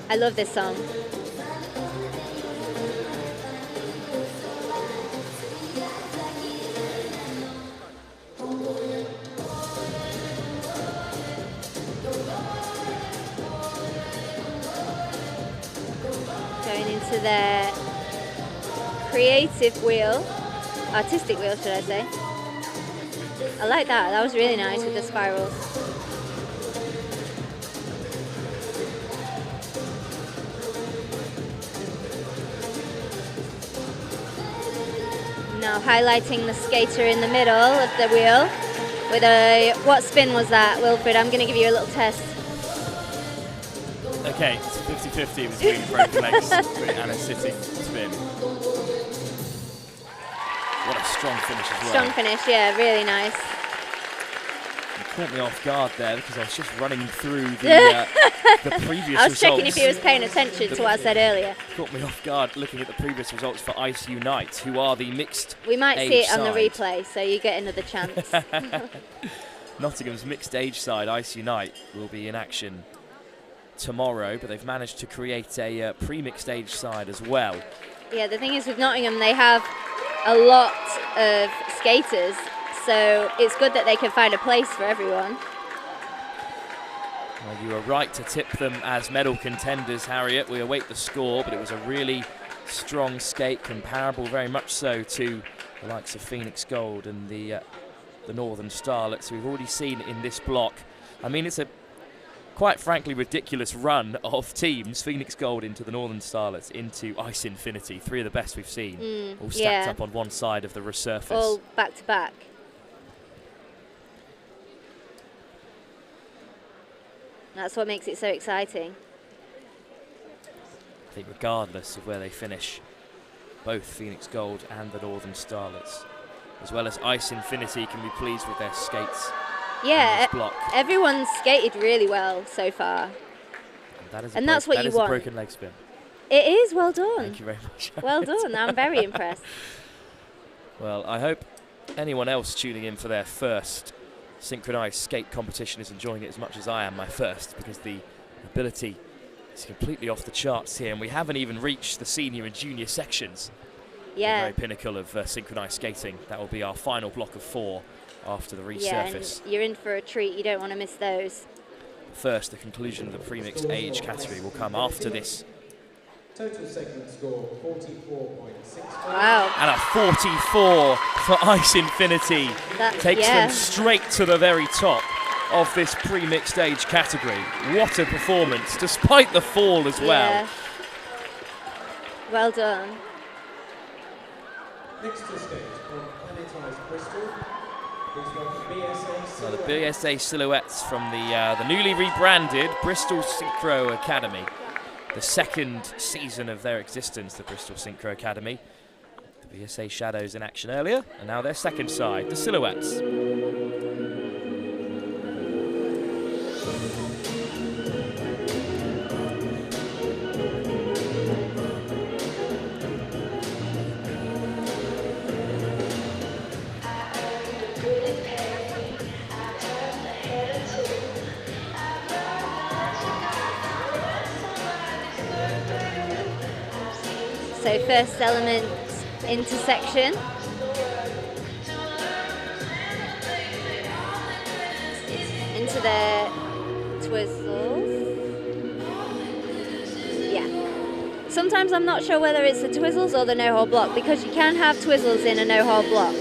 I love this song. Going into their creative wheel, artistic wheel, should I say. I like that. That was really nice with the spirals. Now highlighting the skater in the middle of the wheel with a, what spin was that, Wilfred? I'm going to give you a little test. Okay, it's 50-50 between broken legs and a sitting spin. What a strong finish as well. Strong finish, yeah, really nice. Caught me off guard there because I was just running through the previous results. I was checking if he was paying attention to what I said earlier. Caught me off guard looking at the previous results for Ice Unite, who are the mixed We might age see it on the side. replay, so you get another chance. Nottingham's mixed age side, Ice Unite, will be in action tomorrow, but they've managed to create a pre-mixed age side as well. Yeah, the thing is with Nottingham, they have a lot of skaters, so it's good that they can find a place for everyone. Well, you were right to tip them as medal contenders, Harriet. We await the score, but it was a really strong skate, comparable very much so to the likes of Phoenix Gold and the Northern Starlets we've already seen in this block. I mean, it's a quite frankly ridiculous run of teams. Phoenix Gold into the Northern Starlets, into Ice Infinity, three of the best we've seen, all stacked up on one side of the resurface. All back to back. That's what makes it so exciting. I think regardless of where they finish, both Phoenix Gold and the Northern Starlets, as well as Ice Infinity, can be pleased with their skates. Yeah, block. everyone's skated really well so far. And that's what you want. A broken leg spin. It is, well done. Thank you very much. Well done, I'm very impressed. Well, I hope anyone else tuning in for their first synchronized skate competition is enjoying it as much as I am my first, because the ability is completely off the charts here, and we haven't even reached the senior and junior sections. Yeah. The very pinnacle of synchronized skating. That will be our final block of 4 after the resurface. Yeah, and you're in for a treat. You don't want to miss those. First, the conclusion of the pre-mixed age category will come after this. Total segment score 44.6. Wow. And a 44 for Ice Infinity. That Takes them straight to the very top of this pre-mixed age category. What a performance, despite the fall as well. Yeah. Well done. Next to skate from Planetized Bristol. Please welcome BSA So the Silhouette. BSA silhouettes from the newly rebranded Bristol Synchro Academy. The second season of their existence, the Bristol Synchro Academy. The BSA Shadows in action earlier, and now their second side, the silhouettes. So first element, intersection. Into the twizzles. Yeah. Sometimes I'm not sure whether it's the twizzles or the no-hold block, because you can have twizzles in a no-hold block.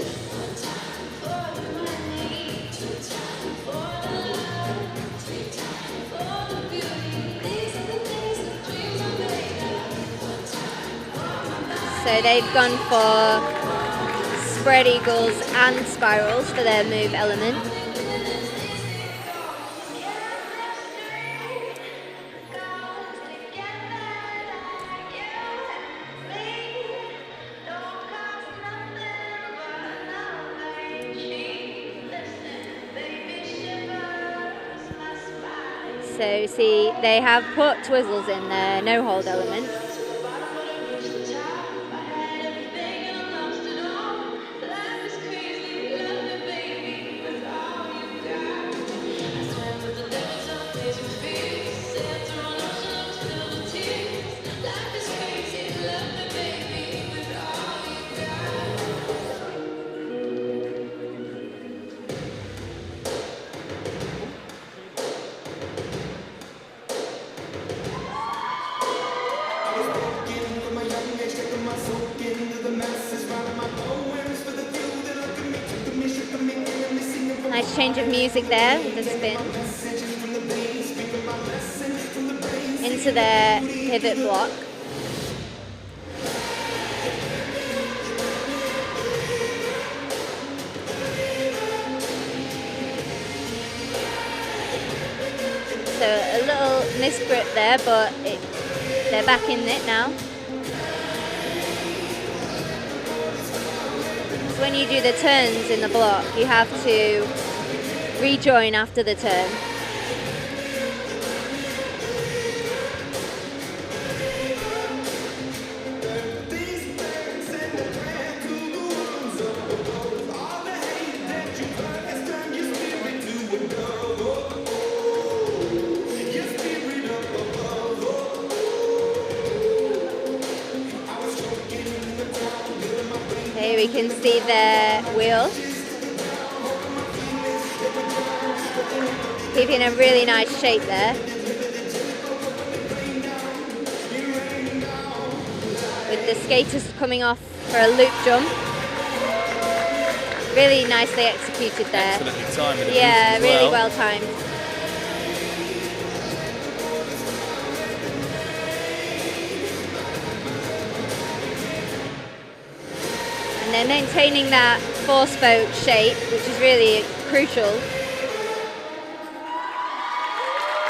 So they've gone for spread eagles and spirals for their move element. So see, they have put twizzles in their no-hold element. Nice change of music there with the spin. Into their pivot block. So a little misgrip there, but they're back in it now. So when you do the turns in the block, you have to rejoin after the turn. Here we can see the wheel. Keeping a really nice shape there. With the skaters coming off for a loop jump. Really nicely executed there. Excellently timed with the Yeah, music as really well timed. And they're maintaining that four-spoke shape, which is really crucial.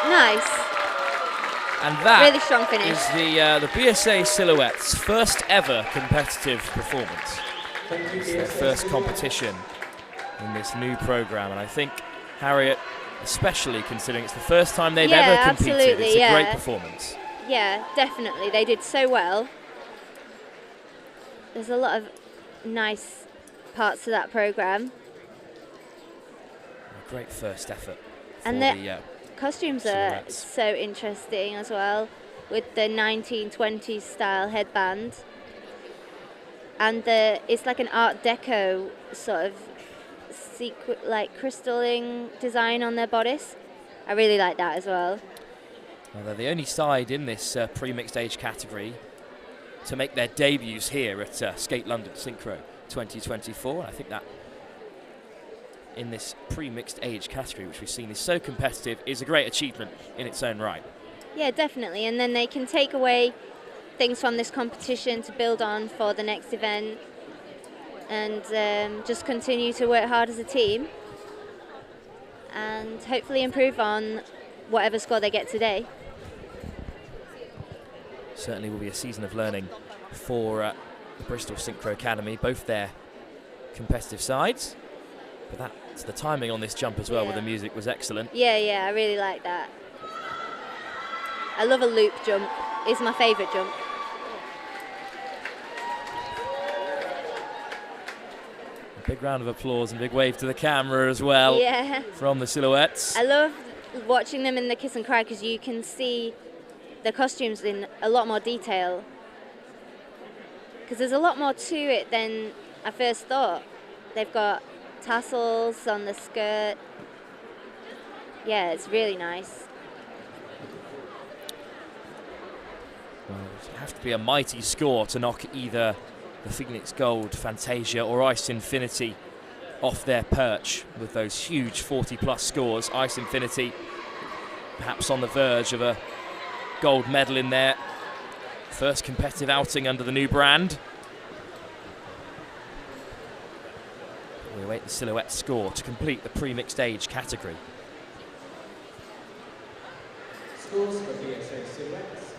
Nice. And that Really strong finish. is the BSA Silhouette's first ever competitive performance. It's their first competition in this new program, and I think Harriet, especially considering it's the first time they've ever competed, absolutely, it's a great performance. Yeah, definitely. They did so well. There's a lot of nice parts to that program. A great first effort for And the costumes silhouettes. are so interesting as well, with the 1920s style headband. And it's like an Art Deco sort of like crystalline design on their bodice. I really like that as well. Well, they're the only side in this pre-mixed age category to make their debuts here at Skate London Synchro 2024. I think that in this pre-mixed age category, which we've seen is so competitive, is a great achievement in its own right. Yeah, definitely. And then they can take away things from this competition to build on for the next event, and just continue to work hard as a team and hopefully improve on whatever score they get today. Certainly will be a season of learning for the Bristol Synchro Academy, both their competitive sides. But the timing on this jump as well with the music was excellent. Yeah, I really like that. I love a loop jump. It's my favourite jump. A big round of applause and big wave to the camera as well from the silhouettes. I love watching them in the kiss and cry because you can see the costumes in a lot more detail. Because there's a lot more to it than I first thought. They've got tassels on the skirt. Yeah, it's really nice. Well, it would have to be a mighty score to knock either the Phoenix Gold, Fantasia or Ice Infinity off their perch with those huge 40-plus scores. Ice Infinity perhaps on the verge of a gold medal in their first competitive outing under the new brand. We await the silhouette score to complete the pre-mixed age category. Scores for BSA Silhouettes.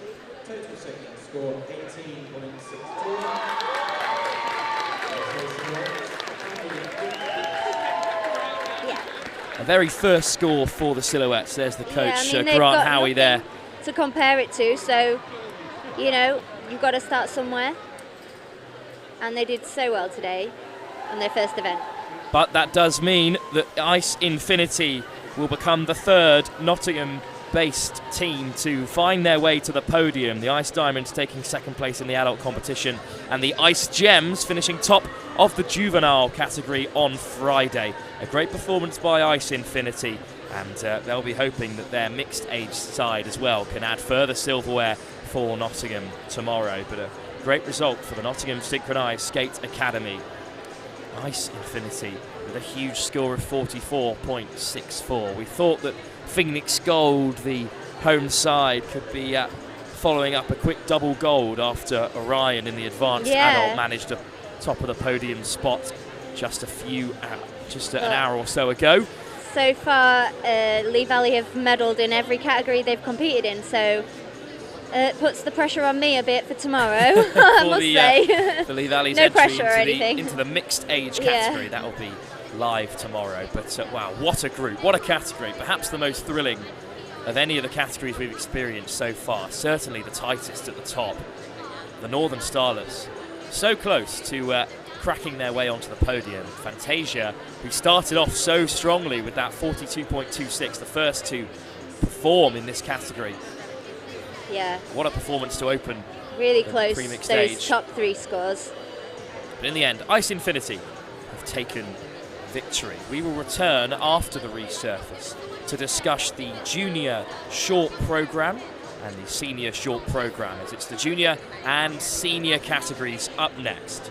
Total segment score 18.62. A very first score for the silhouettes. There's the coach, they've Grant got Howie there. to compare it to, so you know you've got to start somewhere, and they did so well today on their first event. But that does mean that Ice Infinity will become the third Nottingham-based team to find their way to the podium. The Ice Diamonds taking second place in the adult competition, and the Ice Gems finishing top of the juvenile category on Friday. A great performance by Ice Infinity, and they'll be hoping that their mixed age side as well can add further silverware for Nottingham tomorrow. But a great result for the Nottingham Synchronised Skate Academy. Ice Infinity with a huge score of 44.64. We thought that Phoenix Gold, the home side, could be following up a quick double gold after Orion in the advanced adult managed a top of the podium spot just an hour or so ago. So far, Lee Valley have medalled in every category they've competed in, so It puts the pressure on me a bit for tomorrow, I must say. For Lee Valley's No entry pressure or into anything. into the mixed age Yeah. category. That will be live tomorrow. But wow, what a group, what a category. Perhaps the most thrilling of any of the categories we've experienced so far. Certainly the tightest at the top. The Northern Starlets, so close to cracking their way onto the podium. Fantasia, who started off so strongly with that 42.26, the first to perform in this category. Yeah, What a performance to open really the close, pre-mixed those stage. top 3 scores. But in the end, Ice Infinity have taken victory. We will return after the resurface to discuss the junior short program and the senior short program, as it's the junior and senior categories up next.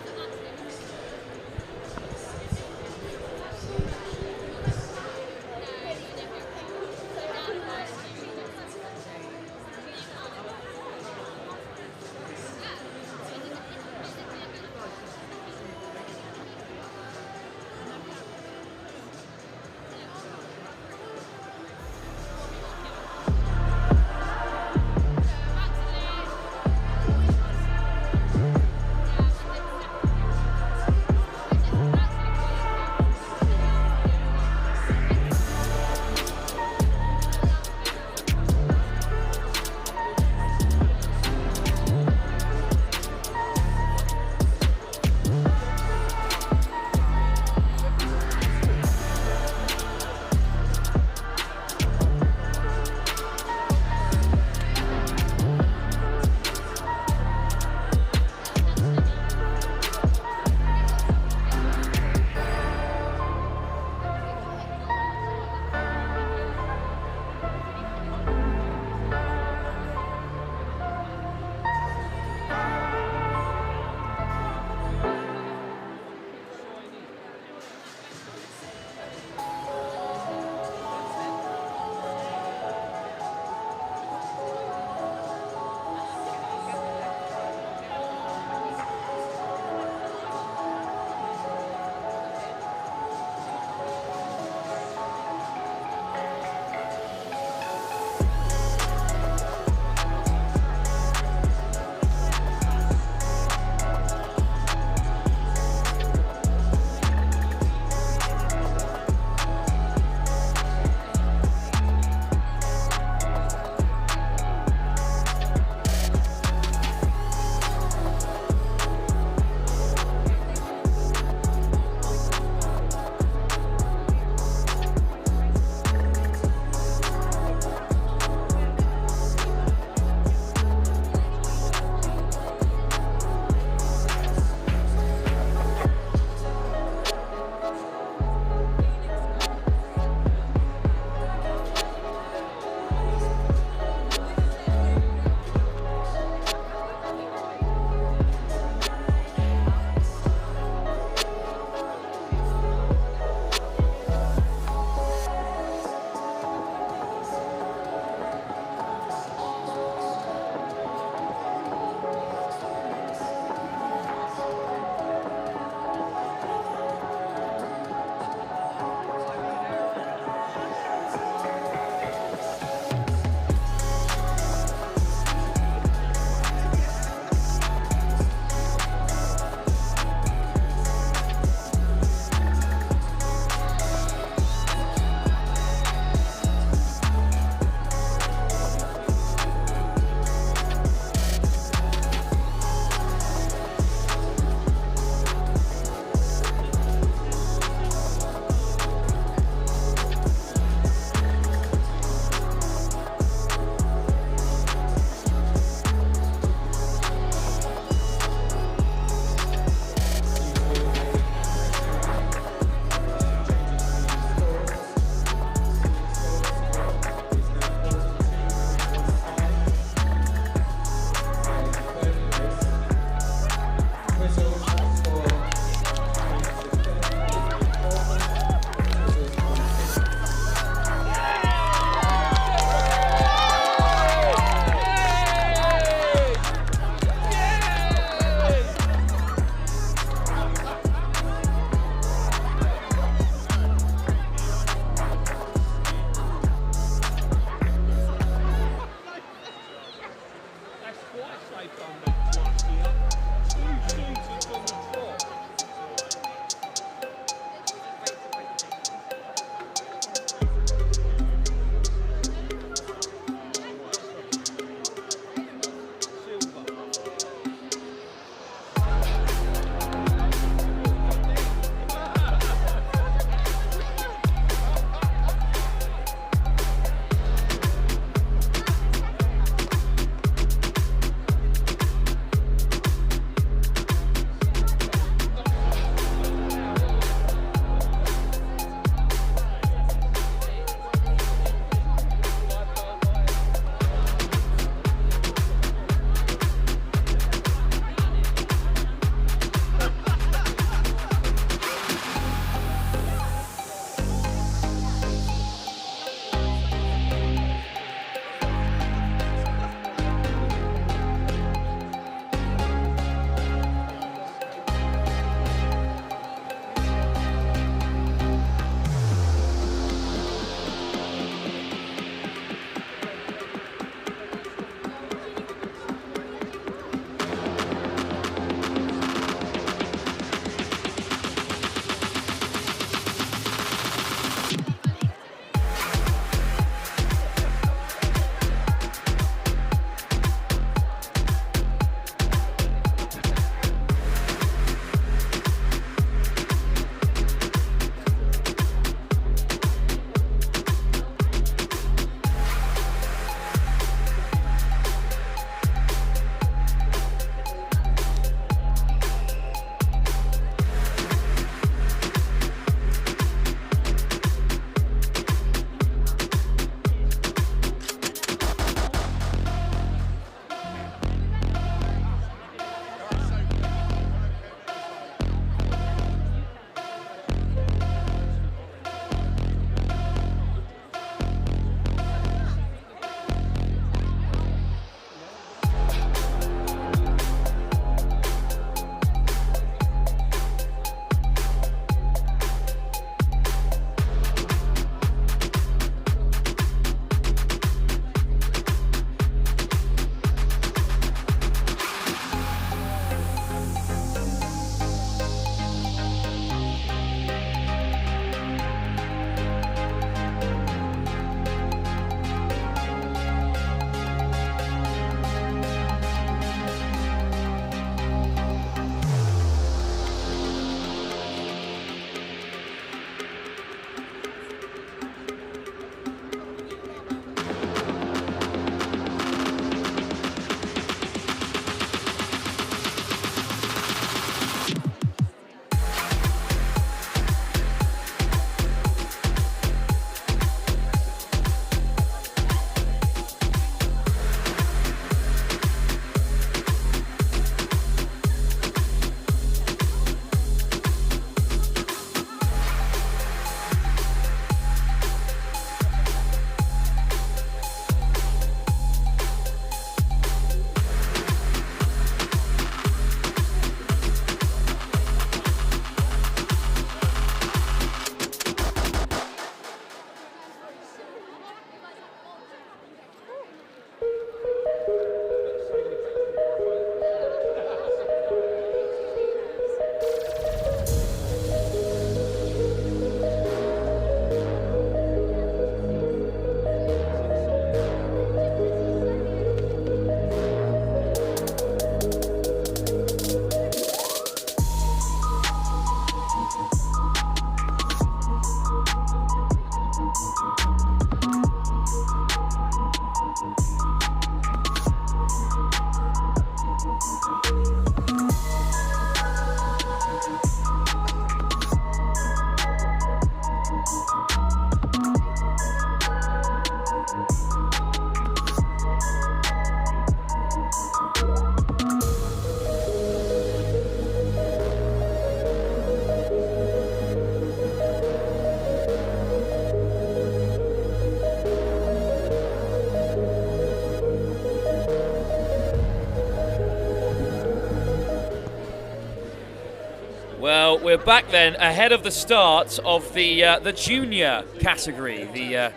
we're back then ahead of the start of the junior category, the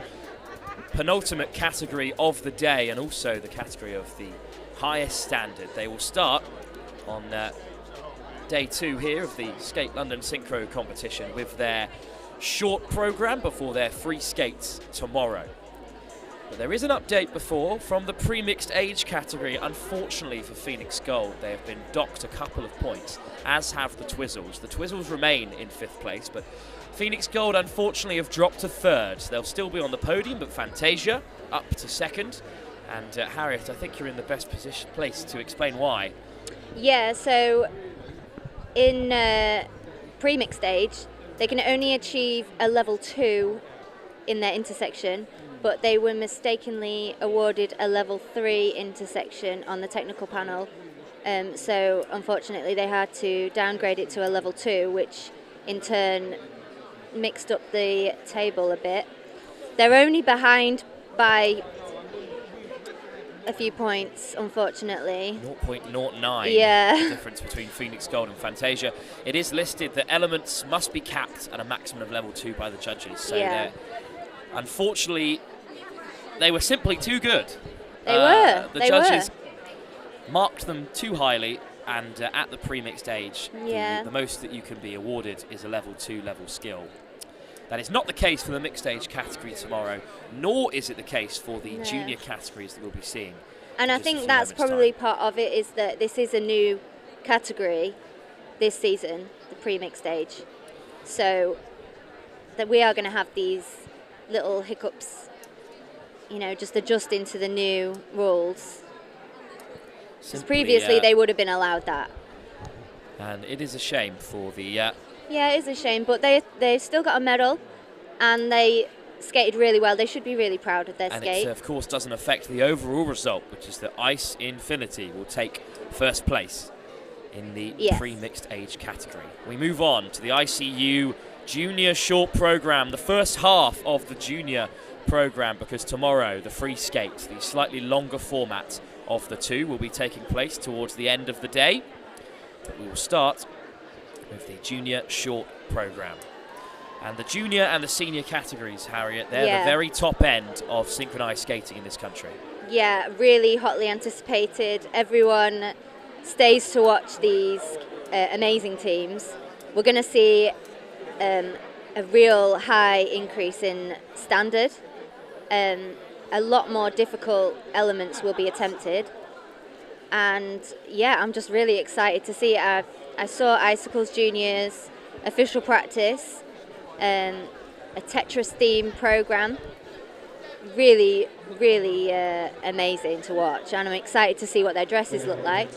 penultimate category of the day, and also the category of the highest standard. They will start on day 2 here of the Skate London Synchro competition with their short program before their free skates tomorrow. But there is an update before from the pre-mixed age category. Unfortunately for Phoenix Gold, they have been docked a couple of points, as have the Twizzles. The Twizzles remain in 5th place, but Phoenix Gold unfortunately have dropped to 3rd. They'll still be on the podium, but Fantasia up to 2nd. And Harriet, I think you're in the best place to explain why. Yeah, so in pre-mixed age, they can only achieve a level 2 in their intersection, but they were mistakenly awarded a level 3 intersection on the technical panel. So unfortunately they had to downgrade it to a level 2, which in turn mixed up the table a bit. They're only behind by a few points, unfortunately. 0.09 yeah. difference between Phoenix Gold and Fantasia. It is listed that elements must be capped at a maximum of level 2 by the judges. So unfortunately, they were simply too good. They were. The judges marked them too highly, and at the pre-mixed age, the most that you can be awarded is a level 2 level skill. That is not the case for the mixed age category tomorrow, nor is it the case for the junior categories that we'll be seeing. And I think that's probably part of it, is that this is a new category this season, the pre-mixed age. So that we are going to have these little hiccups, you know, just adjusting to the new rules. Because previously they would have been allowed that. And it is a shame for the... Yeah, it is a shame, but they still got a medal, and they skated really well. They should be really proud of their skate. And it, of course, doesn't affect the overall result, which is that Ice Infinity will take 1st place in the pre-mixed age category. We move on to the ICU Junior Short Program, the first half of the junior program, because tomorrow the free skate, the slightly longer format of the two, will be taking place towards the end of the day. But we will start with the junior short program. And the junior and the senior categories, Harriet, they're the very top end of synchronized skating in this country. Yeah, really hotly anticipated. Everyone stays to watch these amazing teams. We're going to see a real high increase in standard. A lot more difficult elements will be attempted. And yeah, I'm just really excited to see it. I saw Icicles Junior's official practice, a Tetris theme program. Really, really amazing to watch, and I'm excited to see what their dresses look like.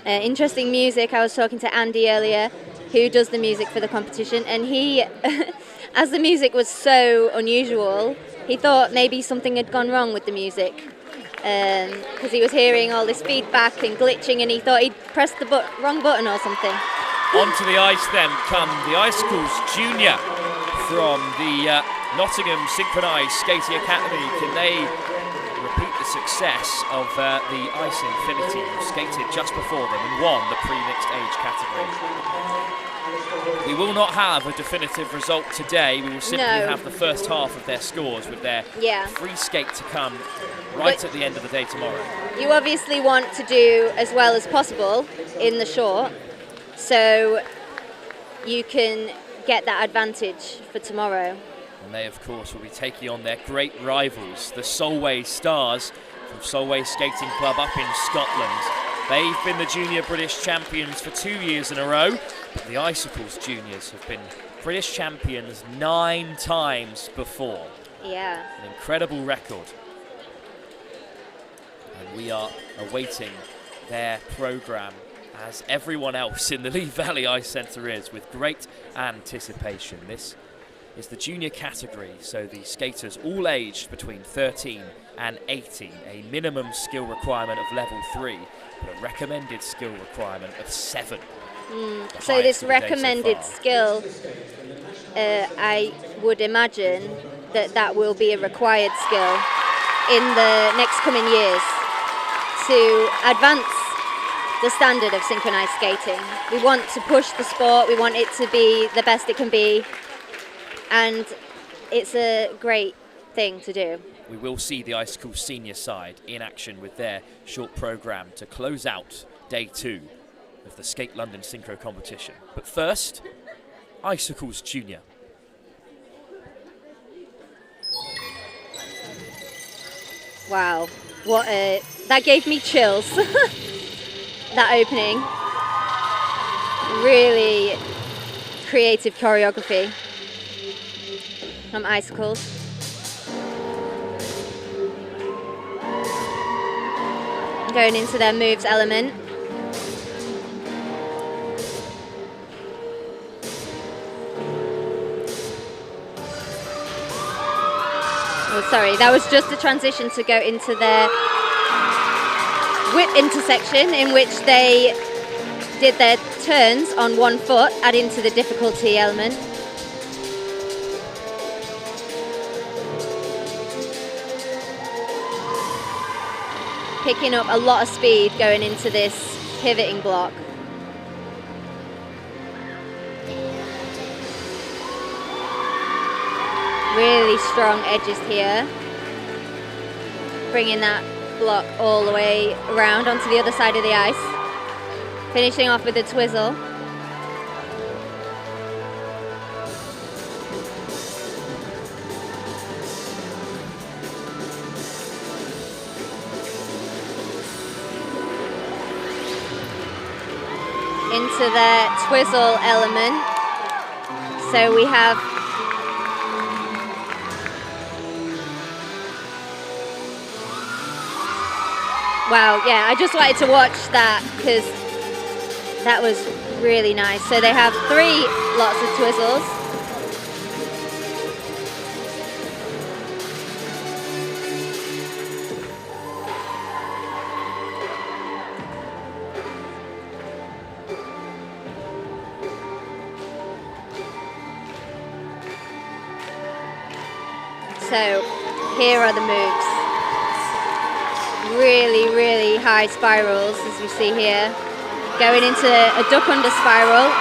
Interesting music. I was talking to Andy earlier, who does the music for the competition, and he, as the music was so unusual, he thought maybe something had gone wrong with the music. Because he was hearing all this feedback and glitching, and he thought he'd pressed the wrong button or something. Onto the ice then come the Icicles Junior from the Nottingham Synchronised Skating Academy. Can they repeat the success of the Ice Infinity, who skated just before them and won the pre-mixed age category? We will not have a definitive result today. We will simply have the first half of their scores with their free skate to come right at the end of the day tomorrow. You obviously want to do as well as possible in the short, so you can get that advantage for tomorrow. And they, of course, will be taking on their great rivals, the Solway Stars from Solway Skating Club up in Scotland. They've been the junior British champions for 2 years in a row, but the Icicles Juniors have been British champions 9 times before. Yeah. An incredible record. And we are awaiting their programme, as everyone else in the Lee Valley Ice Centre is, with great anticipation. This is the junior category, so the skaters all aged between 13 and 18, a minimum skill requirement of level 3, but a recommended skill requirement of 7. So this recommended skill, I would imagine that will be a required skill in the next coming years to advance the standard of synchronized skating. We want to push the sport, we want it to be the best it can be, and it's a great thing to do. We will see the Icicles senior side in action with their short program to close out day 2 of the Skate London Synchro competition. But first, Icicles Junior. Wow, that gave me chills. That opening, really creative choreography from Icicles. Going into their moves element. Oh, sorry, that was just a transition to go into their whip intersection, in which they did their turns on one foot, adding to the difficulty element. Picking up a lot of speed going into this pivoting block. Really strong edges here. Bringing that block all the way around onto the other side of the ice. Finishing off with a twizzle. Into the twizzle element. So we have wow, yeah, I just wanted to watch that because that was really nice. So they have 3 lots of twizzles. So here are the moves. Really, really high spirals, as we see here. Going into a duck under spiral.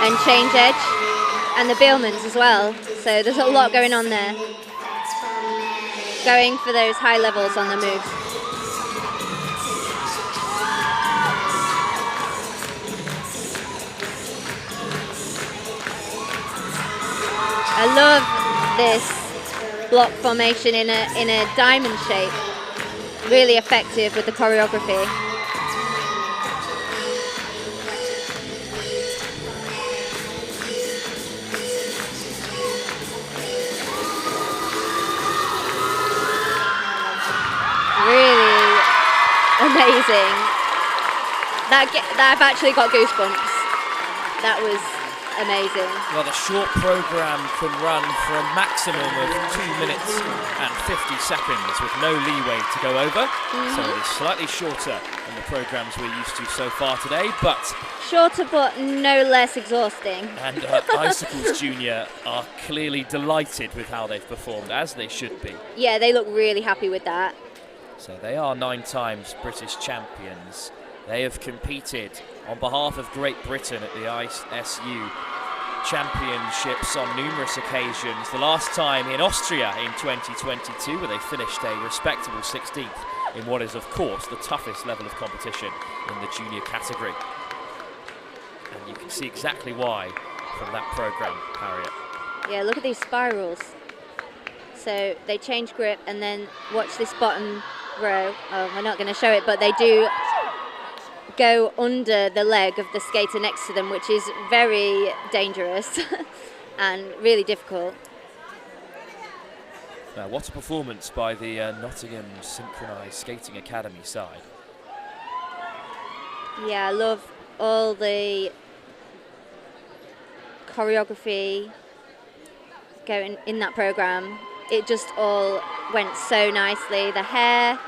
And change edge. And the Beelmans as well. So there's a lot going on there. Going for those high levels on the moves. I love this block formation in a diamond shape. Really effective with the choreography. Really amazing. I've actually got goosebumps. That was amazing. Well, the short program can run for a maximum of 2 minutes and 50 seconds with no leeway to go over. So it is slightly shorter than the programs we're used to so far today, but shorter but no less exhausting. And Icicles Junior are clearly delighted with how they've performed, as they should be. Yeah, they look really happy with that. So they are 9 times British champions. They have competed on behalf of Great Britain at the ISU Championships on numerous occasions. The last time in Austria in 2022, where they finished a respectable 16th in what is, of course, the toughest level of competition in the junior category. And you can see exactly why from that program, Harriet. Yeah, look at these spirals. So they change grip and then watch this bottom row. Oh, we're not going to show it, but they do go under the leg of the skater next to them, which is very dangerous and really difficult. Now, what a performance by the Nottingham Synchronised Skating Academy side. Yeah, I love all the choreography going in that program. It just all went so nicely. The hair,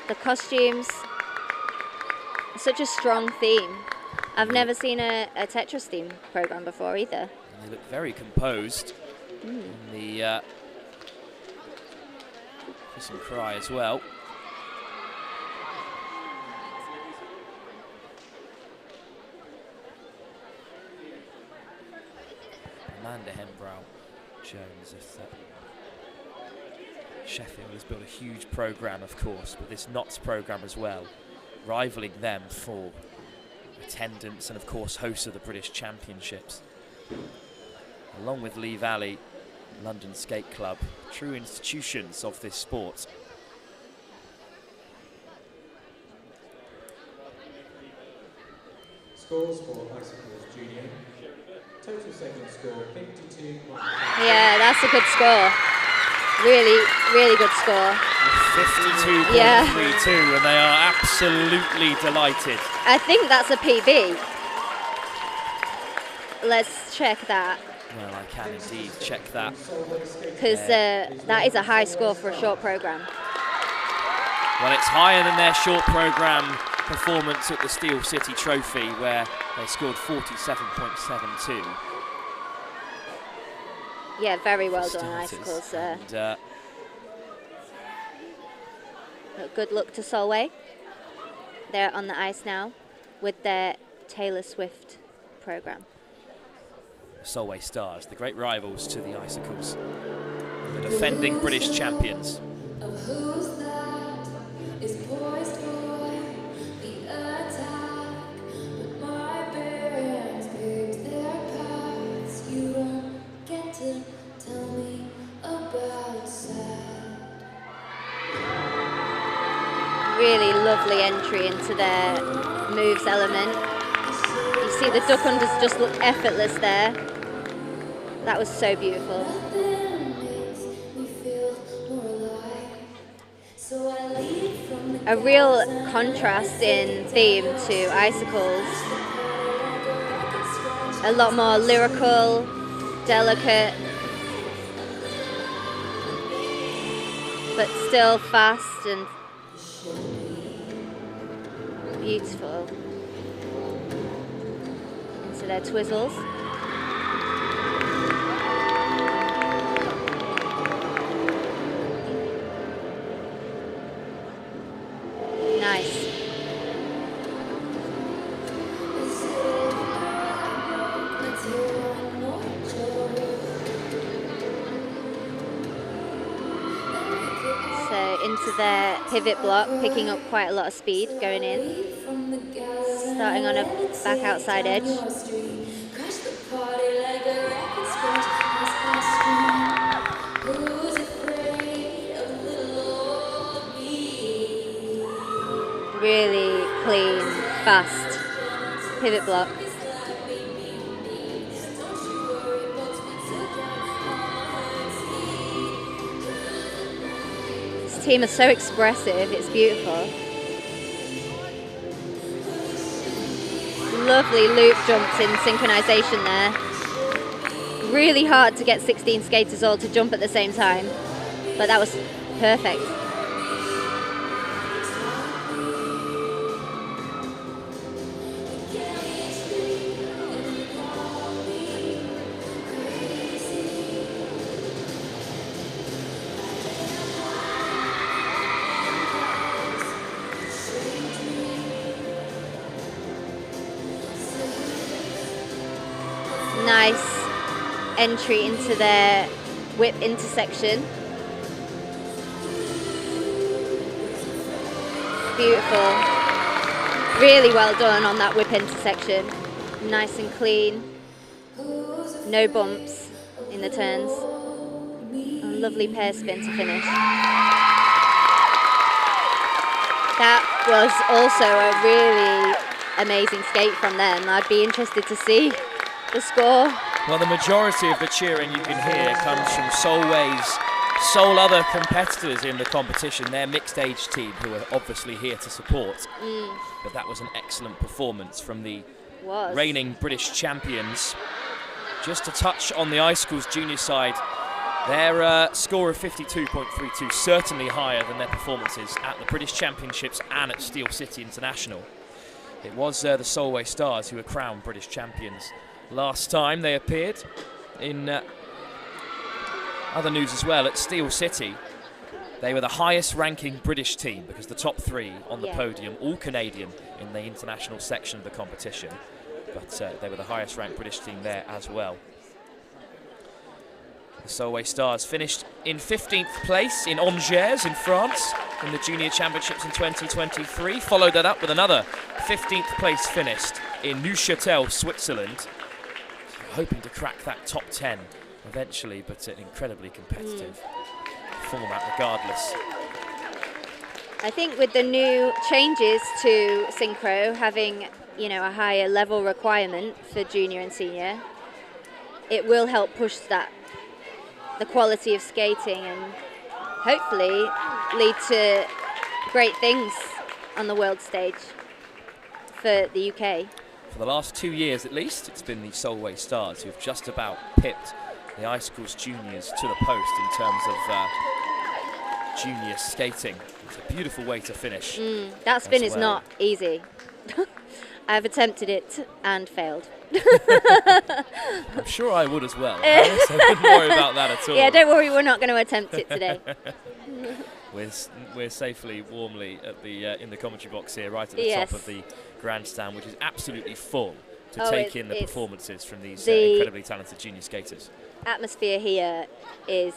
the costumes. Such a strong theme. I've never seen a Tetris theme program before either. And they look very composed. In the Kiss and Cry as well. Amanda Hembrow-Jones of Sheffield has built a huge programme, of course, but this Knots programme as well, rivalling them for attendance and, of course, hosts of the British Championships. Along with Lee Valley, London Skate Club, true institutions of this sport. Scores for Icicles Junior. Total second score 52. Yeah, that's a good score. Really, really good score. 52.32, Yeah. and they are absolutely delighted. I think that's a PB. Let's check that, Well, I can indeed check that. because that is a high score for a short programme. Well, it's higher than their short programme performance at the Steel City Trophy, where they scored 47.72. Yeah, very well for done, starters. Icicles. And, Good luck to Solway. They're on the ice now with their Taylor Swift programme. Solway Stars, the great rivals to the Icicles, the defending British champions. Of who's that is poised for the attack, but my parents paved their paths. You don't get to tell me about sad. Really lovely entry into their moves element. You see the duck unders just look effortless there. That was so beautiful. Nothing makes me feel more alive. So I lead from the A real contrast in theme to Icicles. A lot more lyrical, delicate, but still fast and beautiful. Into their twizzles. Nice. So into their pivot block, picking up quite a lot of speed going in. Starting on a back outside edge. Crash the party like a record scratch. Who's afraid of little old me? Really clean, fast pivot block. This team is so expressive, it's beautiful. Lovely loop jumps in synchronization there. Really hard to get 16 skaters all to jump at the same time, but that was perfect. Nice entry into their whip intersection. Beautiful. Really well done on that whip intersection. Nice and clean. No bumps in the turns. A lovely pair spin to finish. That was also a really amazing skate from them. I'd be interested to see the score. Well, the majority of the cheering you can hear comes from Solway's sole other competitors in the competition, their mixed age team, who are obviously here to support. But that was an excellent performance from the reigning British champions. Just to touch on the Icicles junior side, their score of 52.32, certainly higher than their performances at the British Championships and at Steel City International. It was the Solway Stars who were crowned British champions last time they appeared. In other news as well, at Steel City, they were the highest ranking British team because the top three on the podium, all Canadian in the international section of the competition. But they were the highest ranked British team there as well. The Solway Stars finished in 15th place in Angers in France in the Junior Championships in 2023. Followed that up with another 15th place finish in Neuchâtel, Switzerland. Hoping to crack that top 10 eventually, but an incredibly competitive format regardless. I think with the new changes to synchro, having a higher level requirement for junior and senior, it will help push the quality of skating and hopefully lead to great things on the world stage for the UK. For the last 2 years at least, it's been the Solway Stars who've just about pipped the Icicles juniors to the post in terms of junior skating. It's a beautiful way to finish. That spin is not easy. I've attempted it and failed. I'm sure I would as well. So don't worry about that at all. Yeah, don't worry, we're not going to attempt it today. We're safely, warmly at the in the commentary box here, right at the top of the grandstand, which is absolutely full to take in the performances from these incredibly talented junior skaters. Atmosphere here is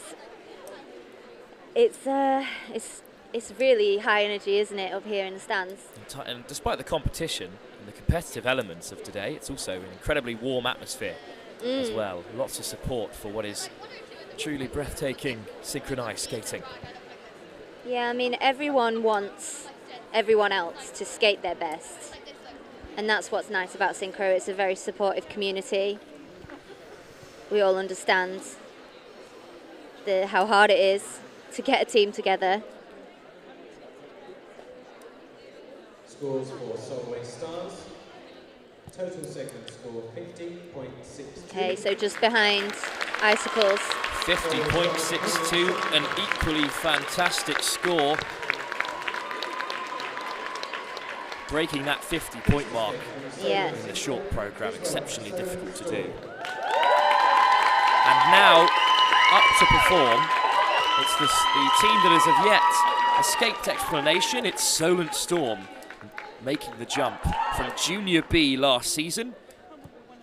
it's really high energy, isn't it, up here in the stands? And despite the competition and the competitive elements of today, it's also an incredibly warm atmosphere as well. Lots of support for what is truly breathtaking synchronized skating. Yeah, I mean, everyone wants everyone else to skate their best. And that's what's nice about synchro. It's a very supportive community. We all understand how hard it is to get a team together. Scores for Solway Stars. Total segment score 50.62. Okay, so just behind Icicles. 50.62, an equally fantastic score. Breaking that 50-point mark in the short programme, exceptionally difficult to do. And now, up to perform, it's the team that has of yet escaped explanation. It's Solent Storm, making the jump from Junior B last season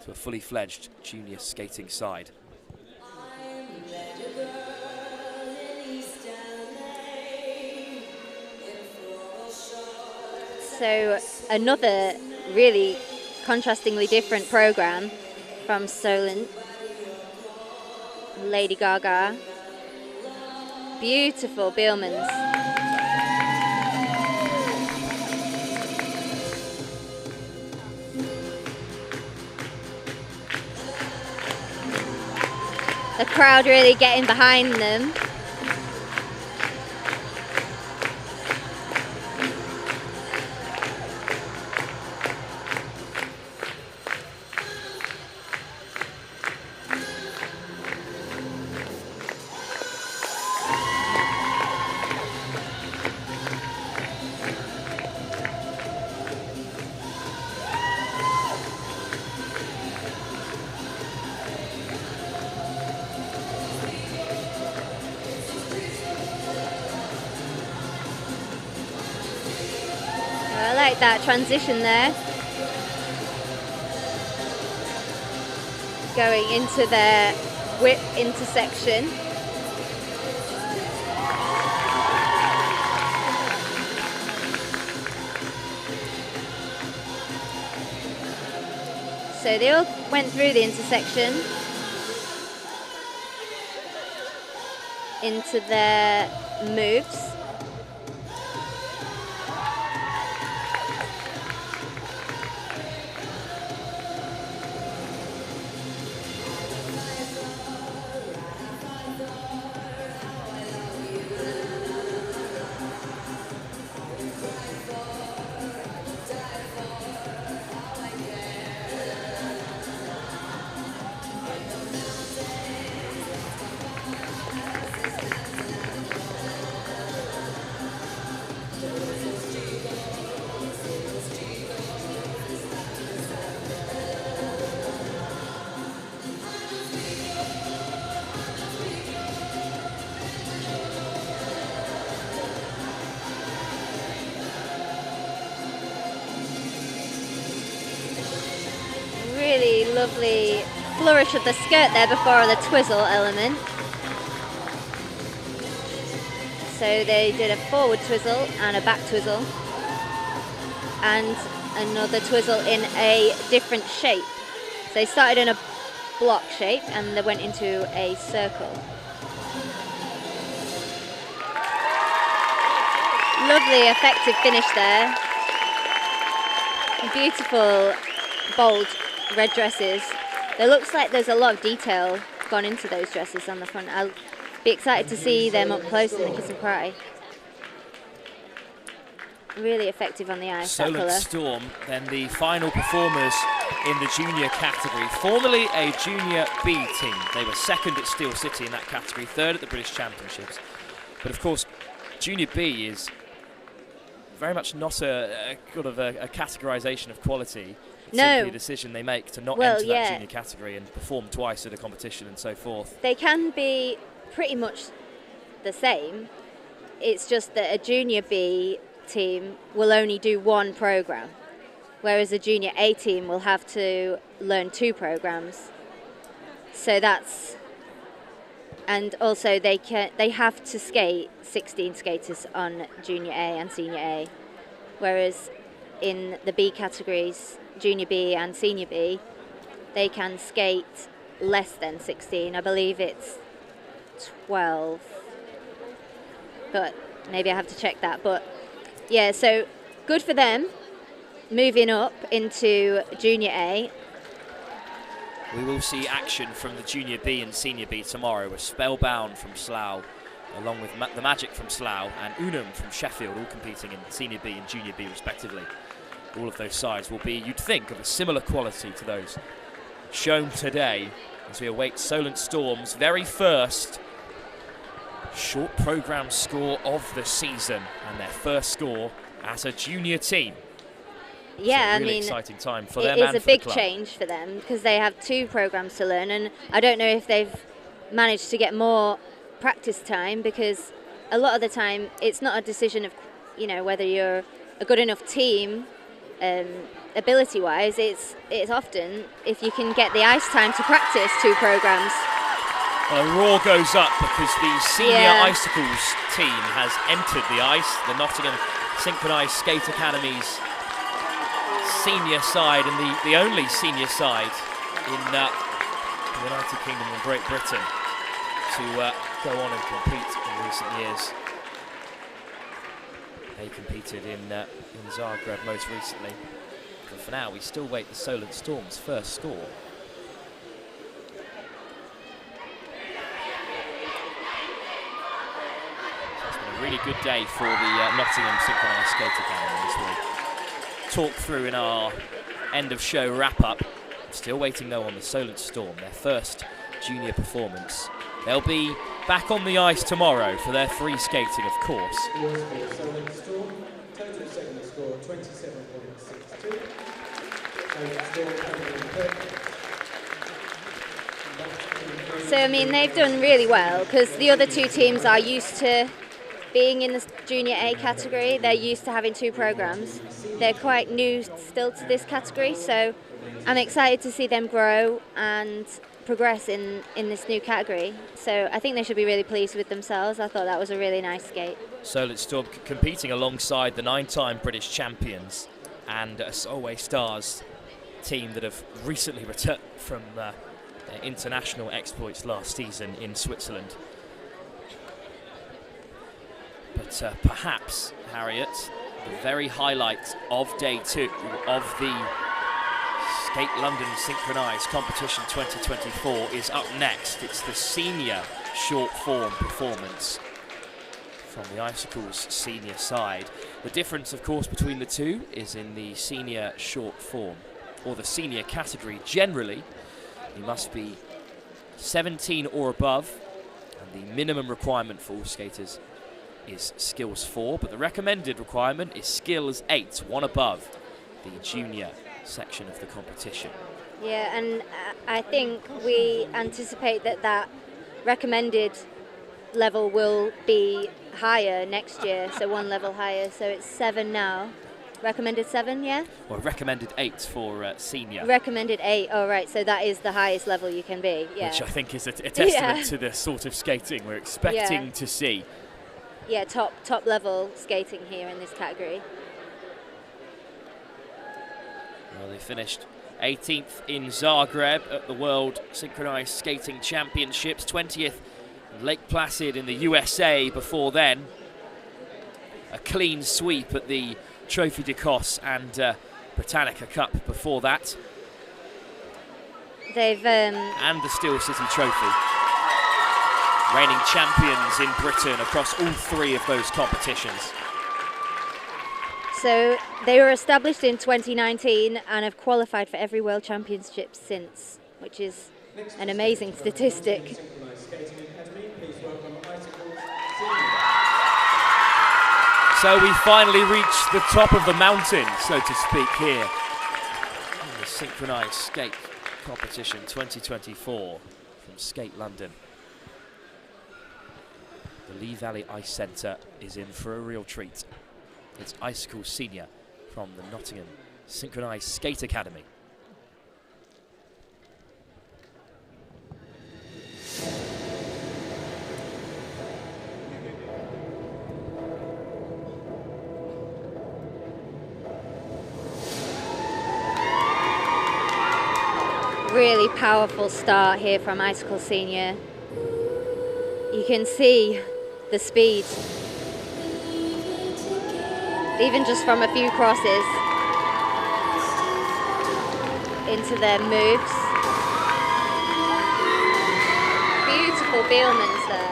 to a fully fledged junior skating side. So another really contrastingly different programme from Solent. Lady Gaga. Beautiful Beelmans. The crowd really getting behind them. I like that transition there. Going into their whip intersection. So they all went through the intersection into their moves. Really lovely flourish of the skirt there before the twizzle element. So they did a forward twizzle and a back twizzle and another twizzle in a different shape. So they started in a block shape and they went into a circle. Lovely, effective finish there. Beautiful, bold red dresses. It looks like there's a lot of detail gone into those dresses on the front. I'll be excited to see them up close in the Kiss and Cry. Really effective on the ice, that Solent colour. Storm, then the final performers in the junior category. Formerly a junior B team. They were second at Steel City in that category, third at the British Championships. But of course, junior B is very much not a categorisation of quality. It's simply a decision they make to not enter that junior category and perform twice at a competition and so forth. They can be pretty much the same. It's just that a junior B team will only do one program, whereas a junior A team will have to learn 2 programs. So that's, and also they have to skate 16 skaters on junior A and senior A, whereas in the B categories, junior B and senior B, they can skate less than 16. I believe it's 12, but maybe I have to check that. But yeah, so good for them moving up into junior A. We will see action from the junior B and senior B tomorrow with Spellbound from Slough, along with the Magic from Slough and Unum from Sheffield, all competing in senior B and junior B respectively. All of those sides will be, you'd think, of a similar quality to those shown today as we await Solent Storm's very first short programme score of the season and their first score as a junior team. Yeah, really I mean, exciting time for them it and is a for the big club. change for them because they have 2 programs to learn, and I don't know if they've managed to get more practice time, because a lot of the time it's not a decision of, you know, whether you're a good enough team ability-wise. It's often if you can get the ice time to practice 2 programs. Well, a roar goes up because the senior Icicles team has entered the ice. The Nottingham Synchronised Skate Academy's senior side, and the only senior side in the United Kingdom and Great Britain to go on and compete in recent years. They competed in Zagreb most recently. But for now, we still wait the Solent Storm's first score. Really good day for the Nottingham Synchronised Skate Academy as we talk through in our end of show wrap up. Still waiting though on the Solent Storm, their first junior performance. They'll be back on the ice tomorrow for their free skating, of course. Solent Storm, total second score 27.62. So I mean, they've done really well because the other 2 teams are used to being in the junior A category. They're used to having 2 programs. They're quite new still to this category, so I'm excited to see them grow and progress in this new category. So I think they should be really pleased with themselves. I thought that was a really nice skate. Solent Storm competing alongside the 9-time British champions and a Solway Stars team that have recently returned from their international exploits last season in Switzerland. But perhaps, Harriet, the very highlight of day 2 of the Skate London Synchronised Competition 2024 is up next. It's the senior short form performance from the Icicles senior side. The difference, of course, between the 2 is in the senior short form, or the senior category. Generally, you must be 17 or above, and the minimum requirement for all skaters is skills 4, but the recommended requirement is skills 8, one above the junior section of the competition. Yeah, and I think we anticipate that recommended level will be higher next year, so 1 level higher, so it's 7 now. Recommended 7, yeah? Well, recommended 8 for senior. Recommended 8, oh right, so that is the highest level you can be, yeah. Which I think is a testament to the sort of skating we're expecting to see. yeah, top level skating here in this category. Well, they finished 18th in Zagreb at the World Synchronized Skating Championships, 20th in Lake Placid in the USA before then. A clean sweep at the Trophy de Cos and Britannica Cup before that. They've and the Steel City Trophy. Reigning champions in Britain across all three of those competitions. So they were established in 2019 and have qualified for every World Championship since, which is an amazing statistic. Synchronised Skating Academy, please welcome Untitled So we finally reached the top of the mountain, so to speak, here in the Synchronised Skate Competition 2024 from Skate London. The Lee Valley Ice Centre is in for a real treat. It's Icicle Senior from the Nottingham Synchronised Skate Academy. Really powerful start here from Icicle Senior. You can see the speed, even just from a few crosses into their moves. Beautiful Beelmans there.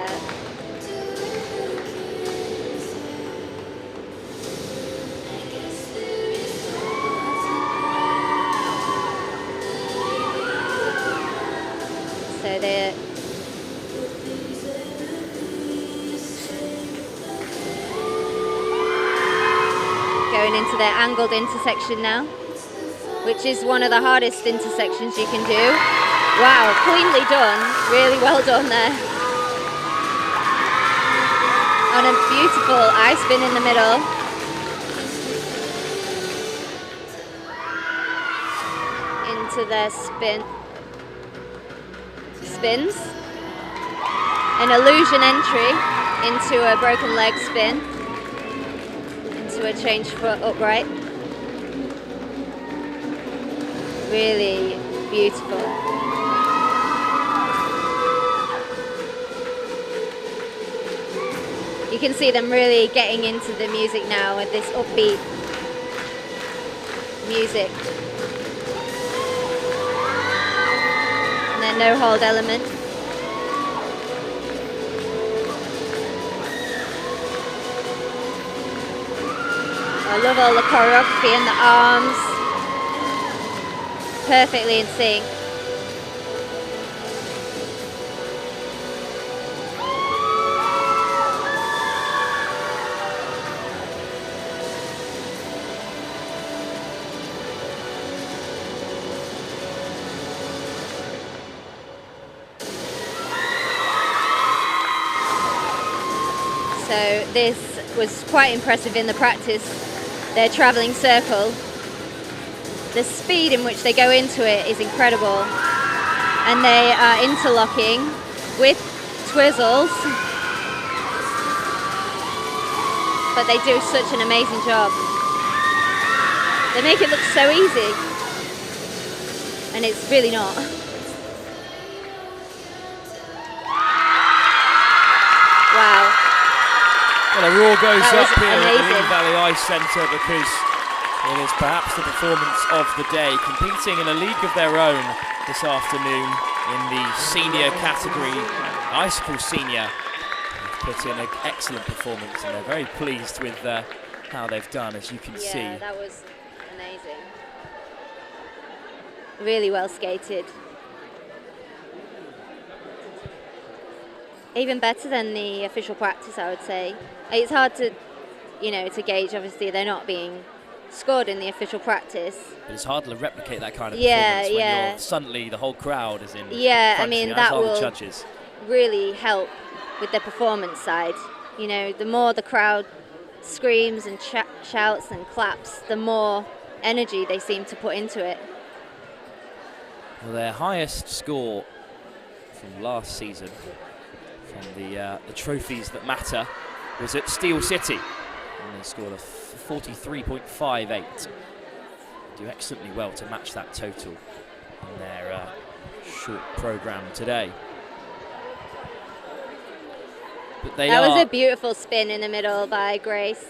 So they're going into their angled intersection now, which is one of the hardest intersections you can do. Wow, cleanly done, really well done there. On a beautiful eye spin in the middle. Into their spins. An illusion entry into a broken leg spin. To a change foot upright. Really beautiful. You can see them really getting into the music now with this upbeat music. And then no hold element. I love all the choreography and the arms. Perfectly in sync. So this was quite impressive in the practice. Their travelling circle. The speed in which they go into it is incredible. And they are interlocking with twizzles. But they do such an amazing job. They make it look so easy. And it's really not. Wow. Well, a roar goes That was up here at the amazing. Lee Valley Ice Centre because it is perhaps the performance of the day, competing in a league of their own this afternoon in the senior category. Icicle Senior have put in an excellent performance and they're very pleased with how they've done, as you can see. Yeah, that was amazing. Really well skated. Even better than the official practice, I would say. It's hard to, to gauge. Obviously, they're not being scored in the official practice. But it's hard to replicate that kind of Yeah, performance when yeah. you're suddenly the whole crowd is in Yeah, I front of mean, you, that as are the will judges. really help with the performance side. The more the crowd screams and shouts and claps, the more energy they seem to put into it. Well, their highest score from last season, from the trophies that matter, was at Steel City, and they scored a 43.58. Do excellently well to match that total in their short program today. But that was a beautiful spin in the middle by Grace.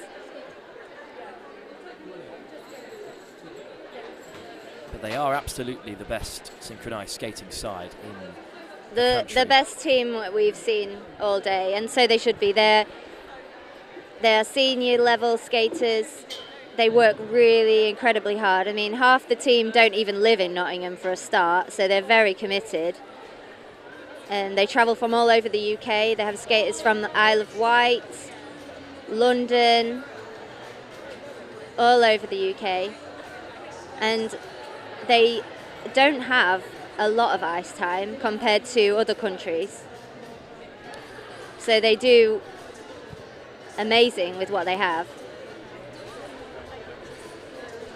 But they are absolutely the best synchronized skating side in the best team we've seen all day, and so they should be. They're senior level skaters. They work really incredibly hard. I mean, half the team don't even live in Nottingham for a start, so they're very committed. And they travel from all over the UK. They have skaters from the Isle of Wight, London, all over the UK. And they don't have a lot of ice time compared to other countries. So they do amazing with what they have.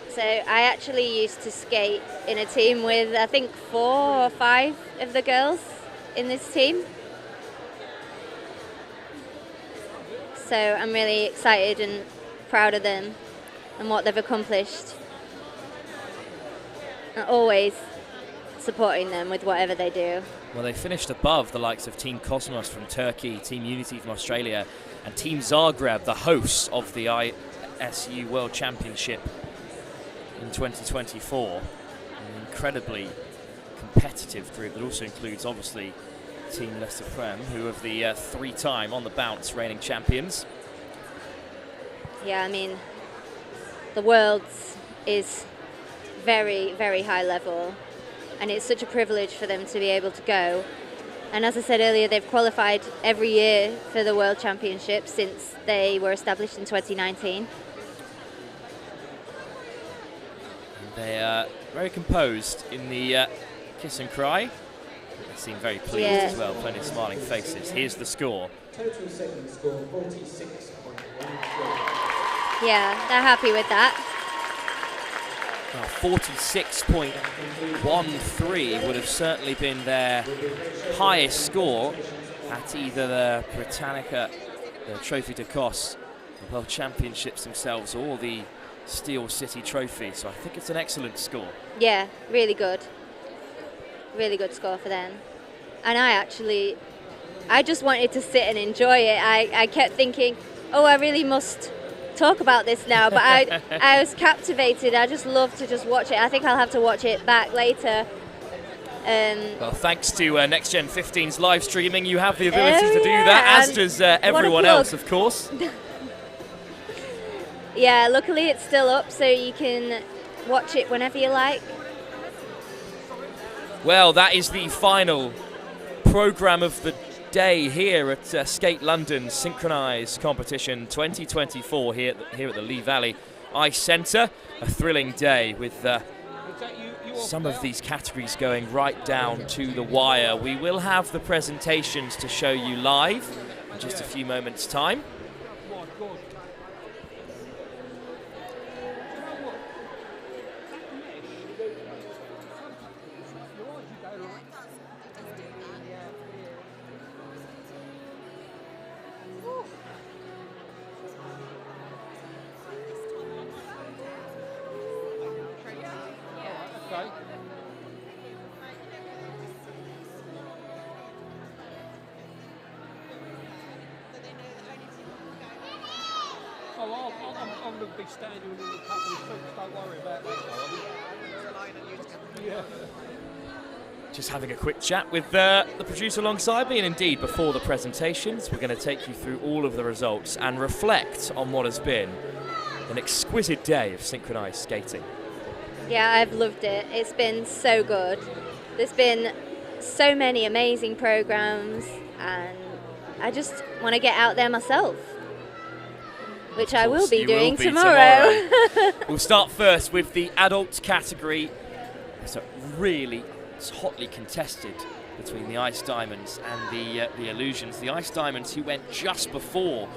So I actually used to skate in a team with, I think, 4 or 5 of the girls in this team. So I'm really excited and proud of them and what they've accomplished. And always supporting them with whatever they do. Well, they finished above the likes of Team Cosmos from Turkey, Team Unity from Australia, and Team Zagreb, the hosts of the ISU World Championship in 2024. An incredibly competitive group that also includes, obviously, Team Le Supreme, who are the 3-time on the bounce reigning champions. Yeah, I mean, the Worlds is very, very high level, and it's such a privilege for them to be able to go. And as I said earlier, they've qualified every year for the World Championships since they were established in 2019. They are very composed in the kiss and cry. They seem very pleased as well, plenty of smiling faces. Here's the score. Total second score 46.13. Yeah, they're happy with that. 46.13 would have certainly been their highest score at either the Britannica, the Trophy de Cos, the World Championships themselves, or the Steel City Trophy. So I think it's an excellent score. Yeah, really good. Really good score for them. And I just wanted to sit and enjoy it. I kept thinking, oh, I really must talk about this now, but I was captivated. I just love to just watch it. I think I'll have to watch it back later. Well, thanks to NextGen15's live streaming, you have the ability to do that, as does everyone else, of course. Yeah, luckily it's still up, so you can watch it whenever you like. Well, that is the final programme of the day here at Skate London Synchronised Competition 2024 here at the Lee Valley Ice Centre. A thrilling day with some of these categories going right down to the wire. We will have the presentations to show you live in just a few moments' time. I'm going to be standing in a couple of feet, don't worry about that. Yeah. Just having a quick chat with the producer alongside me, and indeed before the presentations we're going to take you through all of the results and reflect on what has been an exquisite day of synchronised skating. Yeah, I've loved it. It's been so good. There's been so many amazing programs, and I just want to get out there myself, which I will be doing tomorrow. We'll start first with the adult category. It's really hotly contested between the Ice Diamonds and the Illusions. The Ice Diamonds, who went just before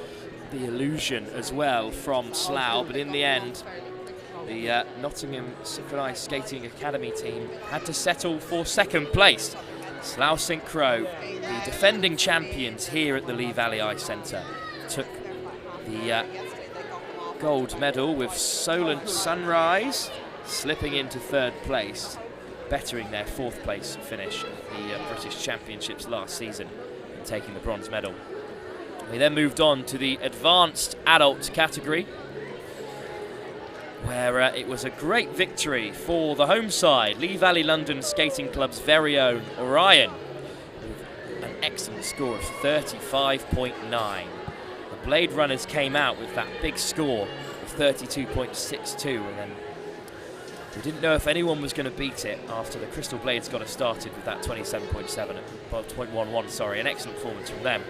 the Illusion as well from Slough, but in the end the Nottingham Synchronised Skating Academy team had to settle for second place. Slough Synchro, the defending champions here at the Lee Valley Ice Centre, took The gold medal with Solent Sunrise slipping into 3rd place, bettering their 4th place finish at the British Championships last season and taking the bronze medal. We then moved on to the advanced adult category, where it was a great victory for the home side, Lee Valley London Skating Club's very own Orion, with an excellent score of 35.9. The Blade Runners came out with that big score of 32.62, and then we didn't know if anyone was going to beat it after the Crystal Blades got us started with that 27.7, well, 0.11, sorry, an excellent performance from them.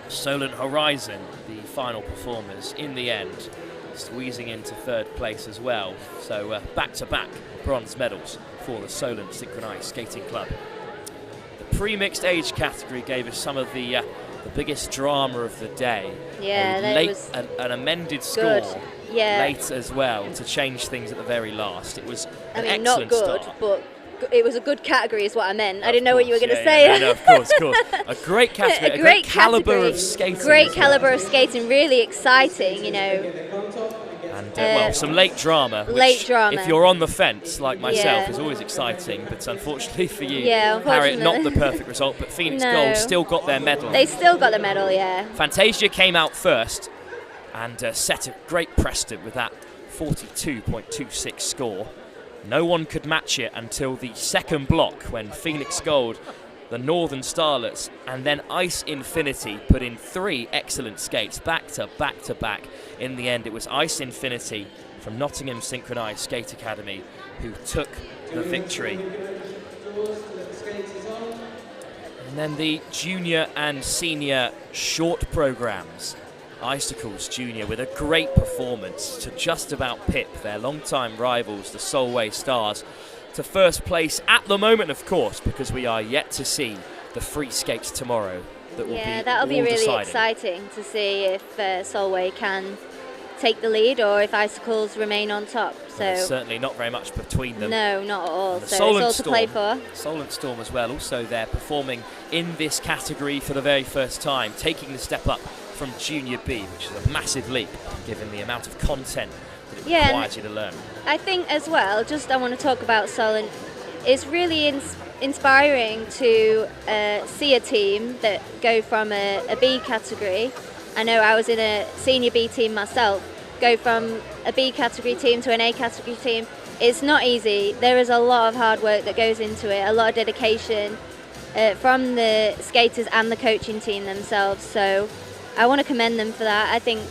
Solent Horizon, the final performers, in the end, squeezing into 3rd place as well. So back-to-back bronze medals for the Solent Synchronised Skating Club. The pre-mixed age category gave us some of the biggest drama of the day. Yeah, that was an amended score. good. Yeah. Late as well to change things at the very last. It was an I mean, not excellent good, start. but it was a good category is what I meant. I didn't know Of what you were course, going to yeah, say. no, of course. A great category, a great calibre category, of skating. Great as well. calibre of skating, really exciting, you know. And well, some late drama. Which, late drama. If you're on the fence, like myself, Yeah. is always exciting. But unfortunately for you, Yeah, Harriet, not unfortunately. the perfect result. But Phoenix No. Gold still got their medal. They still got the medal, yeah. Fantasia came out first and set a great precedent with that 42.26 score. No one could match it until the 2nd block, when Phoenix Gold, the Northern Starlets, and then Ice Infinity put in 3 excellent skates back to back to back. In the end, it was Ice Infinity from Nottingham Synchronised Skate Academy who took the victory. And then the junior and senior short programs. Icicles Junior with a great performance to just about pip their long-time rivals, the Solway Stars, to 1st place at the moment, of course, because we are yet to see the free skates tomorrow. That'll be really deciding. exciting to see if Solway can take the lead or if Icicles remain on top. So There's certainly not very much between them. no, not at all. And the So Solent it's all to play for. Solent Storm as well, also they're performing in this category for the very first time, taking the step up from Junior B, which is a massive leap given the amount of content that it Yeah, requires you to learn. I think as well, I want to talk about Solent. It's really inspiring to see a team that go from a B category. I know I was in a senior B team myself, go from a B category team to an A category team. It's not easy. There is a lot of hard work that goes into it, a lot of dedication from the skaters and the coaching team themselves. So I want to commend them for that. I think,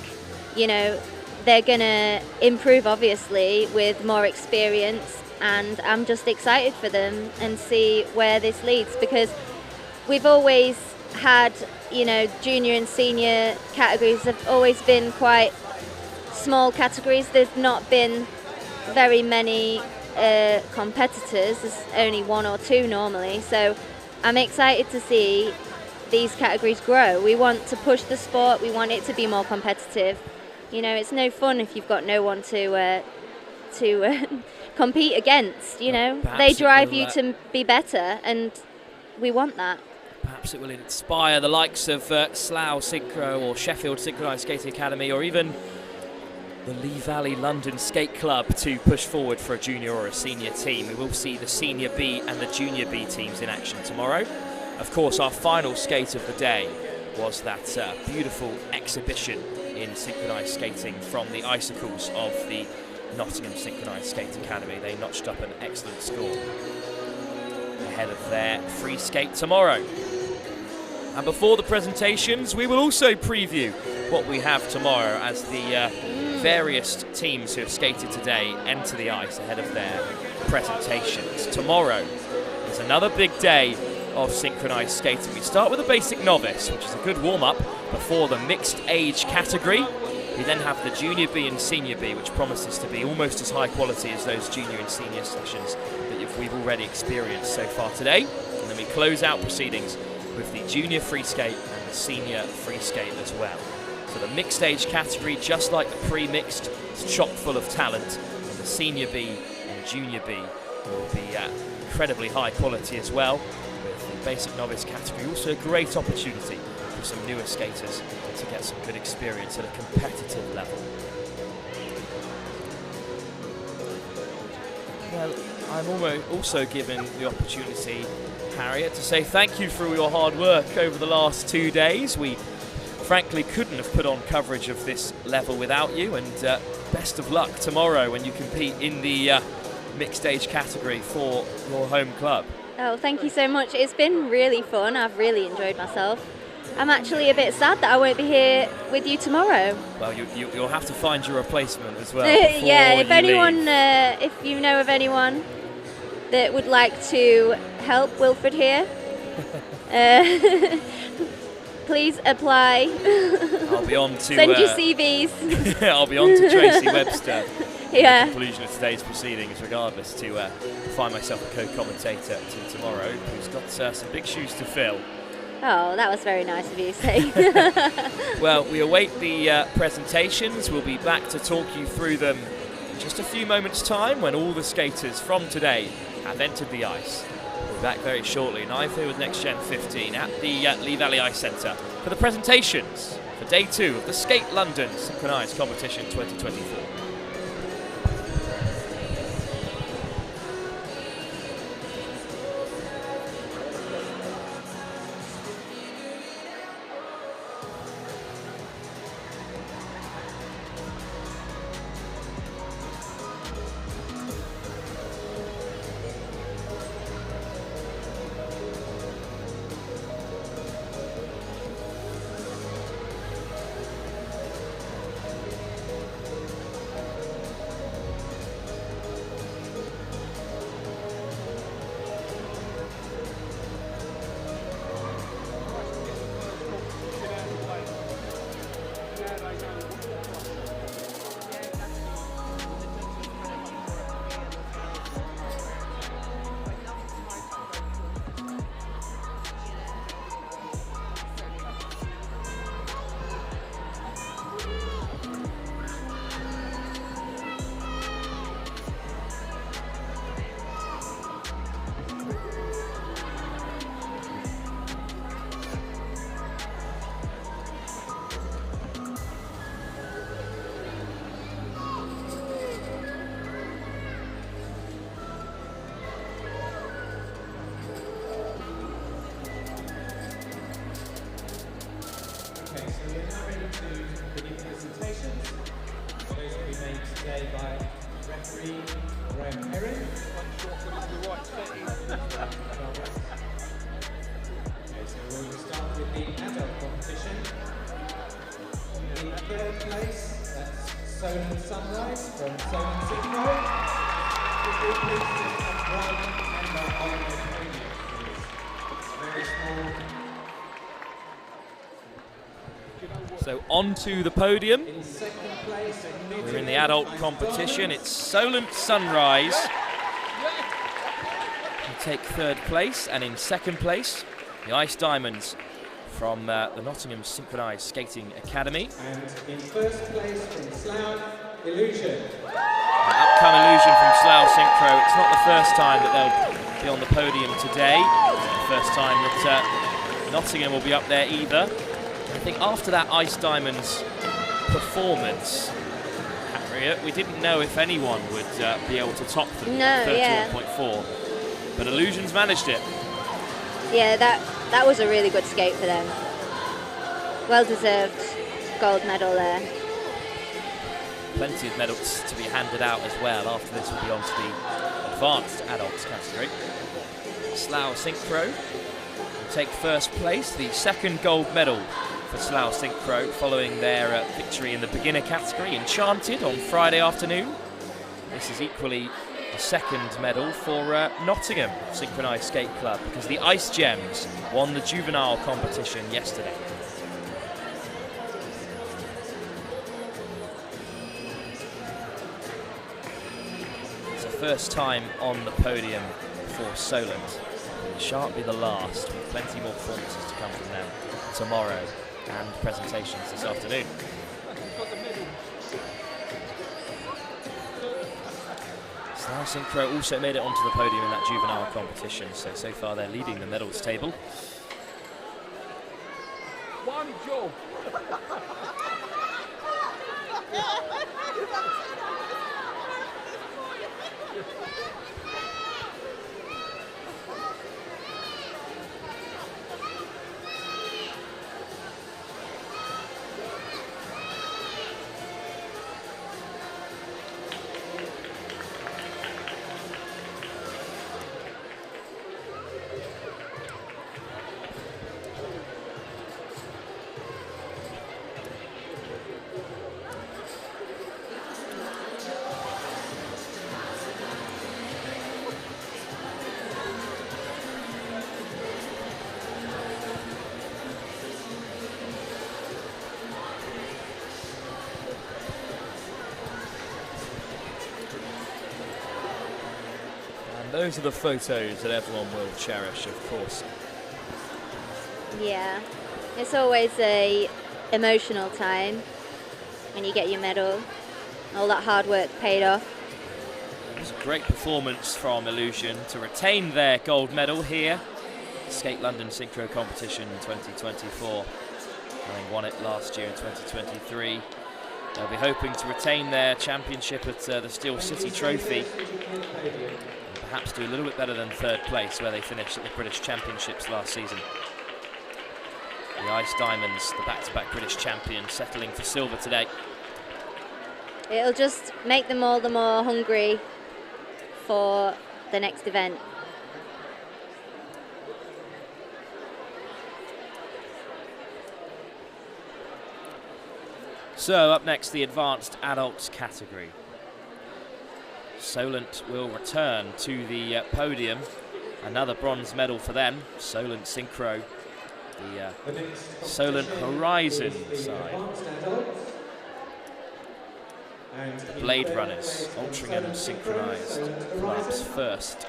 you know, they're going to improve obviously with more experience, and I'm just excited for them and see where this leads, because we've always had, you know, junior and senior categories have always been quite small categories. There's not been very many competitors. There's only 1 or 2 normally. So I'm excited to see these categories grow. We want to push the sport. We want it to be more competitive. You know, it's no fun if you've got no one to compete against. You know, Perhaps they drive will, you to be better, and we want that. Perhaps it will inspire the likes of Slough Synchro or Sheffield Synchronised Skating Academy, or even the Lee Valley London Skate Club to push forward for a junior or a senior team. We will see the Senior B and the Junior B teams in action tomorrow. Of course, our final skate of the day was that beautiful exhibition in synchronised skating from the Icicles of the Nottingham Synchronised Skate Academy. They notched up an excellent score ahead of their free skate tomorrow. And before the presentations, we will also preview what we have tomorrow as the various teams who have skated today enter the ice ahead of their presentations. Tomorrow is another big day of synchronised skating. We start with a basic novice, which is a good warm-up before the mixed age category. We then have the Junior B and Senior B, which promises to be almost as high quality as those junior and senior sessions that we've already experienced so far today. And then we close out proceedings with the Junior free skate and the Senior free skate as well. So the mixed age category, just like the pre-mixed, is chock full of talent, and the Senior B and Junior B will be incredibly high quality as well. With the basic novice category, also a great opportunity for some newer skaters to get some good experience at a competitive level. Well, I'm also given the opportunity, Harriet, to say thank you for all your hard work over the last 2 days. We frankly couldn't have put on coverage of this level without you, and best of luck tomorrow when you compete in the mixed age category for your home club. Oh, thank you so much. It's been really fun. I've really enjoyed myself. I'm actually a bit sad that I won't be here with you tomorrow. Well, you'll have to find your replacement as well. Yeah, if anyone, leave. if you know of anyone that would like to help Wilfred here, please apply. I'll be on to send your CVs. I'll be on to Tracy Webster. Yeah. At the conclusion of today's proceedings, regardless, to find myself a co-commentator to tomorrow, who's got some big shoes to fill. Oh, that was very nice of you to say. Well, we await the presentations. We'll be back to talk you through them in just a few moments' time when all the skaters from today have entered the ice. We'll be back very shortly, live here with NextGen15 at the Lee Valley Ice Centre for the presentations for Day 2 of the Skate London Synchronised Competition 2024. Sunrise from Synchro. Would you please just have one member on the podium, please? Very small. So onto the podium. In second place, We're in the adult competition. It's Solent Sunrise who take third place, and in second place, the Ice Diamonds from the Nottingham Synchronised Skating Academy. And in first place from Slough, Illusion. Upcome Illusion from Slough Synchro. It's not the first time that they'll be on the podium today. It's not the first time that Nottingham will be up there either. I think after that Ice Diamonds performance, Harriet, we didn't know if anyone would be able to top them. No, 31.4. But Illusion's managed it. Yeah, that was a really good skate for them. Well-deserved gold medal there. Plenty of medals to be handed out as well. After this, we'll be on to the advanced adults category. Slough Synchro will take first place, the second gold medal for Slough Synchro following their victory in the beginner category, Enchanted, on Friday afternoon. This is equally the second medal for Nottingham Synchronised Skate Club, because the Ice Gems won the juvenile competition yesterday. It's the first time on the podium for Solent. It shan't be the last, with plenty more performances to come from them tomorrow and presentations this afternoon. Slough Synchro also made it onto the podium in that juvenile competition, so far they're leading the medals table. One job. Those are the photos that everyone will cherish, of course. Yeah, it's always a emotional time when you get your medal. All that hard work paid off. It was a great performance from Illusion to retain their gold medal here. Skate London Synchro Competition 2024. Having won it last year in 2023. They'll be hoping to retain their championship at the Steel City Trophy. Perhaps do a little bit better than third place where they finished at the British Championships last season. The Ice Diamonds, the back-to-back British champions, settling for silver today. It'll just make them all the more hungry for the next event. So up next, the advanced adults category. Solent will return to the podium. Another bronze medal for them. Solent Synchro, the Solent Horizon side. The Blade Runners, Altrincham Synchronised club's first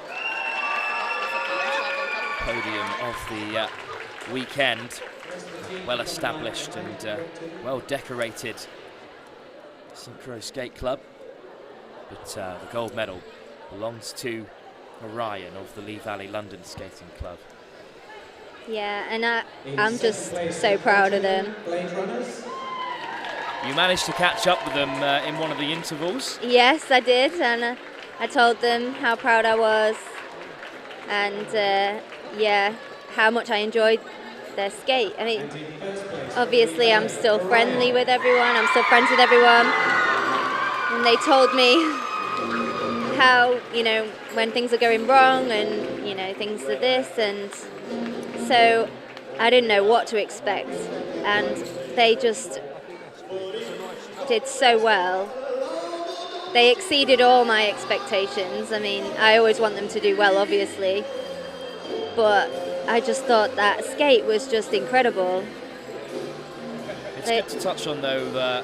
podium of the weekend. Well established and well decorated Synchro Skate Club. But the gold medal belongs to Orion of the Lee Valley London Skating Club. Yeah, and I'm just so proud of them. You managed to catch up with them in one of the intervals. Yes, I did, and I told them how proud I was, and yeah, how much I enjoyed their skate. I mean, obviously I'm still friendly with everyone, I'm still friends with everyone, and they told me how, you know, when things are going wrong and, you know, things are this, and so I didn't know what to expect, and they just did so well. They exceeded all my expectations. I mean, I always want them to do well, obviously, but I just thought that skate was just incredible. It's good to touch on, though,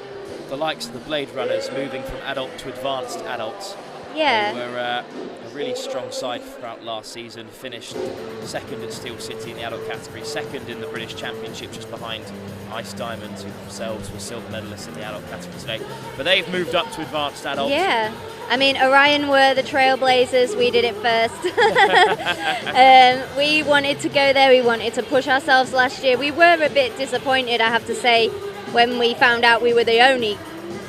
the likes of the Blade Runners moving from adult to advanced adults. Yeah. They were a really strong side throughout last season, finished second at Steel City in the adult category, second in the British Championship just behind Ice Diamonds, who themselves were silver medalists in the adult category today. But they've moved up to advanced adults. Yeah. I mean, Orion were the trailblazers, we did it first. We wanted to go there, we wanted to push ourselves last year. We were a bit disappointed, I have to say, when we found out we were the only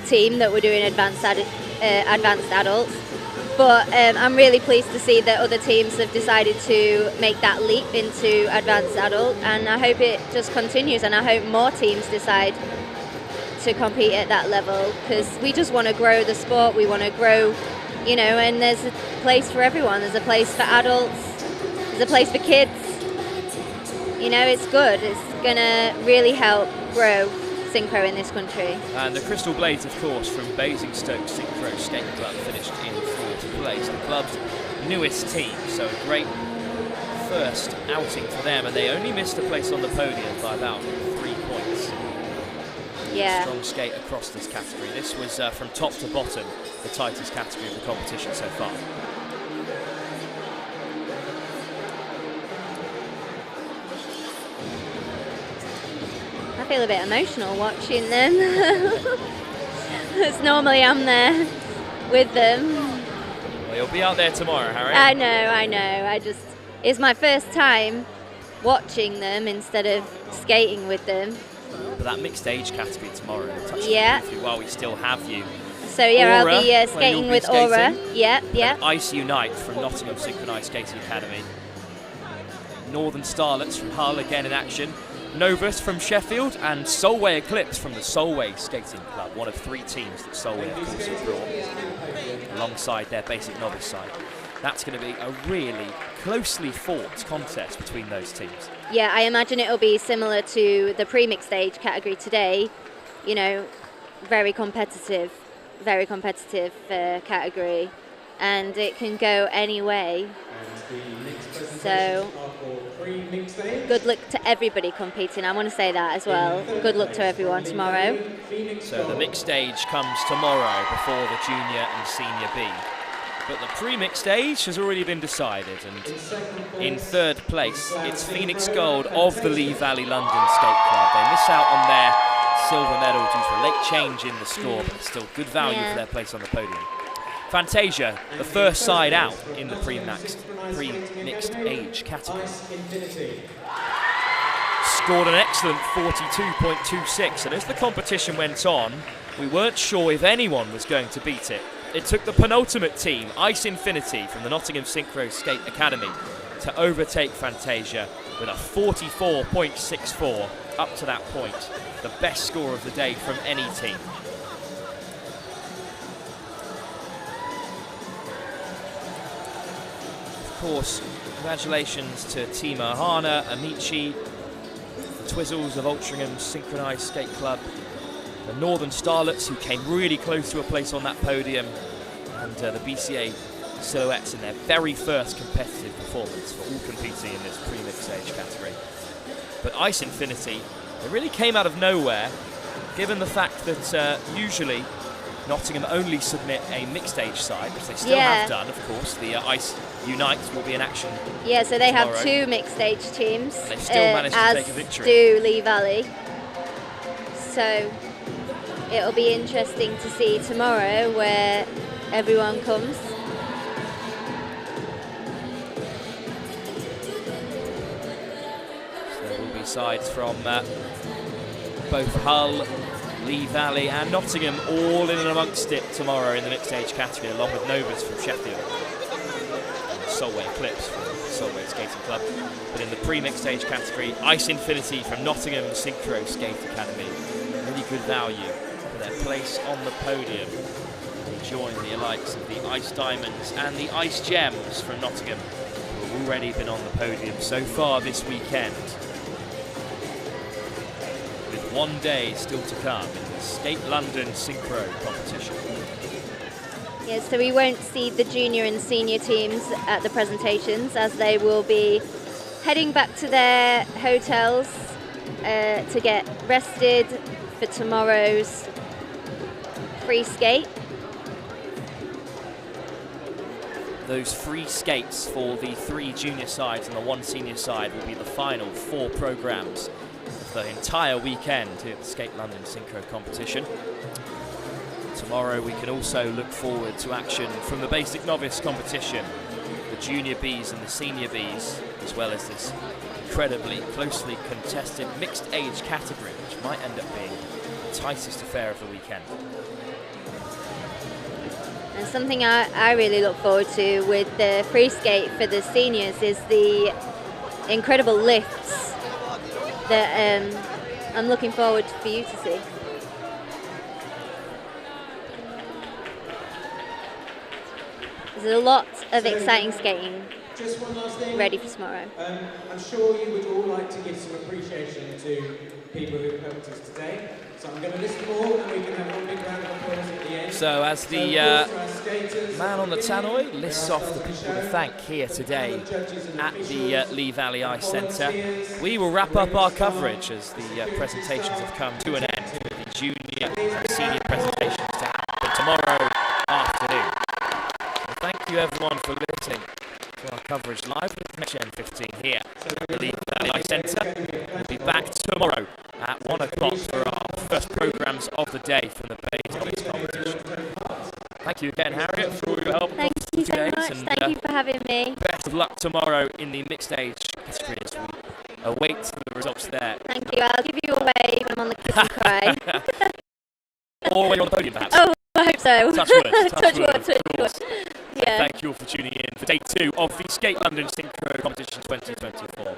team that were doing advanced adults. But I'm really pleased to see that other teams have decided to make that leap into advanced adult, and I hope it just continues, and I hope more teams decide to compete at that level, because we just want to grow the sport, we want to grow, you know, and there's a place for everyone. There's a place for adults, there's a place for kids. You know, it's good. It's going to really help grow synchro in this country. And the Crystal Blades, of course, from Basingstoke Synchro Skate Club, finished in fourth place, the club's newest team, so a great first outing for them, and they only missed a place on the podium by about 3 points. Yeah. Strong skate across this category. This was from top to bottom the tightest category of the competition so far. I feel a bit emotional watching them. Because normally I'm there with them. Well, you'll be out there tomorrow, Harry. I know. It's my first time watching them instead of skating with them. But that mixed age category tomorrow, we'll touch on Yeah. briefly while we still have you. So yeah, Aura, I'll be where skating you'll be with Aura. skating. Yeah, yeah. And Ice Unite from Nottingham Synchronised Skating Academy. Northern Starlets from Hull again in action. Novus from Sheffield and Solway Eclipse from the Solway Skating Club, one of 3 teams that Solway of course have brought alongside their basic novice side. That's going to be a really closely fought contest between those teams. Yeah, I imagine it'll be similar to the pre-mixed age category today. You know, very competitive category, and it can go any way. So, good luck to everybody competing. I want to say that as well. Good luck to everyone tomorrow. So the mixed stage comes tomorrow before the junior and senior B. But the pre-mixed stage has already been decided, and in 3rd place, it's Phoenix Gold of the Lee Valley London Skate Club. They miss out on their silver medal due to a late change in the score, but still good value for their place on the podium. Fantasia, the first side out in the pre-mixed age category. Scored an excellent 42.26, and as the competition went on, we weren't sure if anyone was going to beat it. It took the penultimate team, Ice Infinity from the Nottingham Synchro Skate Academy, to overtake Fantasia with a 44.64 up to that point, the best score of the day from any team. Of course, congratulations to Team Ohana, Amici, the Twizzles of Altrincham Synchronised Skate Club, the Northern Starlets who came really close to a place on that podium, and the BCA Silhouettes in their very first competitive performance for all competing in this pre-mixed age category. But Ice Infinity, they really came out of nowhere, given the fact that usually Nottingham only submit a mixed age side, which they still have done, of course. The Ice Unite will be in action. Yeah, so they tomorrow. have 2 mixed age teams. And they still managed to take a victory. As do Lee Valley. So it'll be interesting to see tomorrow where everyone comes. So there will be sides from both Hull, Lee Valley and Nottingham all in and amongst it tomorrow in the mixed age category, along with Novus from Sheffield and Solway Eclipse from Solway Skating Club. But in the pre-mixed age category, Ice Infinity from Nottingham Synchro Skate Academy, really good value for their place on the podium. They join the likes of the Ice Diamonds and the Ice Gems from Nottingham, who have already been on the podium so far this weekend. With 1 day still to come in the Skate London Synchro competition. Yeah, so we won't see the junior and senior teams at the presentations, as they will be heading back to their hotels to get rested for tomorrow's free skate. Those free skates for the 3 junior sides and the 1 senior side will be the final 4 programs of the entire weekend here at the Skate London Synchro competition. Tomorrow we can also look forward to action from the basic novice competition, the junior Bs and the senior Bs, as well as this incredibly closely contested mixed age category, which might end up being the tightest affair of the weekend. And something I really look forward to with the free skate for the seniors is the incredible lifts that I'm looking forward for you to see. There's a lot of exciting skating Just one last thing. ready for tomorrow. I'm sure you would all like to give some appreciation to people who helped us today. So I'm going to list them all and we can have one big round of applause at the end. So as the man on the tannoy lists off the people to thank here today at the Lee Valley Ice Centre, we will wrap up our coverage as the presentations have come to an end with the junior and senior presentations to happen tomorrow afternoon. So thank you everyone for listening to our coverage live with NextGen15 here at the Lee Valley Ice Centre. We'll be back tomorrow at 1 o'clock for our first programmes of the day from the basic competition. Thank you again, Harriet, for all your help. Thank you so days, much. and Thank you for having me. best of luck tomorrow in the mixed age category as we await the results there. Thank you. I'll give you a wave when I'm on the kiss and cry. Or when you're on the podium, perhaps. Oh, I hope so. Touch wood. Touch wood, of touch course. wood. Yeah. Thank you all for tuning in for day 2 of the Skate London Synchro Competition 2024.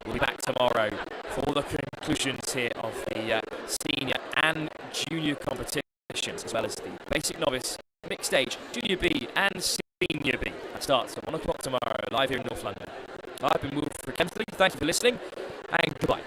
We'll be back tomorrow for all the conclusions here of the senior and junior competitions, as well as the basic novice, mixed stage, junior B and senior B. That starts at 1 o'clock tomorrow, live here in North London. I've been moved for Kemsley. Thank you for listening, and goodbye.